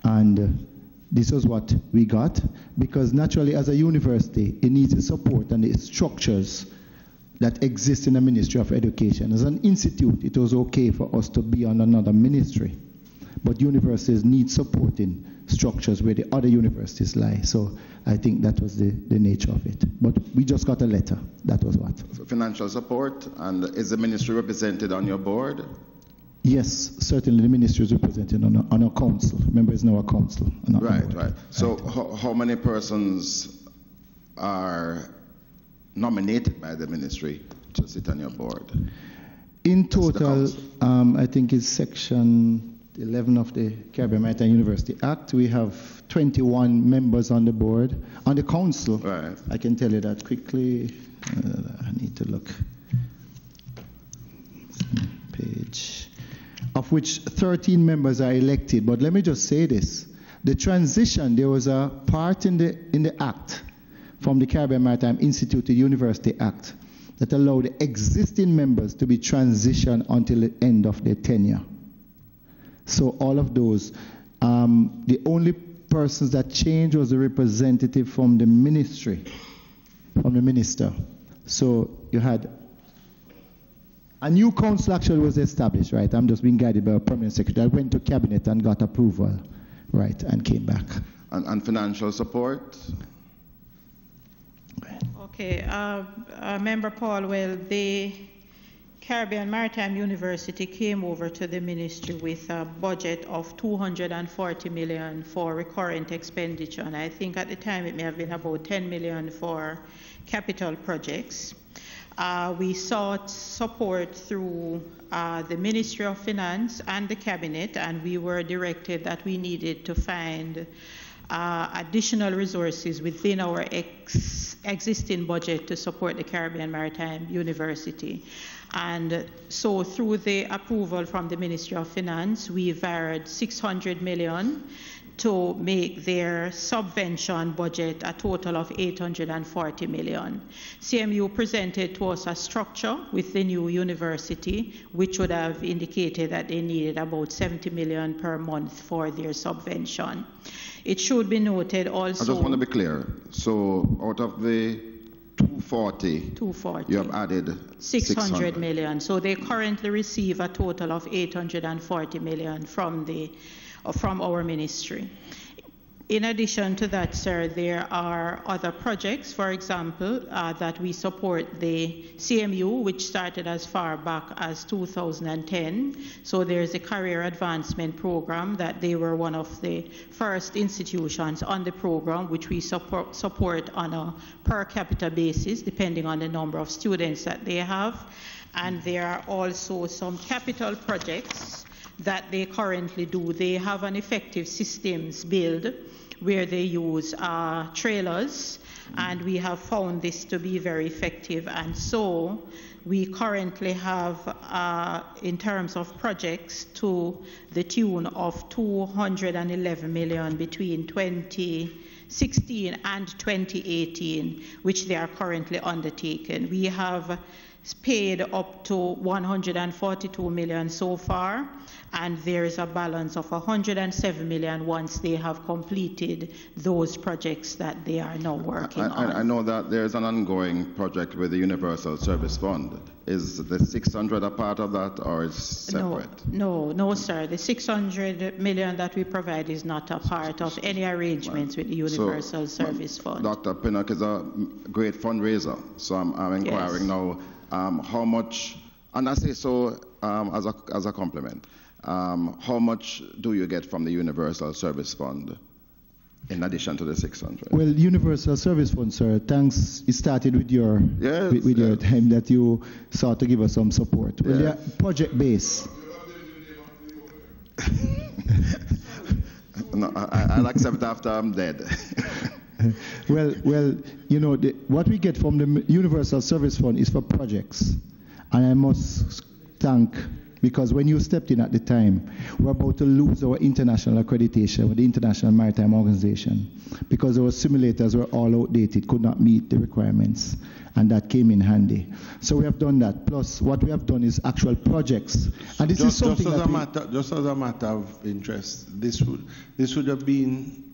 Q: And this was what we got, because naturally as a university, it needs the support and the structures that exist in the Ministry of Education. As an institute, it was okay for us to be on another ministry, but universities need supporting structures where the other universities lie. So I think that was the nature of it. But we just got a letter. That was what.
M: Financial support, and is the ministry represented on your board?
Q: Yes, certainly the ministry is represented on our council. Remember, it's now a council.
M: Right. So how many persons are nominated by the ministry to sit on your board?
Q: In total, I think it's section 11 of the Caribbean Maritime University Act. We have 21 members on the board. On the council,
M: right.
Q: I can tell you that quickly. I need to look. Page. Of which 13 members are elected. But let me just say this. The transition, there was a part in the Act from the Caribbean Maritime Institute to University Act that allowed the existing members to be transitioned until the end of their tenure. So all of those, the only persons that changed was the representative from the ministry, from the minister. So you had a new council actually was established, right? I'm just being guided by a permanent secretary. I went to cabinet and got approval, right, and came back.
M: And financial support?
P: Okay, Member Paul, well, the Caribbean Maritime University came over to the ministry with a budget of $240 million for recurrent expenditure, and I think at the time it may have been about $10 million for capital projects. We sought support through the Ministry of Finance and the Cabinet, and we were directed that we needed to find additional resources within our existing budget to support the Caribbean Maritime University. And so through the approval from the Ministry of Finance, we varied $600 million to make their subvention budget a total of $840 million. CMU presented to us a structure with the new university, which would have indicated that they needed about $70 million per month for their subvention. It should be noted also...
M: I just want to be clear. So out of the 240, you have added
P: 600 million. So they currently receive a total of 840 million from our ministry. In addition to that, sir, there are other projects, for example, that we support the CMU, which started as far back as 2010. So there's a career advancement program that they were one of the first institutions on the program, which we support on a per capita basis, depending on the number of students that they have. And there are also some capital projects that they currently do. They have an effective systems build where they use trailers, and we have found this to be very effective. And so we currently have, in terms of projects, to the tune of $211 million between 2016 and 2018, which they are currently undertaken. We have paid up to 142 million so far, and there is a balance of 107 million once they have completed those projects that they are now working on.
M: I know that there's an ongoing project with the Universal Service Fund. Is the 600 a part of that, or is separate?
P: No, sir. The 600 million that we provide is not a part of any arrangements with the Universal Service Fund.
M: Dr. Pinnock is a great fundraiser, so I'm inquiring now how much, and I say so as a compliment, how much do you get from the Universal Service Fund in addition to the 600?
Q: Well, Universal Service Fund, sir, thanks. It started with your your time that you sought to give us some support. Well, yeah, project base.
M: No, I'll accept after I'm dead.
Q: well, you know, what we get from the Universal Service Fund is for projects, and I must thank. Because when you stepped in at the time, we're about to lose our international accreditation with the International Maritime Organization because our simulators were all outdated, could not meet the requirements, and that came in handy. So we have done that. Plus, what we have done is actual projects, and this is something
A: just as a matter of interest. This would have been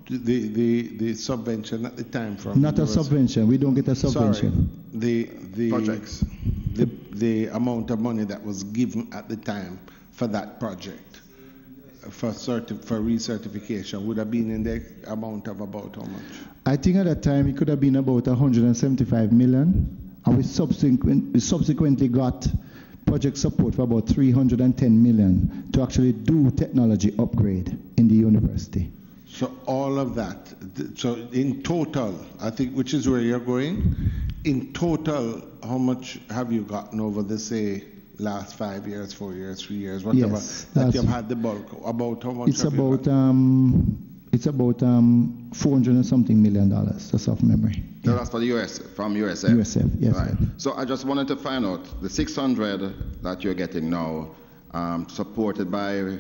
A: the subvention at the time from
Q: not a subvention. We don't get a subvention.
A: Sorry, the
M: projects.
A: The amount of money that was given at the time for that project for recertification would have been in the amount of about how much?
Q: I think at that time it could have been about 175 million, and we subsequently got project support for about 310 million to actually do technology upgrade in the university.
A: So all of that, so in total, I think, which is where you're going, in total, how much have you gotten over the, say, last 5 years, 4 years, 3 years, whatever, that you've had the bulk? About how much?
Q: It's about $400 and something million, that's off memory.
M: So that's for the US, from USF?
Q: USF, yes.
M: Right. So I just wanted to find out, the 600 that you're getting now, supported by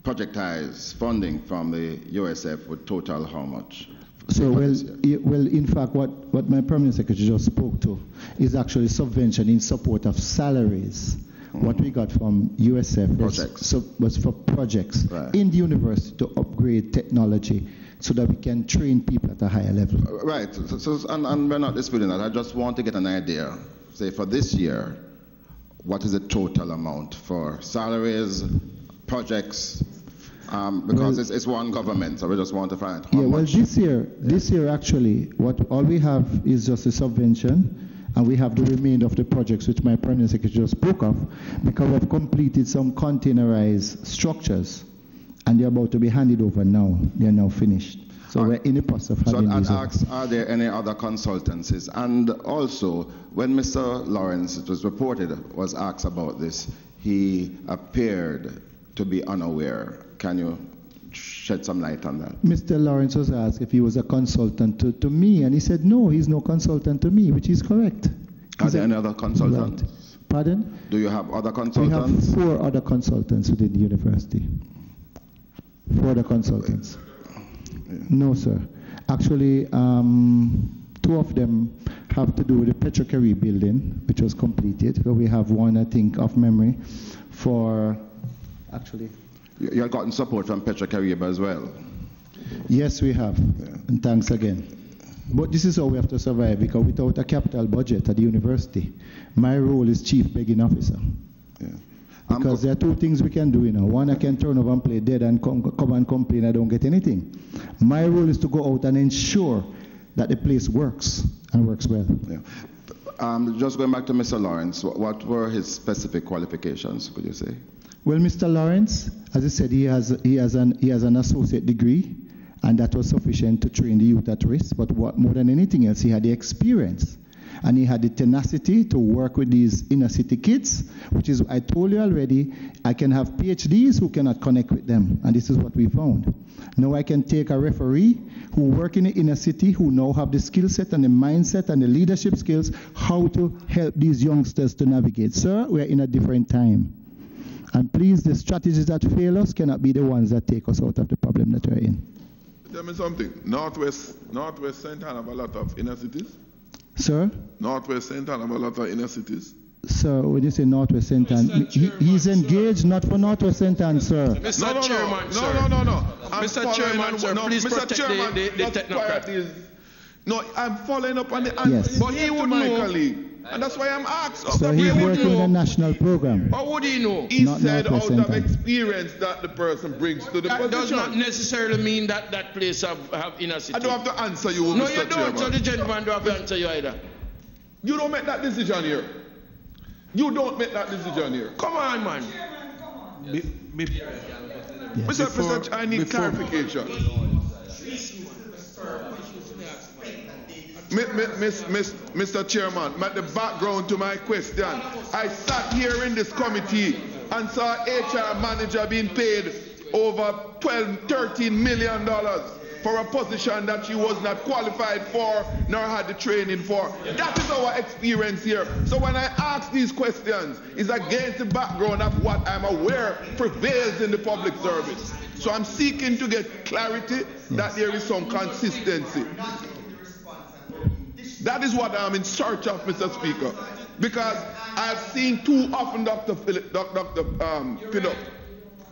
M: projectized funding from the USF, would total how much?
Q: So, well, in fact, what my Permanent Secretary just spoke to is actually subvention in support of salaries. What we got from USF was for projects in the university to upgrade technology so that we can train people at a higher level.
M: Right. And we're not disputing that. I just want to get an idea. Say for this year, what is the total amount for salaries, projects? Because it's one government, so we just want to find out how much.
Q: Well, this year actually, all we have is just a subvention, and we have the remainder of the projects which my Permanent Secretary just spoke of, because we've completed some containerized structures, and they're about to be handed over now. They're now finished. So we're in the process of having these.
M: So I'd ask, are there any other consultancies? And also, when Mr. Lawrence, it was reported, was asked about this, he appeared to be unaware. Can you shed some light on that?
Q: Mr. Lawrence was asked if he was a consultant to me, and he said, no, he's no consultant to me, which is correct.
M: Are there any other consultants?
Q: Right. Pardon?
M: Do you have other consultants?
Q: We have 4 other consultants within the university. 4 other consultants.
M: Yeah.
Q: No, sir. Actually, 2 of them have to do with the Petrocary building, which was completed. So we have one, I think, off memory, for actually.
M: You have gotten support from Petrocaribe as well?
Q: Yes, we have. Yeah. And thanks again. But this is how we have to survive, because without a capital budget at the university, my role is chief begging officer.
M: Yeah.
Q: Because there are 2 things we can do, you know. One, I can turn over and play dead and come and complain I don't get anything. My role is to go out and ensure that the place works and works well.
M: Yeah. Just going back to Mr. Lawrence, what were his specific qualifications, could you say?
Q: Well, Mr. Lawrence, as I said, he has an associate degree, and that was sufficient to train the youth at risk. But more than anything else, he had the experience, and he had the tenacity to work with these inner city kids, which is, I told you already, I can have PhDs who cannot connect with them, and this is what we found. Now I can take a referee who work in the inner city, who now have the skill set and the mindset and the leadership skills, how to help these youngsters to navigate. Sir, we are in a different time. And please, the strategies that fail us cannot be the ones that take us out of the problem that we're in.
E: Tell me something. Northwest St. Anne have a lot of inner cities?
Q: Sir?
E: Northwest St. Anne have a lot of inner cities.
Q: Sir, when you say Northwest St. Anne, he's engaged not for Northwest St. Anne, sir.
I: Mr. Chairman, sir.
E: No.
I: Mr. Chairman, sir, please
E: Mr.
I: protect
E: Chairman,
I: the technocrat.
E: No, I'm following up on the answer.
Q: Yes.
I: But he would
E: my
I: know.
E: colleague. And that's why I'm asked.
Q: So he's working in a national program.
I: How would he know?
E: He
Q: Not
E: said out
Q: Northwest
E: of
Q: St. Anne.
E: experience that the person brings to the
I: That
E: position.
I: does not necessarily mean that that place have inner city.
E: I don't have to answer you,
I: No,
E: Mr.
I: you don't.
E: Chairman.
I: So the gentleman don't have to answer you either.
E: You don't make that decision here. You don't make that decision here.
I: Come on, man.
E: Mr. I need clarification. Mr. Chairman, the background to my question. I sat here in this committee and saw HR manager being paid over $13 million for a position that she was not qualified for nor had the training for. That is our experience here. So when I ask these questions, it's against the background of what I'm aware prevails in the public service. So I'm seeking to get clarity that there is some consistency. That is what I'm in search of, Mr. Speaker. Because I've seen too often, Dr. Philip,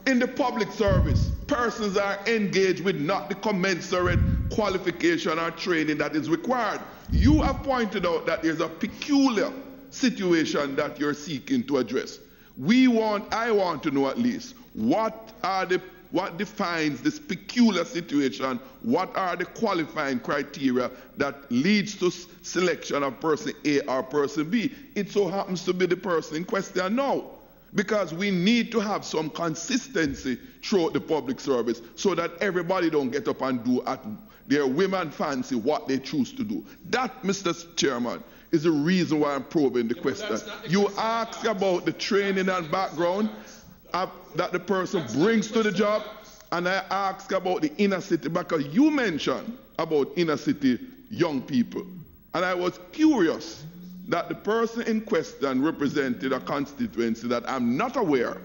E: in the public service, persons are engaged with not the commensurate qualification or training that is required. You have pointed out that there's a peculiar situation that you're seeking to address. I want to know at least what defines this peculiar situation? What are the qualifying criteria that leads to selection of person A or person B? It so happens to be the person in question now. Because we need to have some consistency throughout the public service so that everybody don't get up and do at their women fancy what they choose to do. That, Mr. Chairman, is the reason why I'm probing the question. You ask about the training and background that the person brings to the job, and I ask about the inner city because you mentioned about inner city young people. And I was curious that the person in question represented a constituency that I'm not aware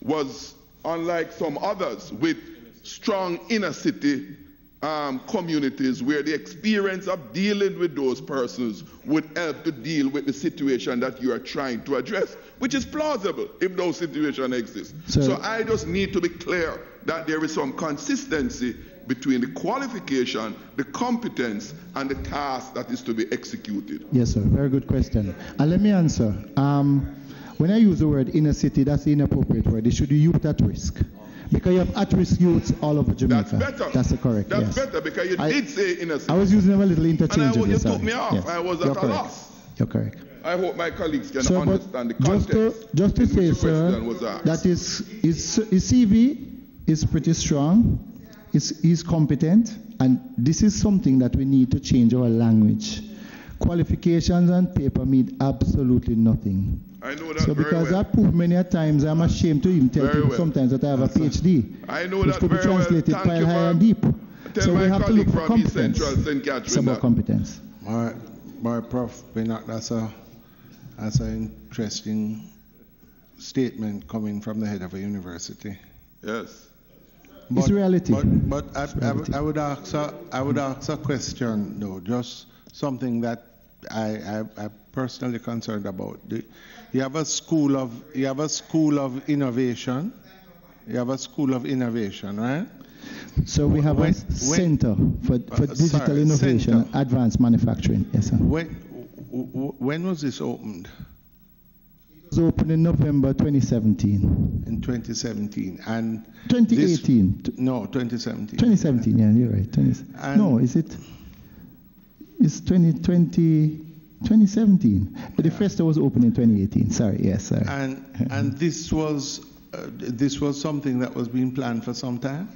E: was, unlike some others, with strong inner city communities where the experience of dealing with those persons would help to deal with the situation that you are trying to address, which is plausible if those situations exist. So I just need to be clear that there is some consistency between the qualification, the competence, and the task that is to be executed.
Q: Yes, sir. Very good question. And let me answer. When I use the word inner city, that's the inappropriate word. It should be youth at risk. Because you have at-risk youths all over Jamaica.
E: That's better.
Q: That's the correct,
E: That's
Q: yes.
E: better because you did say inner city.
Q: I was using them a little interchangeably.
E: And you took me off.
Q: Yes.
E: I was
Q: You're
E: at a
Q: correct.
E: loss.
Q: You're correct.
E: I hope my colleagues can
Q: Sir,
E: understand the context.
Q: Just to say, sir, that his CV is pretty strong, he's competent, and this is something that we need to change our language. Qualifications and paper mean absolutely nothing.
E: I know that
Q: so
E: very
Q: because
E: well.
Q: I've proved many a times, I'm ashamed to even tell people sometimes that I have a PhD.
E: I know
Q: which
E: that
Q: could be
E: very well.
Q: translated
E: Thank
Q: pile
E: you
Q: high
E: for
Q: and deep.
E: tell
Q: So
E: my
Q: we have to
E: colleague
Q: look for
E: from East
Q: competence.
E: Central St. Catherine
Q: It's about
E: that.
Q: competence.
A: My Prof. Pinnock, that's an interesting statement coming from the head of a university.
E: Yes.
Q: It's reality.
A: But I would ask a question though, just something that I'm personally concerned about. You have a school of innovation. You have a school of innovation, right?
Q: So we have a center for digital innovation and advanced manufacturing. Yes, sir.
A: When was this opened?
Q: It was opened in November 2017.
A: In 2017. And
Q: 2018.
A: 2017.
Q: 2017, yeah, you're right. No, is it? It's 2017. But the festival was opened in 2018. Sorry, yes, sorry.
A: And this was something that was being planned for some time?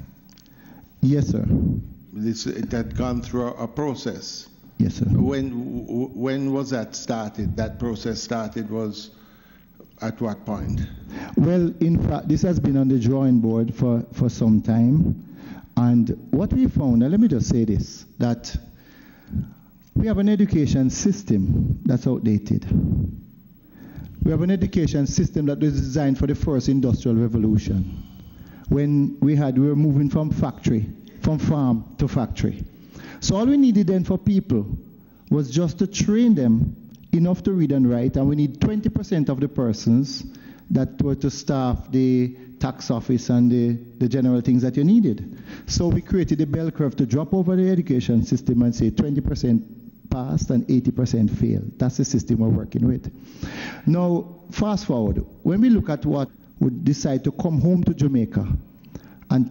Q: Yes, sir.
A: It had gone through a process.
Q: Yes, sir.
A: When was that started? That process started was at what point?
Q: Well, in fact, this has been on the drawing board for some time. And what we found, and let me just say this, that we have an education system that's outdated. We have an education system that was designed for the first industrial revolution, when we were moving from farm to factory. So all we needed then for people was just to train them enough to read and write, and we need 20% of the persons that were to staff the tax office and the general things that you needed. So we created a bell curve to drop over the education system and say 20% passed and 80% failed. That's the system we're working with. Now, fast forward, when we look at what would decide to come home to Jamaica and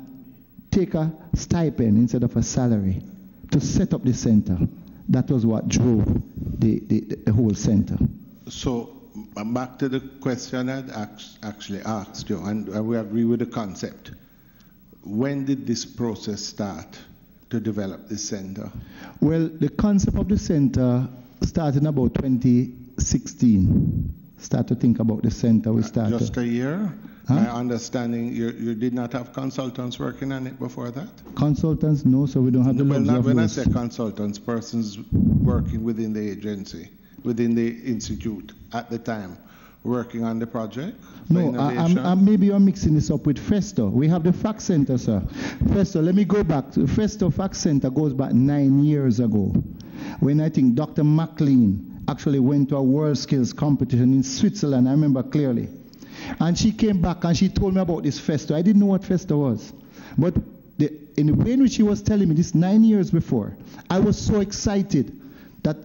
Q: take a stipend instead of a salary to set up the center, that was what drove the whole center.
A: So back to the question I'd actually asked you, and we agree with the concept. When did this process start to develop this center?
Q: Well, the concept of the center started in about 2016. Start to think about the center. We started.
A: Just a year? My understanding, you did not have consultants working on it before that?
Q: Consultants, no, so we don't have the luxury of
A: when I
Q: those.
A: say consultants, persons working within the agency, within the institute at the time, working on the project?
Q: No, maybe you're mixing this up with Festo. We have the Fact Center, sir. Festo, let me go back. Festo Fact Center goes back 9 years ago, when I think Dr. McLean actually went to a world skills competition in Switzerland. I remember clearly. And she came back and she told me about this Festo. I didn't know what Festo was. But in the way in which she was telling me this 9 years before, I was so excited that,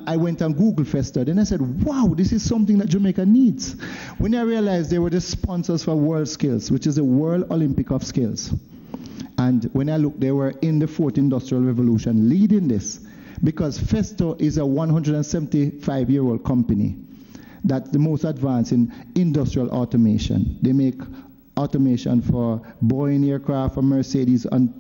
Q: I went and Googled Festo. Then I said, wow, this is something that Jamaica needs. When I realized they were the sponsors for World Skills, which is the World Olympic of Skills. And when I looked, they were in the 4th Industrial Revolution leading this, because Festo is a 175-year-old company that's the most advanced in industrial automation. They make automation for Boeing aircraft, for Mercedes, and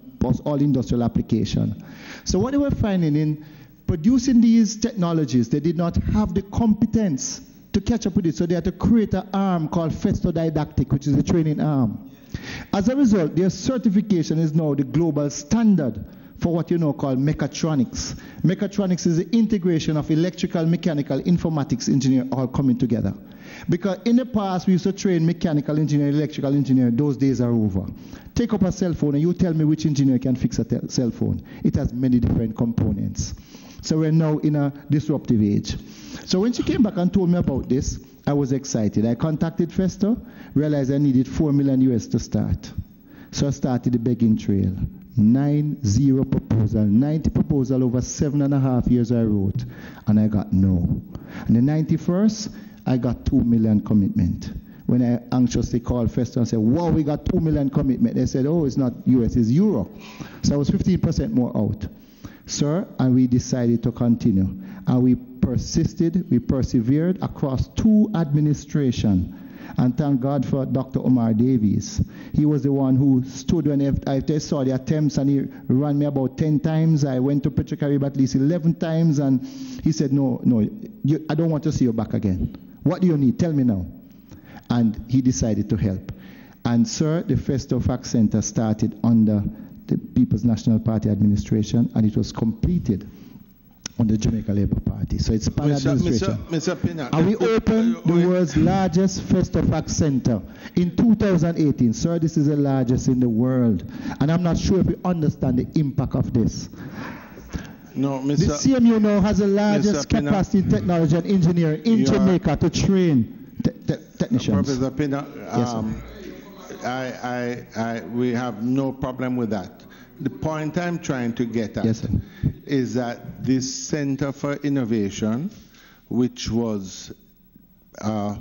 Q: all industrial application. So what they were finding in producing these technologies, they did not have the competence to catch up with it, so they had to create an arm called Festo Didactic, which is a training arm. As a result, their certification is now the global standard for what you know called mechatronics. Mechatronics is the integration of electrical, mechanical, informatics engineer all coming together. Because in the past, we used to train mechanical engineer, electrical engineer. Those days are over. Take up a cell phone and you tell me which engineer can fix a cell phone. It has many different components. So we're now in a disruptive age. So when she came back and told me about this, I was excited. I contacted Festo, realized I needed $4 million US to start. So I started the begging trail. 90 proposal over 7.5 years I wrote, and I got no. And the 91st, I got $2 million commitment. When I anxiously called Festo and said, wow, we got $2 million commitment, they said, oh, it's not US, it's Euro. So I was 15% more out. Sir, and we decided to continue. And we persisted, we persevered across 2 administrations. And thank God for Dr. Omar Davies. He was the one who stood when I saw the attempts, and he ran me about 10 times. I went to Petrocarib at least 11 times, and he said, no, I don't want to see you back again. What do you need? Tell me now. And he decided to help. And sir, the Festo Fact Center started under the People's National Party administration, and it was completed on the Jamaica Labour Party. So it's part administration.
A: Mr. Pina,
Q: and we opened the world's largest Festo Fact Center in 2018. Sir, this is the largest in the world. And I'm not sure if we understand the impact of this.
A: No, Mr.
Q: The CMU now has the largest capacity in technology and engineering in Jamaica to train technicians.
A: Professor Pina,
Q: yes,
A: we have no problem with that. The point I'm trying to get at is that this Center for Innovation, which was a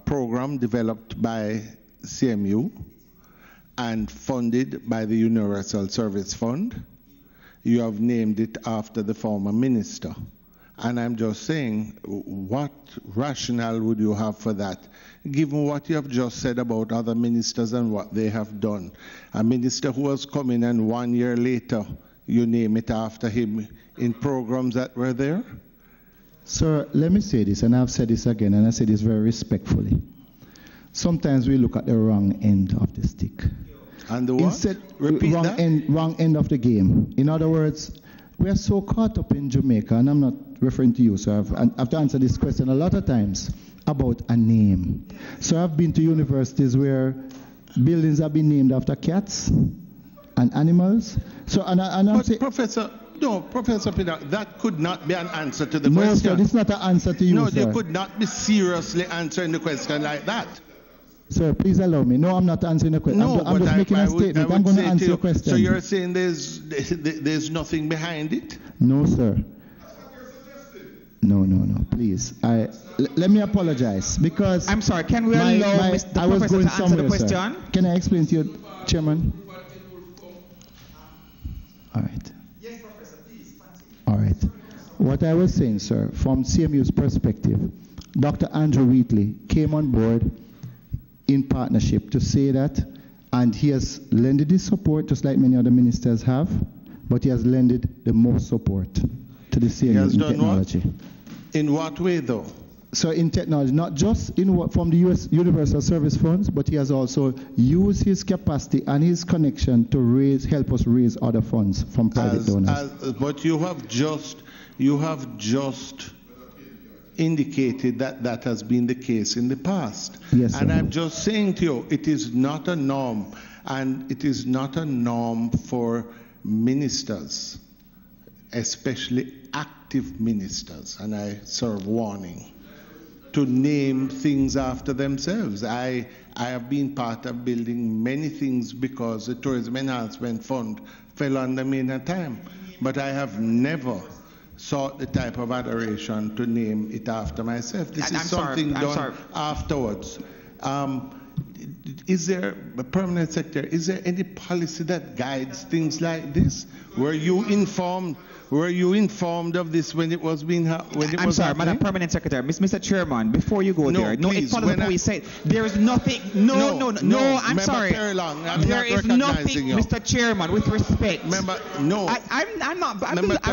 A: program developed by CMU and funded by the Universal Service Fund, you have named it after the former minister. And I'm just saying, what rationale would you have for that, given what you have just said about other ministers and what they have done? A minister who has come in and 1 year later, you name it after him in programs that were there?
Q: Sir, let me say this, and I've said this again, and I say this very respectfully. Sometimes we look at the wrong end of the stick.
A: And the what?
Q: Wrong end of the game. In other words, we are so caught up in Jamaica, and I'm not referring to you, so I've to answer this question a lot of times about a name. So I've been to universities where buildings have been named after cats and animals. So, and I'm saying,
A: Professor, no, Professor Pinnock, that could not be an answer to the
Q: No,
A: question.
Q: sir, this is not an answer to you,
A: no,
Q: sir.
A: you could not be seriously answering the question like that.
Q: Sir, please allow me. No, I'm not answering the question.
A: No,
Q: I'm just making a statement. I'm going to answer your question.
A: So you're saying there's nothing behind it?
Q: No, sir. No. Please, let me apologize because
L: I'm sorry. Can we allow the professor to answer the question?
Q: Sir. Can I explain to you, Chairman? All right.
L: Yes, Professor. Please.
Q: All right. What I was saying, sir, from CMU's perspective, Dr. Andrew Wheatley came on board in partnership to say that, and he has lended his support just like many other ministers have, but he has lended the most support to the CMU in technology.
A: What? In what way, though?
Q: So in technology, not just from the U.S. Universal Service Funds, but he has also used his capacity and his connection to help us raise other funds from private donors.
A: But you have just indicated that has been the case in the past.
Q: Yes, sir.
A: And I'm just saying to you, it is not a norm, and it is not a norm for ministers, especially active ministers, and I serve warning, to name things after themselves. I have been part of building many things because the Tourism Enhancement Fund fell under me in a time, but I have never sought the type of adoration to name it after myself. This is something done afterwards. Is there a permanent secretary? Is there any policy that guides things like this? Were you informed of this when it was being
L: I'm sorry, Madam Permanent Secretary, Mr. Chairman, before you go there,
A: please,
L: it follows what we say. There is nothing. No, I'm sorry. There is nothing, Mr. Chairman, with respect. I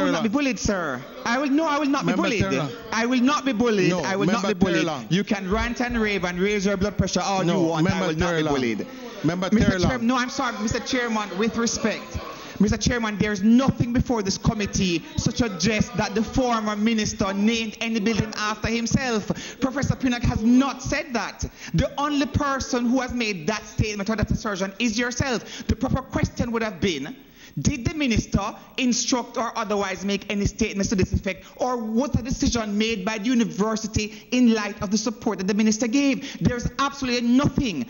L: will not be bullied, sir. I will not be bullied. I will not be bullied. I will not be bullied. You can rant and rave and raise your blood pressure all you want. I will not be bullied. Mr. Chairman, no, I'm sorry, Mr. Chairman, with respect. Mr. Chairman, there's nothing before this committee to suggest that the former minister named any building after himself. Professor Pinnock has not said that. The only person who has made that statement or that assertion is yourself. The proper question would have been, did the minister instruct or otherwise make any statements to this effect, or was a decision made by the university in light of the support that the minister gave? There's absolutely nothing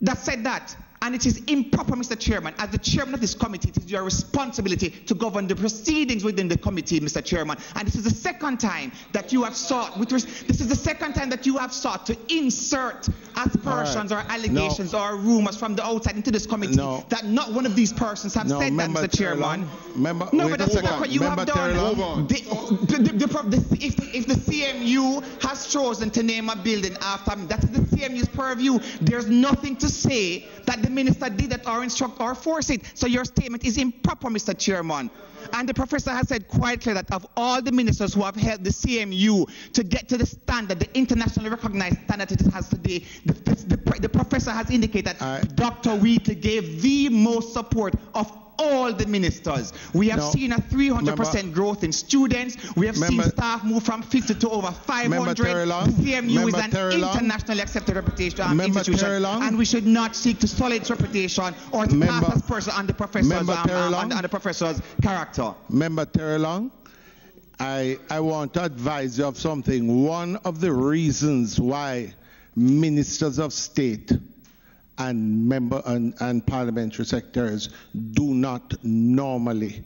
L: that said that. And it is improper, Mr. Chairman. As the chairman of this committee, it is your responsibility to govern the proceedings within the committee, Mr. Chairman. And this is the second time that you have sought, to insert aspersions or allegations or rumors from the outside into this committee that not one of these persons have said that, Mr. Chairman. But that's what you have done. If the CMU has chosen to name a building after me, that is the CMU's purview. There's nothing to say that the minister did that or instruct or force it. So your statement is improper, Mr. Chairman. And the professor has said quite clear that of all the ministers who have helped the CMU to get to the standard, the internationally recognized standard that it has today, the professor has indicated that Dr. Wheatley gave the most support of all the ministers. We have seen a 300% growth in students. We have seen staff move from 50 to over 500. The CMU is an internationally accepted reputation institution, and we should not seek to sully its reputation or to pass as person on the professor's character.
A: Member Terrelong, I want to advise you of something. One of the reasons why ministers of state and parliamentary secretaries do not normally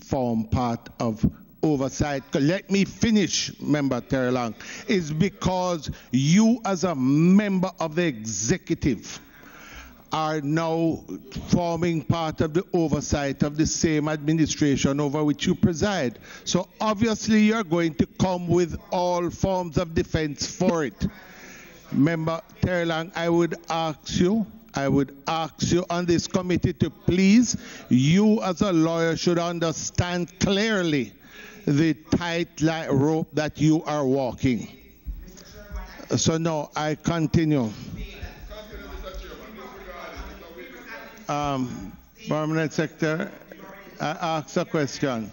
A: form part of oversight. Let me finish, Member Terrelong, is because you as a member of the executive are now forming part of the oversight of the same administration over which you preside. So obviously you're going to come with all forms of defense for it. Member Terrelong, I would ask you on this committee to please, you as a lawyer should understand clearly the tight rope that you are walking. So now I continue. Permanent Secretary, I ask a question.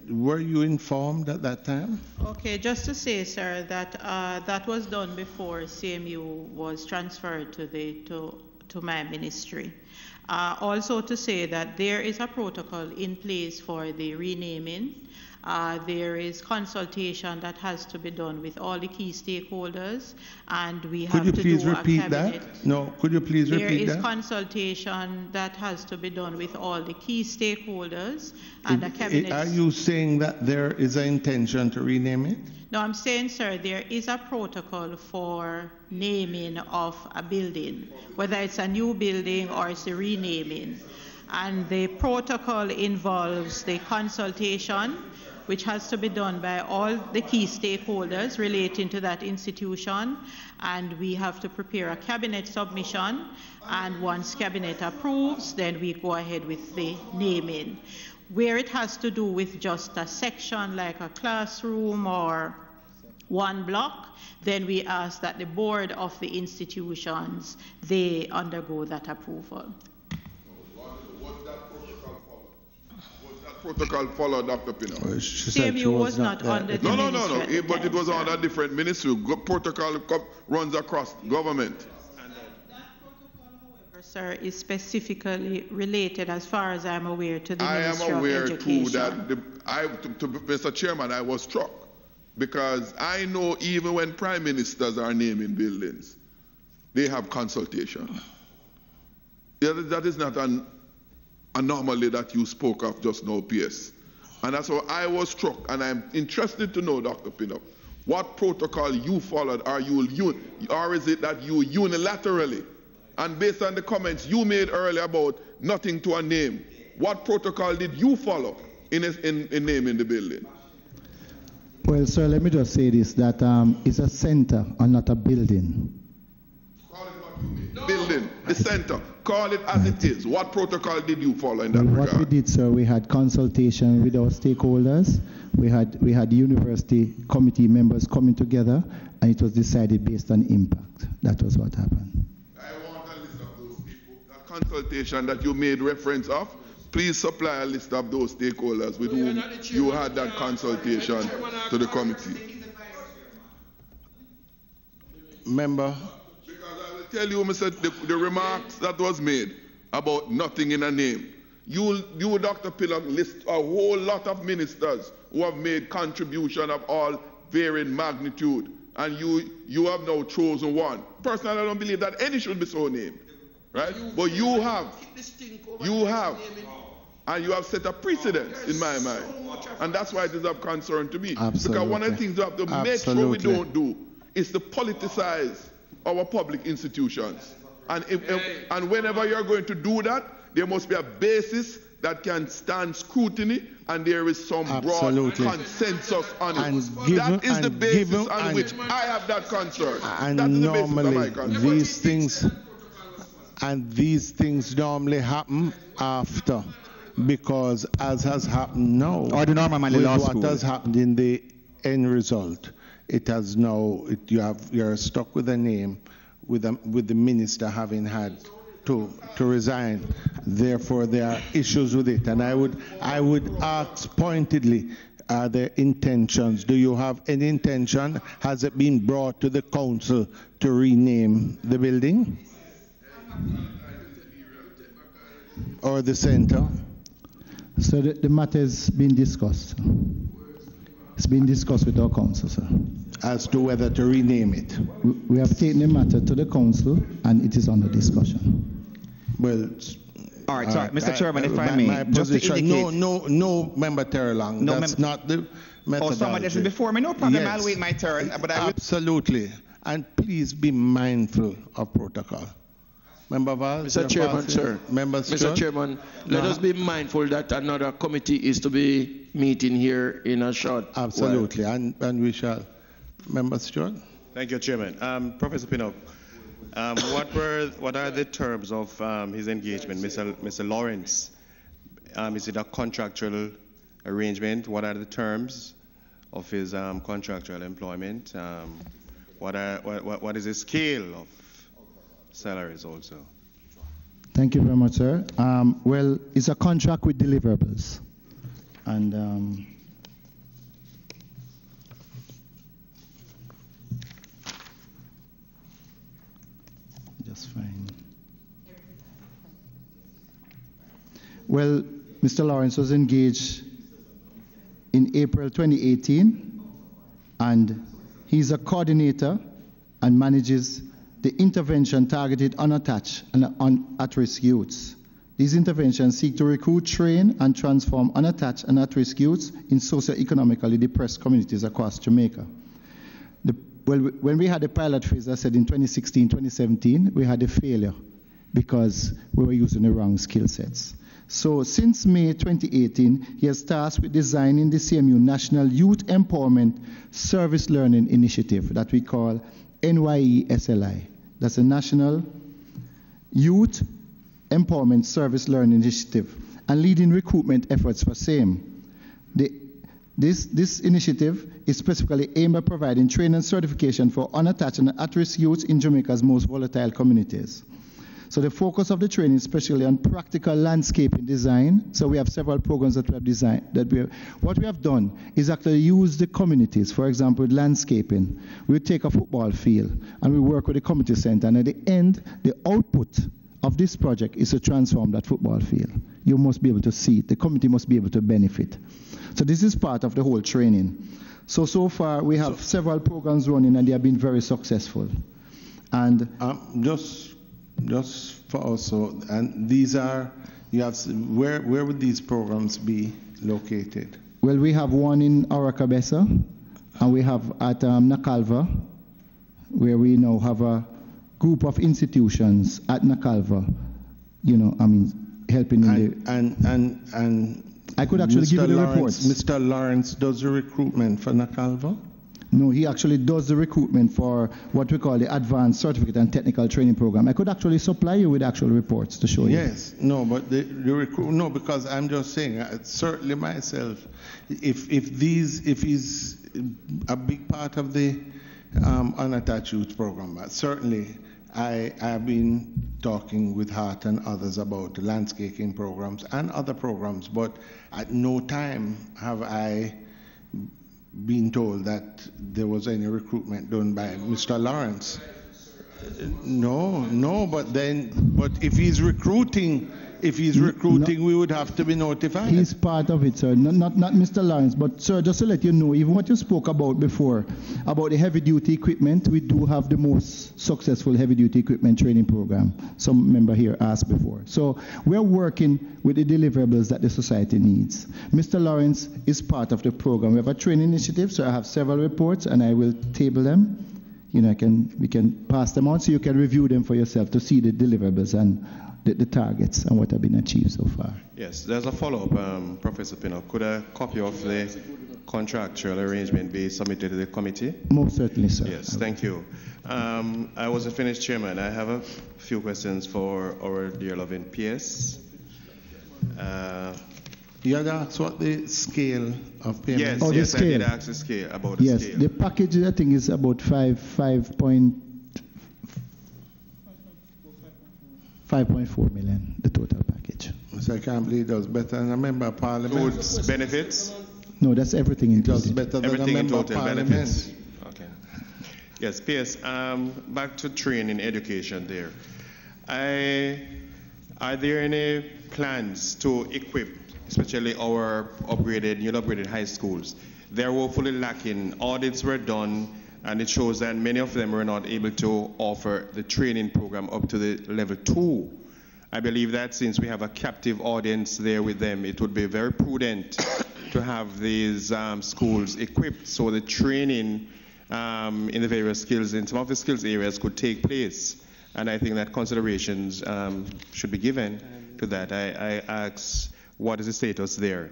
A: Were you informed at that time?
P: Okay, just to say, sir, that that was done before CMU was transferred to to my ministry. Also to say that there is a protocol in place for the renaming. There is consultation that has to be done with all the key stakeholders, and we have to do a cabinet.
A: Could you please repeat that? No, could you please repeat that?
P: There is consultation that has to be done with all the key stakeholders and a cabinet.
A: Are you saying that there is an intention to rename it?
P: No, I'm saying, sir, there is a protocol for naming of a building, whether it's a new building or it's a renaming. And the protocol involves the consultation, which has to be done by all the key stakeholders relating to that institution, and we have to prepare a cabinet submission, and once cabinet approves, then we go ahead with the naming. Where it has to do with just a section like a classroom or one block, then we ask that the board of the institutions, they undergo that approval.
E: Protocol followed, Dr. Pino.
P: CMU was not under the
E: No, but it was on a different ministry. Protocol runs across government.
P: That protocol, however, sir, is specifically related, as far as I'm aware, to the Ministry of Education.
E: I am aware, too, that to Mr. Chairman, I was struck, because I know even when prime ministers are naming buildings, they have consultation. That is not an anomaly that you spoke of just now, PS. And that's why I was struck, and I'm interested to know, Dr. Pinnock, what protocol you followed, or is it that you unilaterally, and based on the comments you made earlier about nothing to a name, what protocol did you follow in naming the building?
Q: Well, sir, let me just say this, that it's a center and not a building.
E: Call it what you mean. Building, the center. Call it as it is. What protocol did you follow in that regard?
Q: What we did, sir, we had consultation with our stakeholders. We had university committee members coming together, and it was decided based on impact. That was what happened.
E: I want a list of those people. That consultation that you made reference of, please supply a list of those stakeholders with whom you had that consultation to the committee.
A: Member.
E: Tell you, Mr. The remarks that was made about nothing in a name. You Dr. Pinnock, list a whole lot of ministers who have made contribution of all varying magnitude, and you have now chosen one. Personally, I don't believe that any should be so named, right? But you have, and you have set a precedence in my mind, and that's why it is of concern to me.
A: Absolutely.
E: Because one of the things we have to make sure we don't do is to politicize our public institutions. And whenever you're going to do that, there must be a basis that can stand scrutiny, and there is some broad consensus on it. That is the basis on which I have that concern.
A: And
E: that is
A: normally,
E: the basis of my concern.
A: these things normally happen after, because as has happened now,
L: or the normal
A: what has happened in the end result, it has now, you're stuck with a name, with the minister having had to resign. Therefore, there are issues with it. And I would ask pointedly, are there intentions? Do you have any intention? Has it been brought to the council to rename the building? Or the center?
Q: So the matter has been discussed. It's been discussed with our council, sir.
A: As to whether to rename it?
Q: We have taken the matter to the council, and it is under discussion.
A: Well,
L: all right, sorry, Mr. Chairman, if I may,
A: my
L: just to
A: position,
L: indicate,
A: no, Member Terrelang.
L: No,
A: That's not the methodology.
L: Oh, someone else is before me, no problem.
A: Yes,
L: I'll wait my turn. But I will...
A: Absolutely, and please be mindful of protocol. Member Val,
I: Mr. Chairman, sir. Mr. Chairman, let us be mindful that another committee is to be meeting here in a short
A: Absolutely,
I: while.
A: And we shall. Member Stewart.
H: Thank you, Chairman. Professor Pinnock, what are the terms of his engagement, Mr. Lawrence? Is it a contractual arrangement? What are the terms of his contractual employment? What is the scale of salaries also?
Q: Thank you very much, sir. Well, it's a contract with deliverables. And just fine. Well, Mr. Lawrence was engaged in April 2018, and he's a coordinator and manages the intervention targeted unattached and at-risk youths. These interventions seek to recruit, train, and transform unattached and at-risk youths in socioeconomically depressed communities across Jamaica. When we had the pilot phase, I said in 2016, 2017, we had a failure because we were using the wrong skill sets. So since May 2018, he has tasked with designing the CMU National Youth Empowerment Service Learning Initiative that we call NYESLI. That's a National Youth Empowerment Service Learning Initiative, and leading recruitment efforts for same. This initiative is specifically aimed at providing training and certification for unattached and at-risk youths in Jamaica's most volatile communities. So the focus of the training is especially on practical landscaping design. So we have several programs that we have designed. What we have done is actually use the communities. For example, with landscaping, we take a football field and we work with the community center. And at the end, the output of this project is to transform that football field. You must be able to see it. The community must be able to benefit. So this is part of the whole training. So far, we have several programs running, and they have been very successful. And
A: just for also, and these are, you have, where would these programs be located?
Q: Well, we have one in Oracabessa, and we have at Nakalva, where we now have a group of institutions at Nakalva, helping in
A: and
Q: I could actually give you the reports.
A: Mr. Lawrence does the recruitment for Nakalva?
Q: No, he actually does the recruitment for what we call the Advanced Certificate and Technical Training Program. I could actually supply you with actual reports to show you.
A: Yes, no, but the no, because I'm just saying, certainly myself, if he's a big part of the unattached youth program, certainly I have been talking with Hart and others about the landscaping programs and other programs, but at no time have I been told that there was any recruitment done by Mr. Lawrence. No, but if he's recruiting, we would have to be notified.
Q: He's part of it, sir. Not Mr. Lawrence, but sir, just to let you know, even what you spoke about before, about the heavy-duty equipment, we do have the most successful heavy-duty equipment training program. Some member here asked before. So we're working with the deliverables that the society needs. Mr. Lawrence is part of the program. We have a training initiative, so I have several reports, and I will table them. We can pass them on so you can review them for yourself to see the deliverables and the targets and what have been achieved so far.
H: Yes, there's a follow-up, Professor Pino. Could a copy of the contractual arrangement be submitted to the committee?
Q: Most certainly, sir.
H: Yes, thank you. I wasn't finished, Chairman. I have a few questions for our dear loving PS.
A: You had asked what the scale of payment?
H: Yes, I did ask the scale, about the scale.
Q: Yes, the package I think is about 5.4 million, the total package.
A: So I can't believe it does better than a member of parliament.
H: Goods, benefits?
Q: No, that's everything included.
A: It does better than
H: everything
A: a member
H: in total
A: of parliament.
H: benefits. Okay. Yes, PS, back to training education there. Are there any plans to equip, especially our newly upgraded high schools? They're woefully lacking. Audits were done, and it shows that many of them were not able to offer the training program up to the level 2. I believe that since we have a captive audience there with them, it would be very prudent to have these schools equipped so the training in the various skills, in some of the skills areas, could take place. And I think that considerations should be given to that. I ask, what is the status there?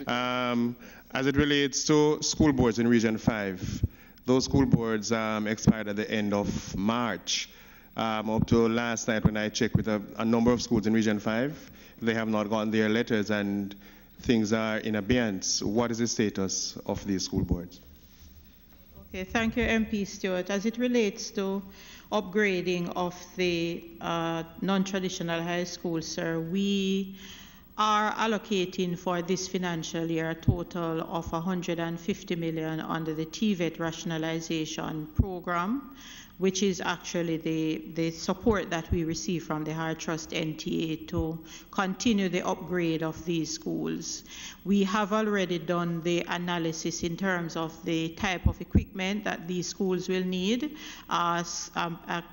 H: As it relates to school boards in Region 5, those school boards expired at the end of March. Up to last night when I checked with a number of schools in Region 5, they have not gotten their letters and things are in abeyance. What is the status of these school boards?
P: Okay, thank you, MP Stewart. As it relates to upgrading of the non-traditional high school, sir, we are allocating for this financial year a total of 150 million under the TVET rationalization program. which is actually the support that we receive from the Hard Trust NTA to continue the upgrade of these schools. We have already done the analysis in terms of the type of equipment that these schools will need. A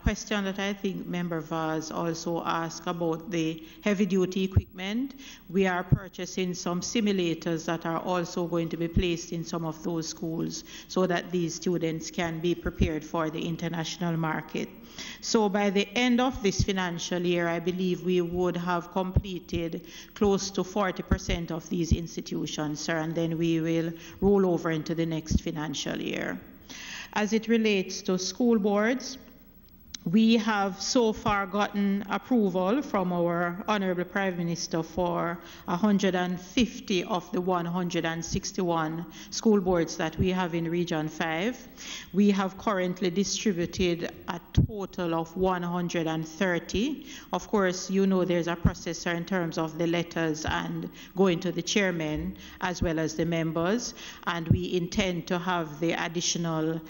P: question that I think Member Vaz also asked about the heavy-duty equipment. We are purchasing some simulators that are also going to be placed in some of those schools so that these students can be prepared for the international market. So by the end of this financial year, I believe we would have completed close to 40% of these institutions, sir, and then we will roll over into the next financial year. As it relates to school boards, we have so far gotten approval from our Honorable Prime Minister for 150 of the 161 school boards that we have in Region 5. We have currently distributed a total of 130. Of course, you know there's a processor in terms of the letters and going to the chairman as well as the members, and we intend to have the additional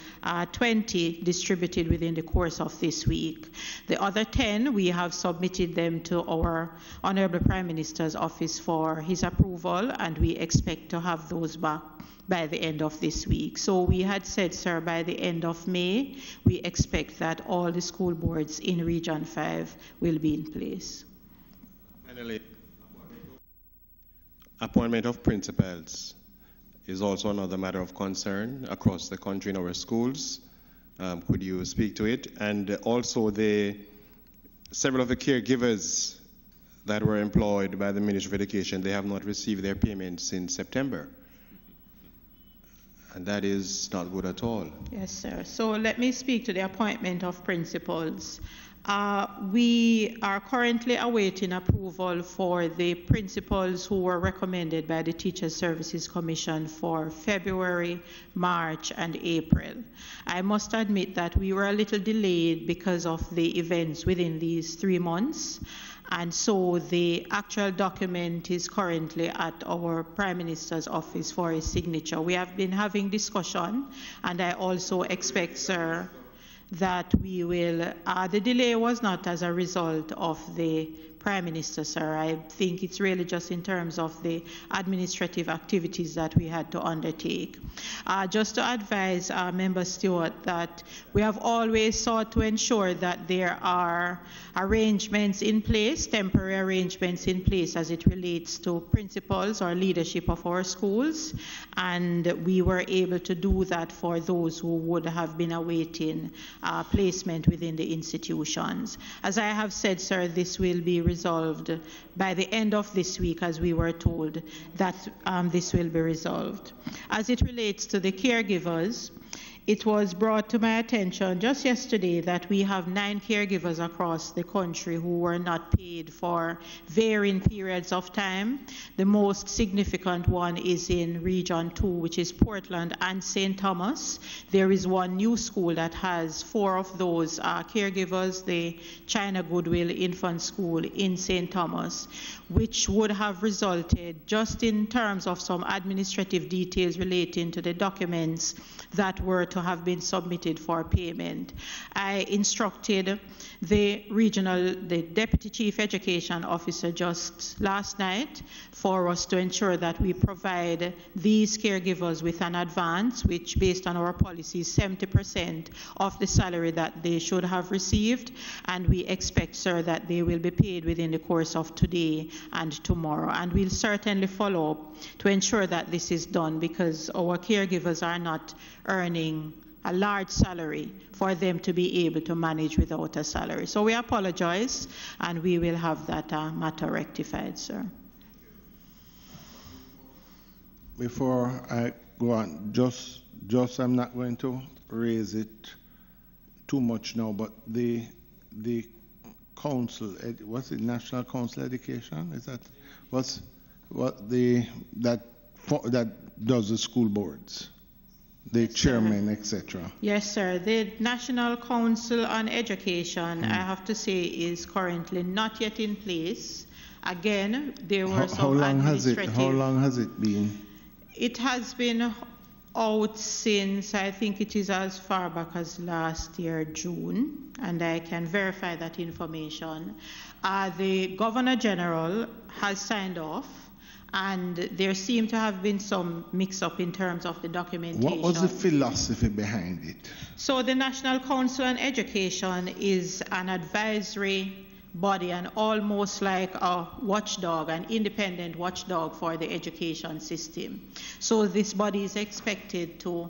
P: 20 distributed within the course of this week. The other 10, we have submitted them to our Honorable Prime Minister's office for his approval, and we expect to have those back by the end of this week. So we had said, sir, by the end of May, we expect that all the school boards in Region 5 will be in place.
H: Finally, appointment of principals is also another matter of concern across the country in our schools. Could you speak to it? And also several of the caregivers that were employed by the Ministry of Education, they have not received their payments since September. And that is not good at all.
P: Yes, sir. So let me speak to the appointment of principals. We are currently awaiting approval for the principals who were recommended by the Teachers Services Commission for February, March, and April. I must admit that we were a little delayed because of the events within these 3 months. And so the actual document is currently at our Prime Minister's office for his signature. We have been having discussion, and I also expect, sir, that we will, the delay was not as a result of the Prime Minister, sir. I think it's really just in terms of the administrative activities that we had to undertake. Just to advise Member Stewart that we have always sought to ensure that there are arrangements in place, temporary arrangements in place as it relates to principals or leadership of our schools, and we were able to do that for those who would have been awaiting placement within the institutions. As I have said, sir, this will be resolved by the end of this week, as we were told that this will be resolved. As it relates to the caregivers, it was brought to my attention just yesterday that we have 9 caregivers across the country who were not paid for varying periods of time. The most significant one is in Region 2, which is Portland and St. Thomas. There is one new school that has 4 of those caregivers, the China Goodwill Infant School in St. Thomas, which would have resulted just in terms of some administrative details relating to the documents that were to have been submitted for payment. I instructed the Deputy Chief Education Officer just last night for us to ensure that we provide these caregivers with an advance, which based on our policy is 70% of the salary that they should have received, and we expect, sir, that they will be paid within the course of today and tomorrow. And we'll certainly follow up to ensure that this is done, because our caregivers are not earning a large salary for them to be able to manage without a salary. So we apologize, and we will have that matter rectified, sir.
A: Before I go on, just I'm not going to raise it too much now, but the council, what's it, National Council Education? Is that that does the school boards? The chairman, etc.
P: Yes, sir. The National Council on Education, I have to say, is currently not yet in place. Again, there were some administrative...
A: How long has it been?
P: It has been out since, I think it is as far back as last year, June, and I can verify that information. The Governor General has signed off, and there seem to have been some mix-up in terms of the documentation.
A: What was the philosophy behind it?
P: So the National Council on Education is an advisory body and almost like a watchdog, an independent watchdog for the education system. So this body is expected to,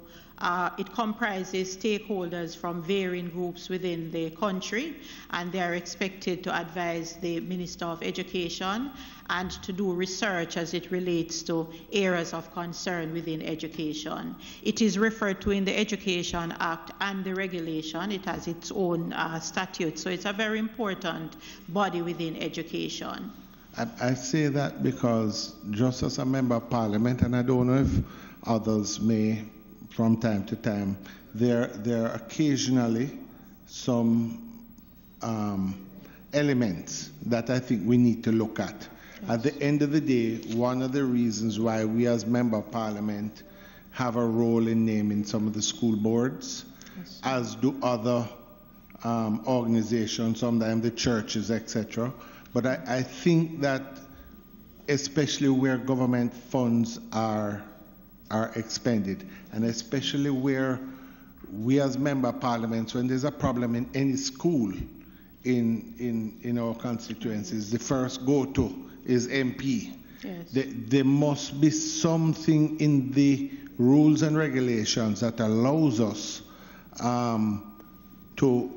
P: it comprises stakeholders from varying groups within the country, and they are expected to advise the Minister of Education and to do research as it relates to areas of concern within education. It is referred to in the Education Act and the regulation. It has its own statute, so it's a very important body within education.
A: I say that because just as a member of parliament, and I don't know if others may from time to time, there are occasionally some elements that I think we need to look at. At the end of the day, one of the reasons why we as Member of Parliament have a role in naming some of the school boards, as do other organizations, sometimes the churches, etc. But I think that especially where government funds are expended, and especially where we as Member of Parliament, when there's a problem in any school in our constituencies, the first go-to is MP.
P: Yes.
A: There must be something in the rules and regulations that allows us to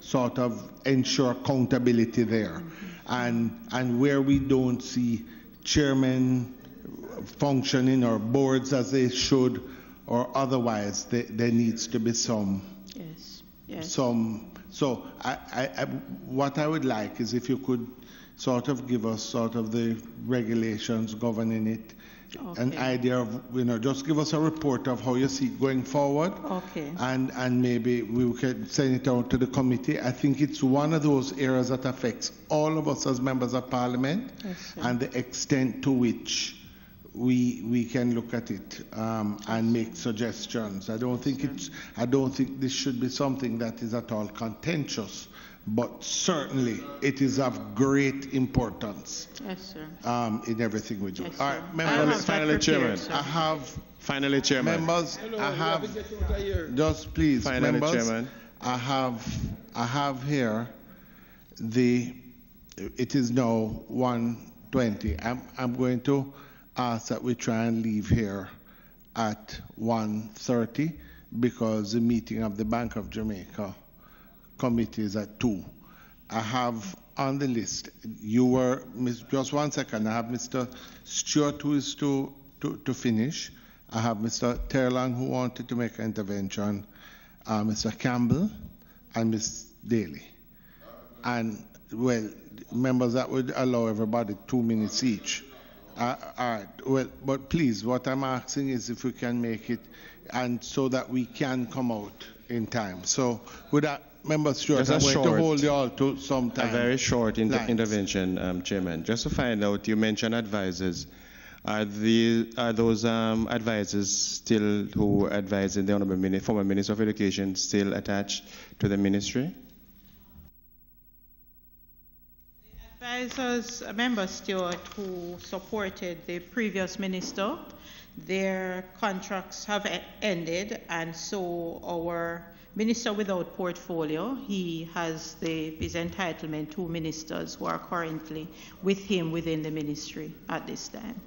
A: sort of ensure accountability there. And where we don't see chairmen functioning or boards as they should or otherwise, there needs to be some.
P: Yes. Yes.
A: So what I would like is if you could sort of give us sort of the regulations governing it, an idea of, just give us a report of how you see it going forward.
P: Okay.
A: And maybe we can send it out to the committee. I think it's one of those areas that affects all of us as members of parliament, and the extent to which we can look at it and make suggestions. I don't think this should be something that is at all contentious, but certainly it is of great importance.
P: Yes, sir.
A: In everything we do.
P: Yes,
A: all right, members.
H: Finally, Chairman.
A: Finally, Chairman. Members, just please,
H: finally,
A: members.
H: Chairman.
A: I have here it is now 1:20. I'm going to ask that we try and leave here at 1:30 because the meeting of the Bank of Jamaica committee is at 2. I have on the list, just 1 second, I have Mr. Stewart who is to finish. I have Mr. Terlang who wanted to make an intervention, Mr. Campbell, and Ms. Daly. And, well, members, that would allow everybody 2 minutes each. All right, well, but please, what I'm asking is if we can make it, and so that we can come out in time. So, with that, Member Stewart, I'm going to hold you all to some time.
H: A very short intervention, Chairman. Just to find out, you mentioned advisors. Are those advisors still who advise the Honourable former Minister of Education still attached to the ministry?
P: Advisors, Member Stewart, who supported the previous minister, their contracts have ended, and so our minister without portfolio, he has his entitlement to ministers who are currently with him within the ministry at this time.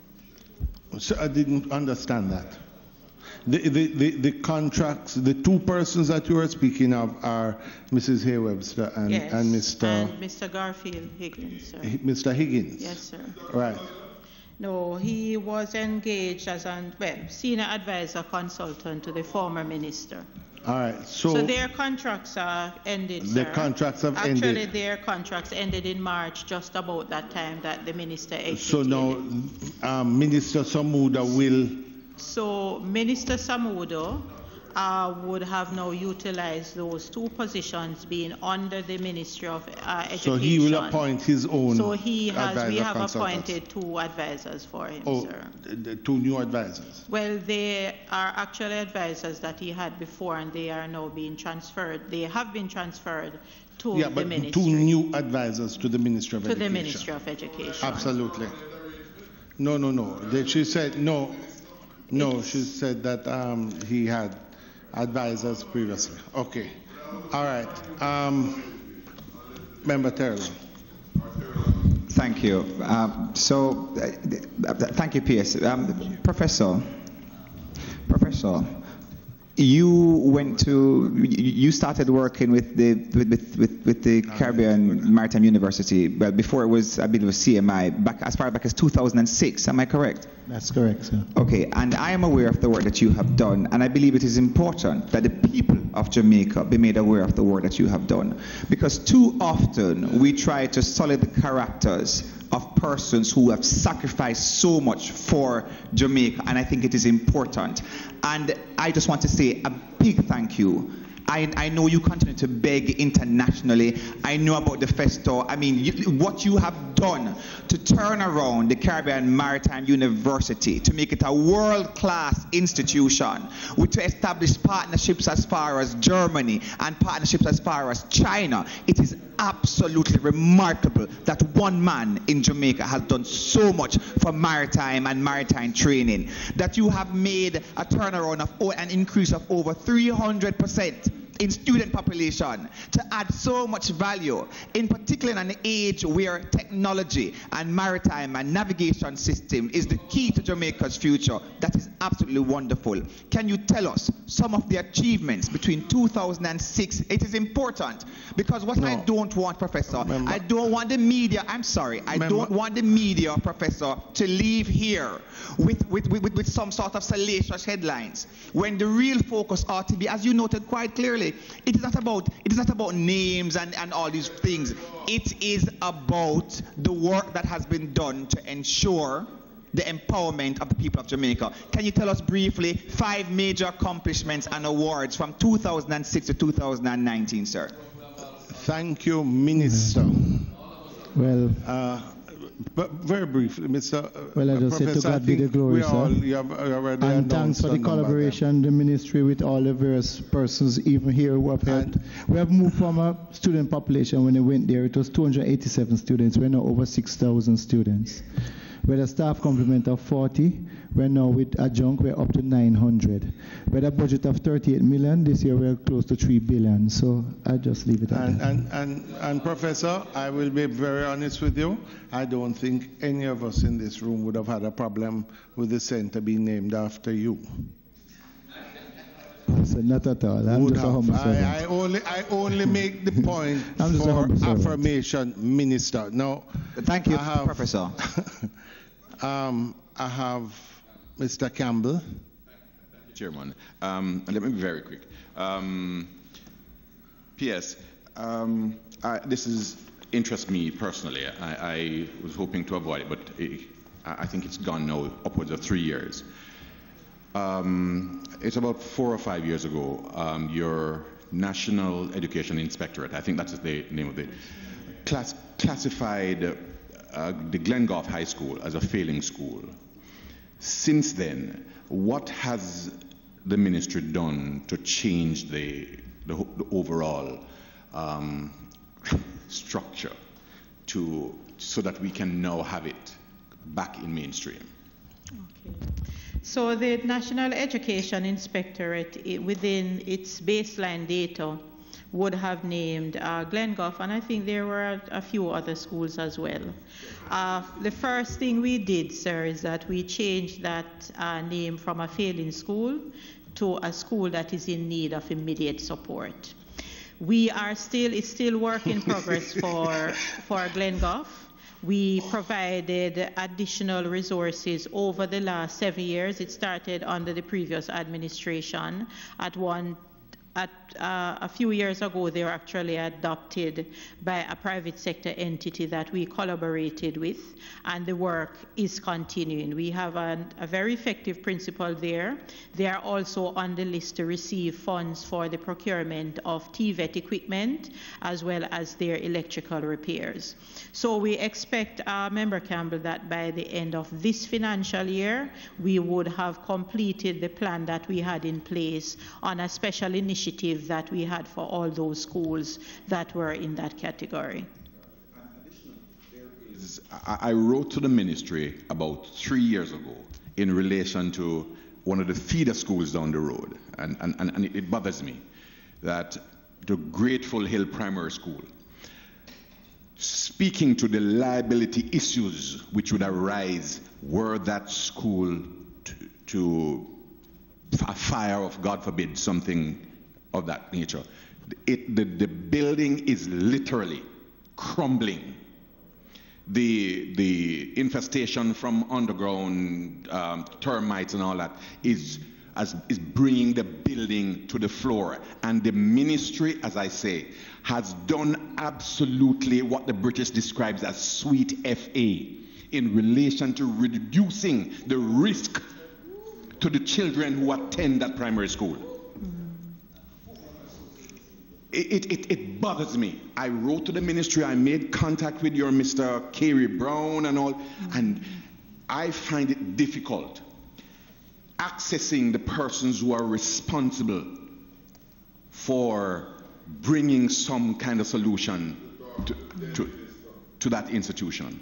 A: So I didn't understand that. The contracts, the 2 persons that you are speaking of are Mrs. Hay Webster and Mr.
P: And Mr. Garfield Higgins, sir.
A: Mr. Higgins?
P: Yes, sir.
A: Right.
P: No, he was engaged as a senior advisor consultant to the former minister.
A: All right. So
P: their contracts are ended,
A: the
P: sir.
A: contracts have ended.
P: Actually, their contracts ended in March, just about that time that the minister exited.
A: So now Minister Samuda will...
P: So Minister Samudo would have now utilized those two positions being under the Ministry of Education.
A: So he will appoint his own.
P: So he has. We have
A: consultants.
P: appointed two advisors for him, sir.
A: The two new advisors.
P: Well, they are actually advisors that he had before, and they are now being transferred. They have been transferred to the ministry.
A: Two new advisors to the Ministry of Education.
P: To the Ministry of Education.
A: Absolutely. No. She said no. No, she said that he had advisors previously. Okay. All right. Member Terrell.
L: Thank you. Thank you, PS. Professor, you started working with the Caribbean Maritime University, well, before it was, I believe, it was CMI, as far back as 2006. Am I correct?
Q: That's correct, sir.
L: Okay, and I am aware of the work that you have done, and I believe it is important that the people of Jamaica be made aware of the work that you have done, because too often we try to sully the characters of persons who have sacrificed so much for Jamaica, and I think it is important. And I just want to say a big thank you. I know you continue to beg internationally. I know about the Festo. I mean, what you have done to turn around the Caribbean Maritime University, to make it a world-class institution, to establish partnerships as far as Germany and partnerships as far as China. It is absolutely remarkable that one man in Jamaica has done so much for maritime and maritime training, that you have made a turnaround of an increase of over 300% in student population, to add so much value, in particular in an age where technology and maritime and navigation system is the key to Jamaica's future. That is absolutely wonderful. Can you tell us some of the achievements between 2006? It is important, because what I don't want, Professor, I don't want the media, I'm sorry, I don't want the media, Professor, to leave here with some sort of salacious headlines, when the real focus ought to be, as you noted quite clearly, it is not about names and all these things. It is about the work that has been done to ensure the empowerment of the people of Jamaica. Can you tell us briefly 5 major accomplishments and awards from 2006 to 2019, sir?
A: Thank you, Minister.
Q: Well,
A: but very briefly, Mr.
Q: Well, I just said to God be the glory, sir. And thanks for the collaboration, the ministry, with all the various persons, even here who have helped. We have moved from a student population when we went there, it was 287 students. We're now over 6,000 students. We had a staff complement of 40. We're now with adjunct, we're up to 900. We had a budget of 38 million. This year we're close to 3 billion. So I just leave it at that.
A: And Professor, I will be very honest with you. I don't think any of us in this room would have had a problem with the center being named after you.
Q: So not at all. I'm just a humble servant.
A: I only make the point for affirmation, Minister. Now,
L: thank you, Professor.
A: I have Mr. Campbell.
B: Thank you, Chairman. Let me be very quick. P.S. This interests me personally. I was hoping to avoid it, but I think it's gone now upwards of 3 years. It's about 4 or 5 years ago, your National Education Inspectorate, I think that's the name of it, classified the Glengoff High School as a failing school. Since then, what has the ministry done to change the overall structure so that we can now have it back in mainstream?
P: Okay. So the National Education Inspectorate, within its baseline data, would have named Glengoff, and I think there were a few other schools as well. The first thing we did, sir, is that we changed that name from a failing school to a school that is in need of immediate support. It's still work in progress for Glengoff. We provided additional resources over the last 7 years. It started under the previous administration. At one a few years ago, they were actually adopted by a private sector entity that we collaborated with, and the work is continuing. We have a very effective principal there. They are also on the list to receive funds for the procurement of TVET equipment as well as their electrical repairs. So we expect, Member Campbell, that by the end of this financial year, we would have completed the plan that we had in place on a special initiative that we had for all those schools that were in that category.
B: I wrote to the ministry about 3 years ago in relation to one of the feeder schools down the road, and it bothers me that the Grateful Hill Primary School, speaking to the liability issues which would arise were that school to a fire of, God forbid, something of that nature. The building is literally crumbling. The infestation from underground termites and all that is bringing the building to the floor. And the ministry, as I say, has done absolutely what the British describes as sweet FA in relation to reducing the risk to the children who attend that primary school. It bothers me. I wrote to the ministry, I made contact with your Mr. Kerry Brown and all, and I find it difficult accessing the persons who are responsible for bringing some kind of solution to that institution.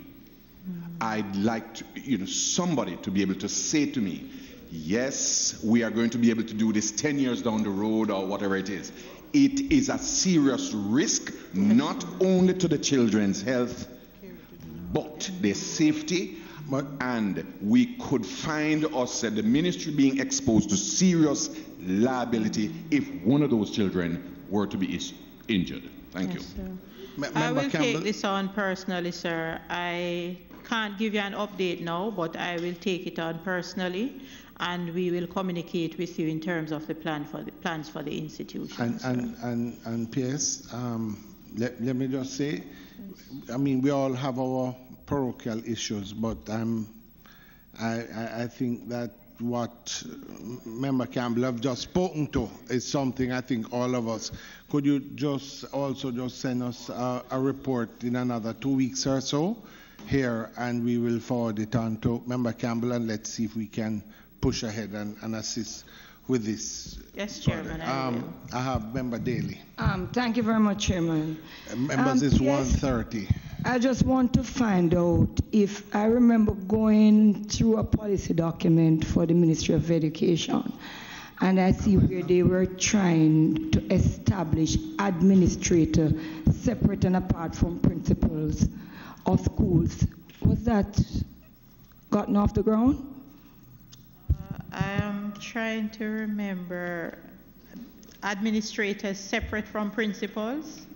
B: I'd like to, somebody to be able to say to me, yes, we are going to be able to do this 10 years down the road or whatever it is. It is a serious risk, not only to the children's health, but their safety. And we could find us, the ministry, being exposed to serious liability if one of those children were to be injured. Thank you.
P: I will take this on personally, sir. I can't give you an update now, but I will take it on personally, and we will communicate with you in terms of the plans for the institution.
A: And PS, let me just say, I mean, we all have our parochial issues, but I think that what Member Campbell have just spoken to is something I think all of us. Could you just send us a report in another 2 weeks or so here, and we will forward it on to Member Campbell, and let's see if we can push ahead and assist with this.
P: Yes, Chairman.
A: I have Member Daly.
N: Thank you very much, Chairman.
A: Members, it's 1:30.
N: I just want to find out if I remember going through a policy document for the Ministry of Education, and I see where they were trying to establish administrators separate and apart from principals of schools. Was that gotten off the ground?
P: I am trying to remember. Administrators separate from principals?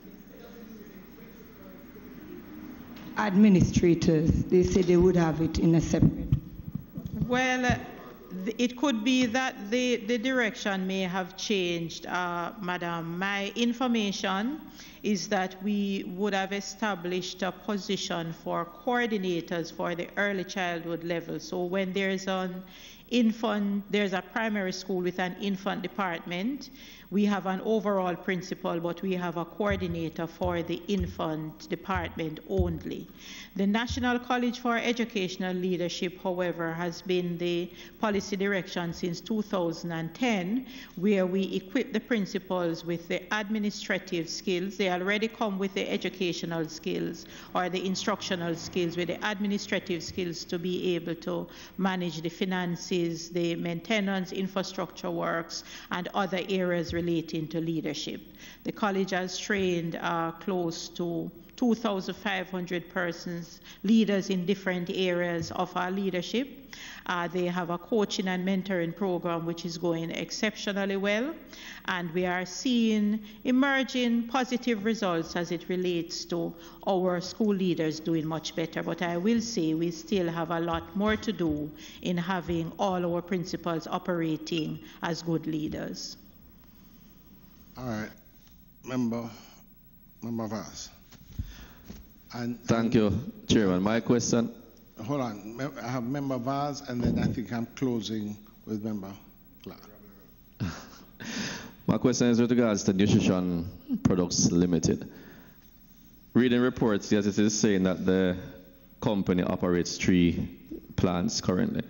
N: Administrators, they said they would have it in a separate.
P: Well, it could be that the direction may have changed, Madam. My information is that we would have established a position for coordinators for the early childhood level. So when there's there's a primary school with an infant department, we have an overall principal, but we have a coordinator for the infant department only. The National College for Educational Leadership, however, has been the policy direction since 2010, where we equip the principals with the administrative skills. They already come with the educational skills or the instructional skills, with the administrative skills to be able to manage the finances, the maintenance, infrastructure works, and other areas relating to leadership. The college has trained close to 2,500 persons, leaders in different areas of our leadership. They have a coaching and mentoring program which is going exceptionally well, and we are seeing emerging positive results as it relates to our school leaders doing much better. But I will say we still have a lot more to do in having all our principals operating as good leaders.
A: All right. Member Vaz.
K: Thank you, Chairman. My question.
A: Hold on. I have Member Vaz, and then I think I'm closing with Member Clark.
K: My question is with regards to Nutrition Products Limited. Reading reports, yes, it is saying that the company operates 3 plants currently.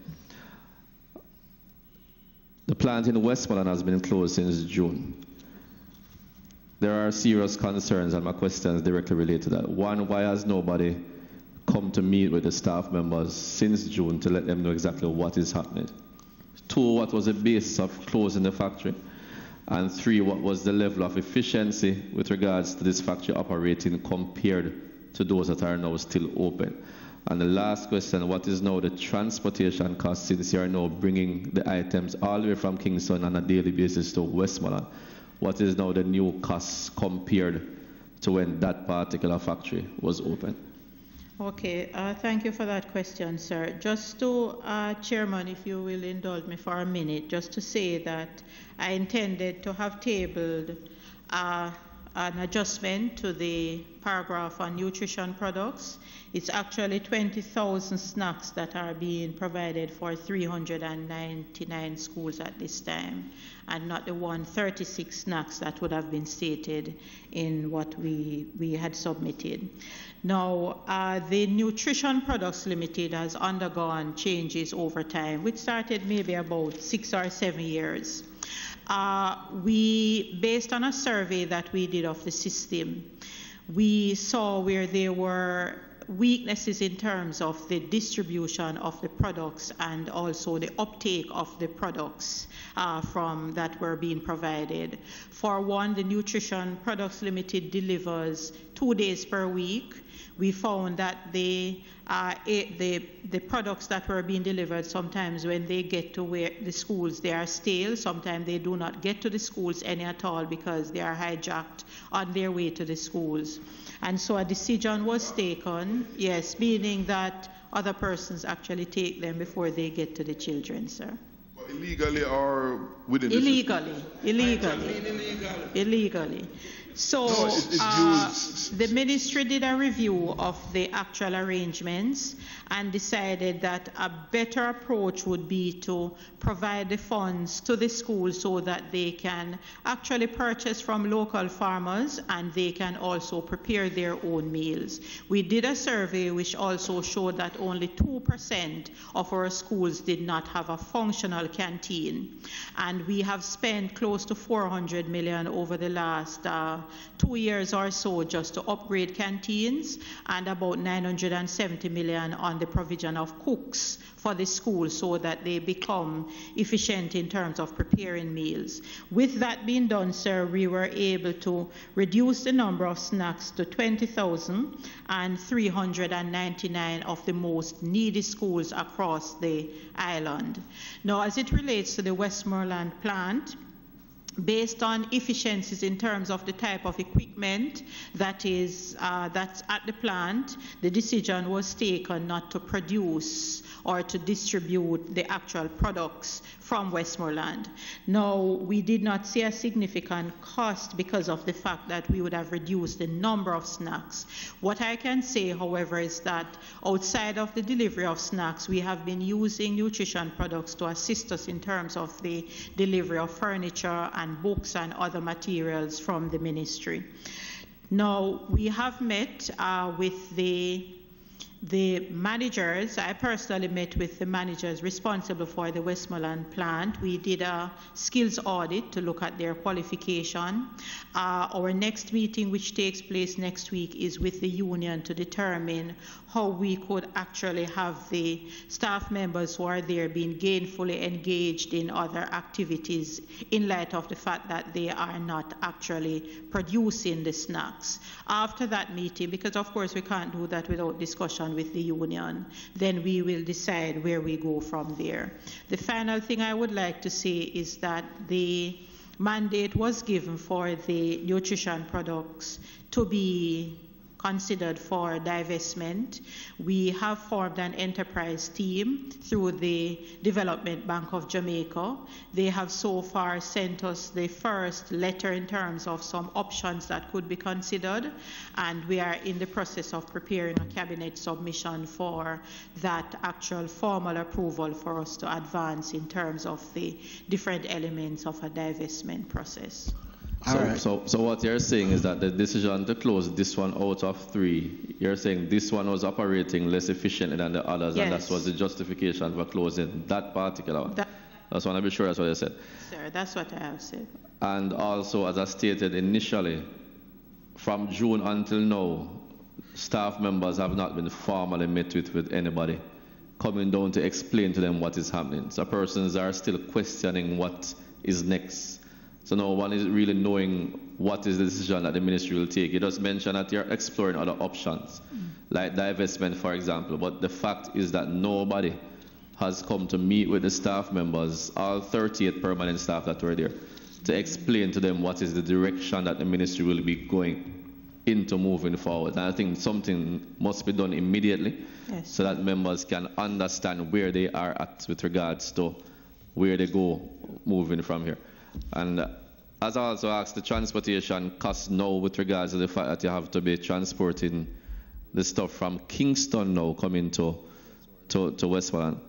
K: The plant in Westmoreland has been closed since June. There are serious concerns, and my questions directly relate to that. One, why has nobody come to meet with the staff members since June to let them know exactly what is happening? 2, what was the basis of closing the factory? And 3, what was the level of efficiency with regards to this factory operating compared to those that are now still open? And the last question, what is now the transportation cost since you are now bringing the items all the way from Kingston on a daily basis to Westmoreland? What is now the new cost compared to when that particular factory was open?
P: Okay, thank you for that question, sir. Just to, Chairman, if you will indulge me for a minute, just to say that I intended to have tabled an adjustment to the paragraph on nutrition products. It's actually 20,000 snacks that are being provided for 399 schools at this time, and not the 136 snacks that would have been stated in what we had submitted. Now, the Nutrition Products Limited has undergone changes over time, which started maybe about 6 or 7 years. Based on a survey that we did of the system, we saw where there were weaknesses in terms of the distribution of the products and also the uptake of the products from that were being provided. For one, the Nutrition Products Limited delivers 2 days per week. We found that the products that were being delivered, sometimes when they get to where the schools, they are stale. Sometimes they do not get to the schools any at all because they are hijacked on their way to the schools. And so a decision was taken, yes, meaning that other persons actually take them before they get to the children, sir.
E: But illegally or within the system?
P: Illegally. So the ministry did a review of the actual arrangements and decided that a better approach would be to provide the funds to the schools so that they can actually purchase from local farmers and they can also prepare their own meals. We did a survey which also showed that only 2% of our schools did not have a functional canteen. And we have spent close to 400 million over the last 2 years or so just to upgrade canteens, and about 970 million on the provision of cooks for the school so that they become efficient in terms of preparing meals. With that being done, sir, we were able to reduce the number of snacks to 20,000 and 399 of the most needy schools across the island. Now, as it relates to the Westmoreland plant, based on efficiencies in terms of the type of equipment that's at the plant, the decision was taken not to produce or to distribute the actual products from Westmoreland. Now, we did not see a significant cost because of the fact that we would have reduced the number of snacks. What I can say, however, is that outside of the delivery of snacks, we have been using nutrition products to assist us in terms of the delivery of furniture and books and other materials from the ministry. Now, we have met with the managers. I personally met with the managers responsible for the Westmoreland plant. We did a skills audit to look at their qualification. Our next meeting, which takes place next week, is with the union to determine how we could actually have the staff members who are there being gainfully engaged in other activities in light of the fact that they are not actually producing the snacks. After that meeting, because of course we can't do that without discussion with the union, then we will decide where we go from there. The final thing I would like to say is that the mandate was given for the nutrition products to be considered for divestment. We have formed an enterprise team through the Development Bank of Jamaica. They have so far sent us the first letter in terms of some options that could be considered, and we are in the process of preparing a cabinet submission for that actual formal approval for us to advance in terms of the different elements of a divestment process.
K: So what you're saying is that the decision to close this one out of 3, you're saying this one was operating less efficiently than the others,
P: yes.
K: and that was the justification for closing that particular one. I just want to be sure that's what you said.
P: Sir, that's what I have said.
K: And also, as I stated initially, from June until now, staff members have not been formally met with anybody, coming down to explain to them what is happening. So persons are still questioning what is next. So no one is really knowing what is the decision that the ministry will take. You just mentioned that you're exploring other options, like divestment, for example. But the fact is that nobody has come to meet with the staff members, all 38 permanent staff that were there, to explain to them what is the direction that the ministry will be going into moving forward. And I think something must be done immediately, yes, so that members can understand where they are at with regards to where they go moving from here. And as I also asked, the transportation costs now with regards to the fact that you have to be transporting the stuff from Kingston now coming to Westmoreland.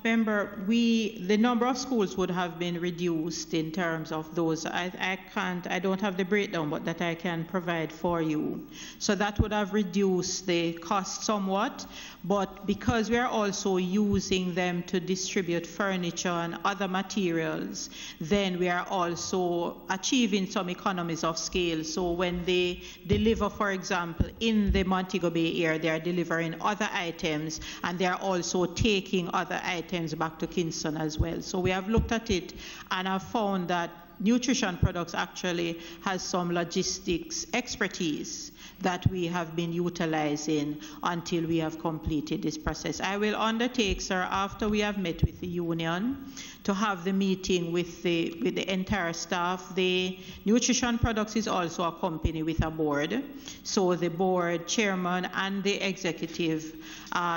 P: Member, the number of schools would have been reduced in terms of those. I don't have the breakdown, but that I can provide for you. So that would have reduced the cost somewhat, but because we are also using them to distribute furniture and other materials, then we are also achieving some economies of scale. So when they deliver, for example, in the Montego Bay area, they are delivering other items, and they are also taking other items back to Kingston as well. So we have looked at it and have found that nutrition products actually has some logistics expertise that we have been utilizing until we have completed this process. I will undertake, sir, after we have met with the union, to have the meeting with the entire staff. The nutrition products is also accompanied with a board. So the board chairman and the executive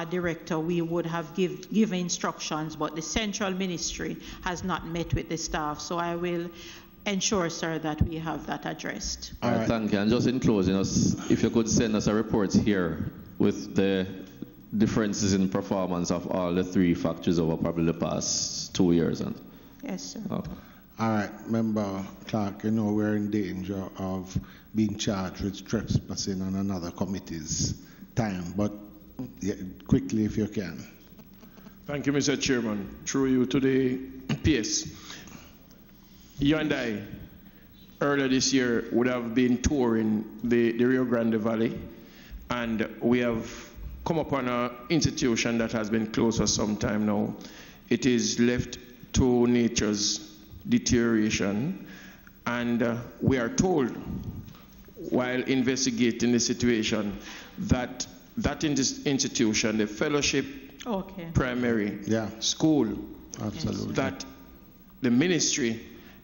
P: director, we would have given instructions, but the central ministry has not met with the staff. So I will ensure, sir, that we have that addressed.
K: All right, thank you. And just in closing, if you could send us a report here with the differences in performance of all the 3 factories over probably the past 2 years.
P: Yes, sir.
K: Okay.
A: All right, Member Clark, you know we're in danger of being charged with trespassing on another committee's time, but yeah, quickly if you can.
I: Thank you, Mr. Chairman. Through you to the PS. You and I, earlier this year, would have been touring the Rio Grande Valley, and we have come upon an institution that has been closed for some time now. It is left to nature's deterioration, and we are told, while investigating the situation, that institution, the fellowship primary school,
A: absolutely,
I: that the ministry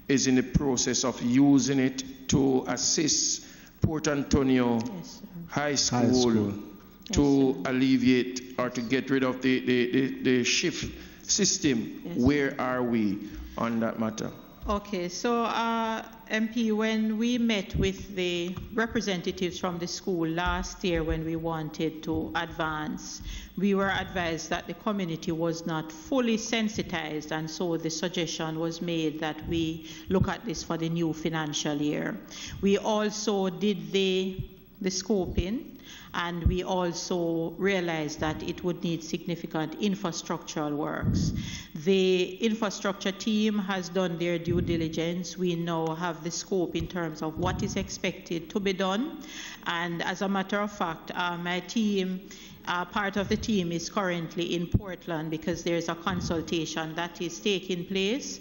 I: is in the process of using it to assist Port Antonio High School to alleviate or to get rid of the shift system. Where are we on that matter?
P: Okay, so MP, when we met with the representatives from the school last year when we wanted to advance, we were advised that the community was not fully sensitized, and so the suggestion was made that we look at this for the new financial year. We also did the scoping, and we also realized that it would need significant infrastructural works. The infrastructure team has done their due diligence. We now have the scope in terms of what is expected to be done. And as a matter of fact, my team, part of the team is currently in Portland because there's a consultation that is taking place.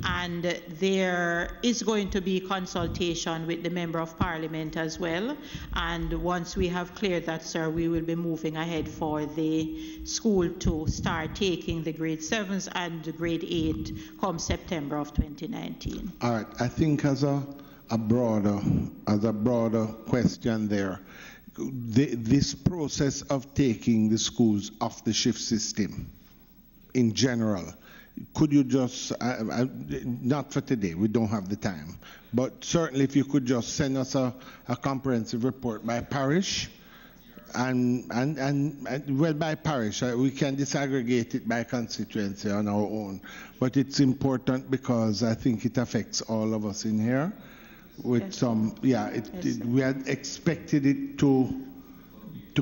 P: And there is going to be consultation with the Member of Parliament as well. And once we have cleared that, sir, we will be moving ahead for the school to start taking the grade 7s and the grade 8 come September of 2019.
A: All right. I think as a a broader question there. This process of taking the schools off the shift system in general, could you just, not for today, we don't have the time, but certainly if you could just send us a comprehensive report by parish, and well, by parish, we can disaggregate it by constituency on our own, but it's important because I think it affects all of us in here. With yes, some, yeah, we had expected it to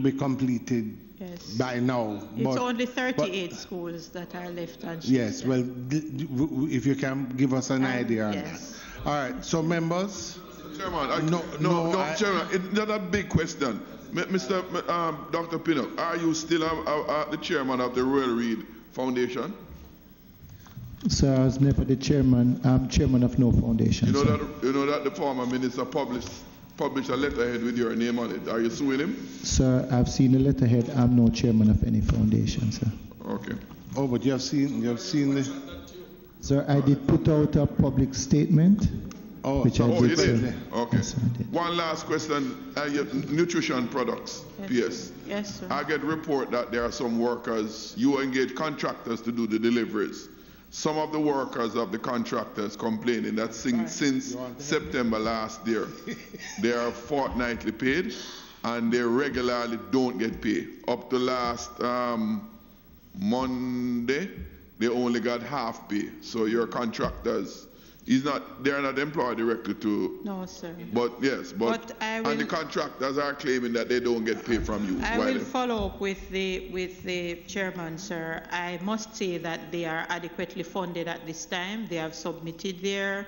A: be completed yes, by now.
P: It's only 38 schools that are left on shift.
A: Yes, well, if you can give us an idea on
P: yes,
A: that. All right, so members.
E: Chairman, Chairman, it's not a big question. Mr. Dr. Pinnock, are you still the chairman of the Royal Reed Foundation?
Q: Sir, I was never the chairman. I'm chairman of no foundation.
E: You know that the former minister published a letterhead with your name on it. Are you suing him?
Q: Sir, I've seen the letterhead. I'm no chairman of any foundation, sir.
E: Okay.
A: Oh, but you have seen the.
Q: Sir, I did put out a public statement.
A: Oh,
Q: which
E: you
Q: did,
E: did? Okay. Yes, one last question. Nutrition products,
P: yes.
E: PS.
P: Yes, sir.
E: I get report that there are some workers, you engage contractors to do the deliveries. Some of the workers of the contractors complaining that since September last year, they are fortnightly paid and they regularly don't get paid. Up to last Monday, they only got half pay. So your contractors, they're not employed directly to.
P: No, sir.
E: But yes, and the contractors are claiming that they don't get paid from you.
P: I will follow up with the chairman, sir. I must say that they are adequately funded at this time. They have submitted their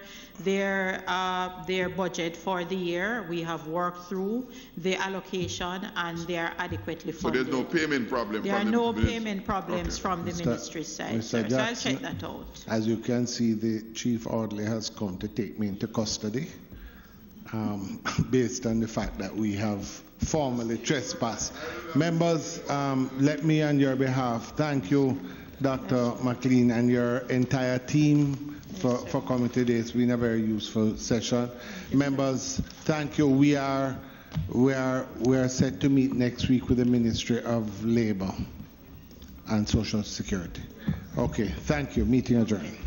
P: budget for the year. We have worked through the allocation and they are adequately funded.
E: So there's no payment problem.
P: There are no payment problems from the ministry side, sir. So I'll check that out.
A: As you can see, the chief orderly has come to take me into custody based on the fact that we have formally trespassed. Members, let me on your behalf thank you, Dr. McLean, and your entire team for coming today. It's been a very useful session. Members, thank you. We are set to meet next week with the Ministry of Labor and Social Security. Okay, thank you. Meeting adjourned.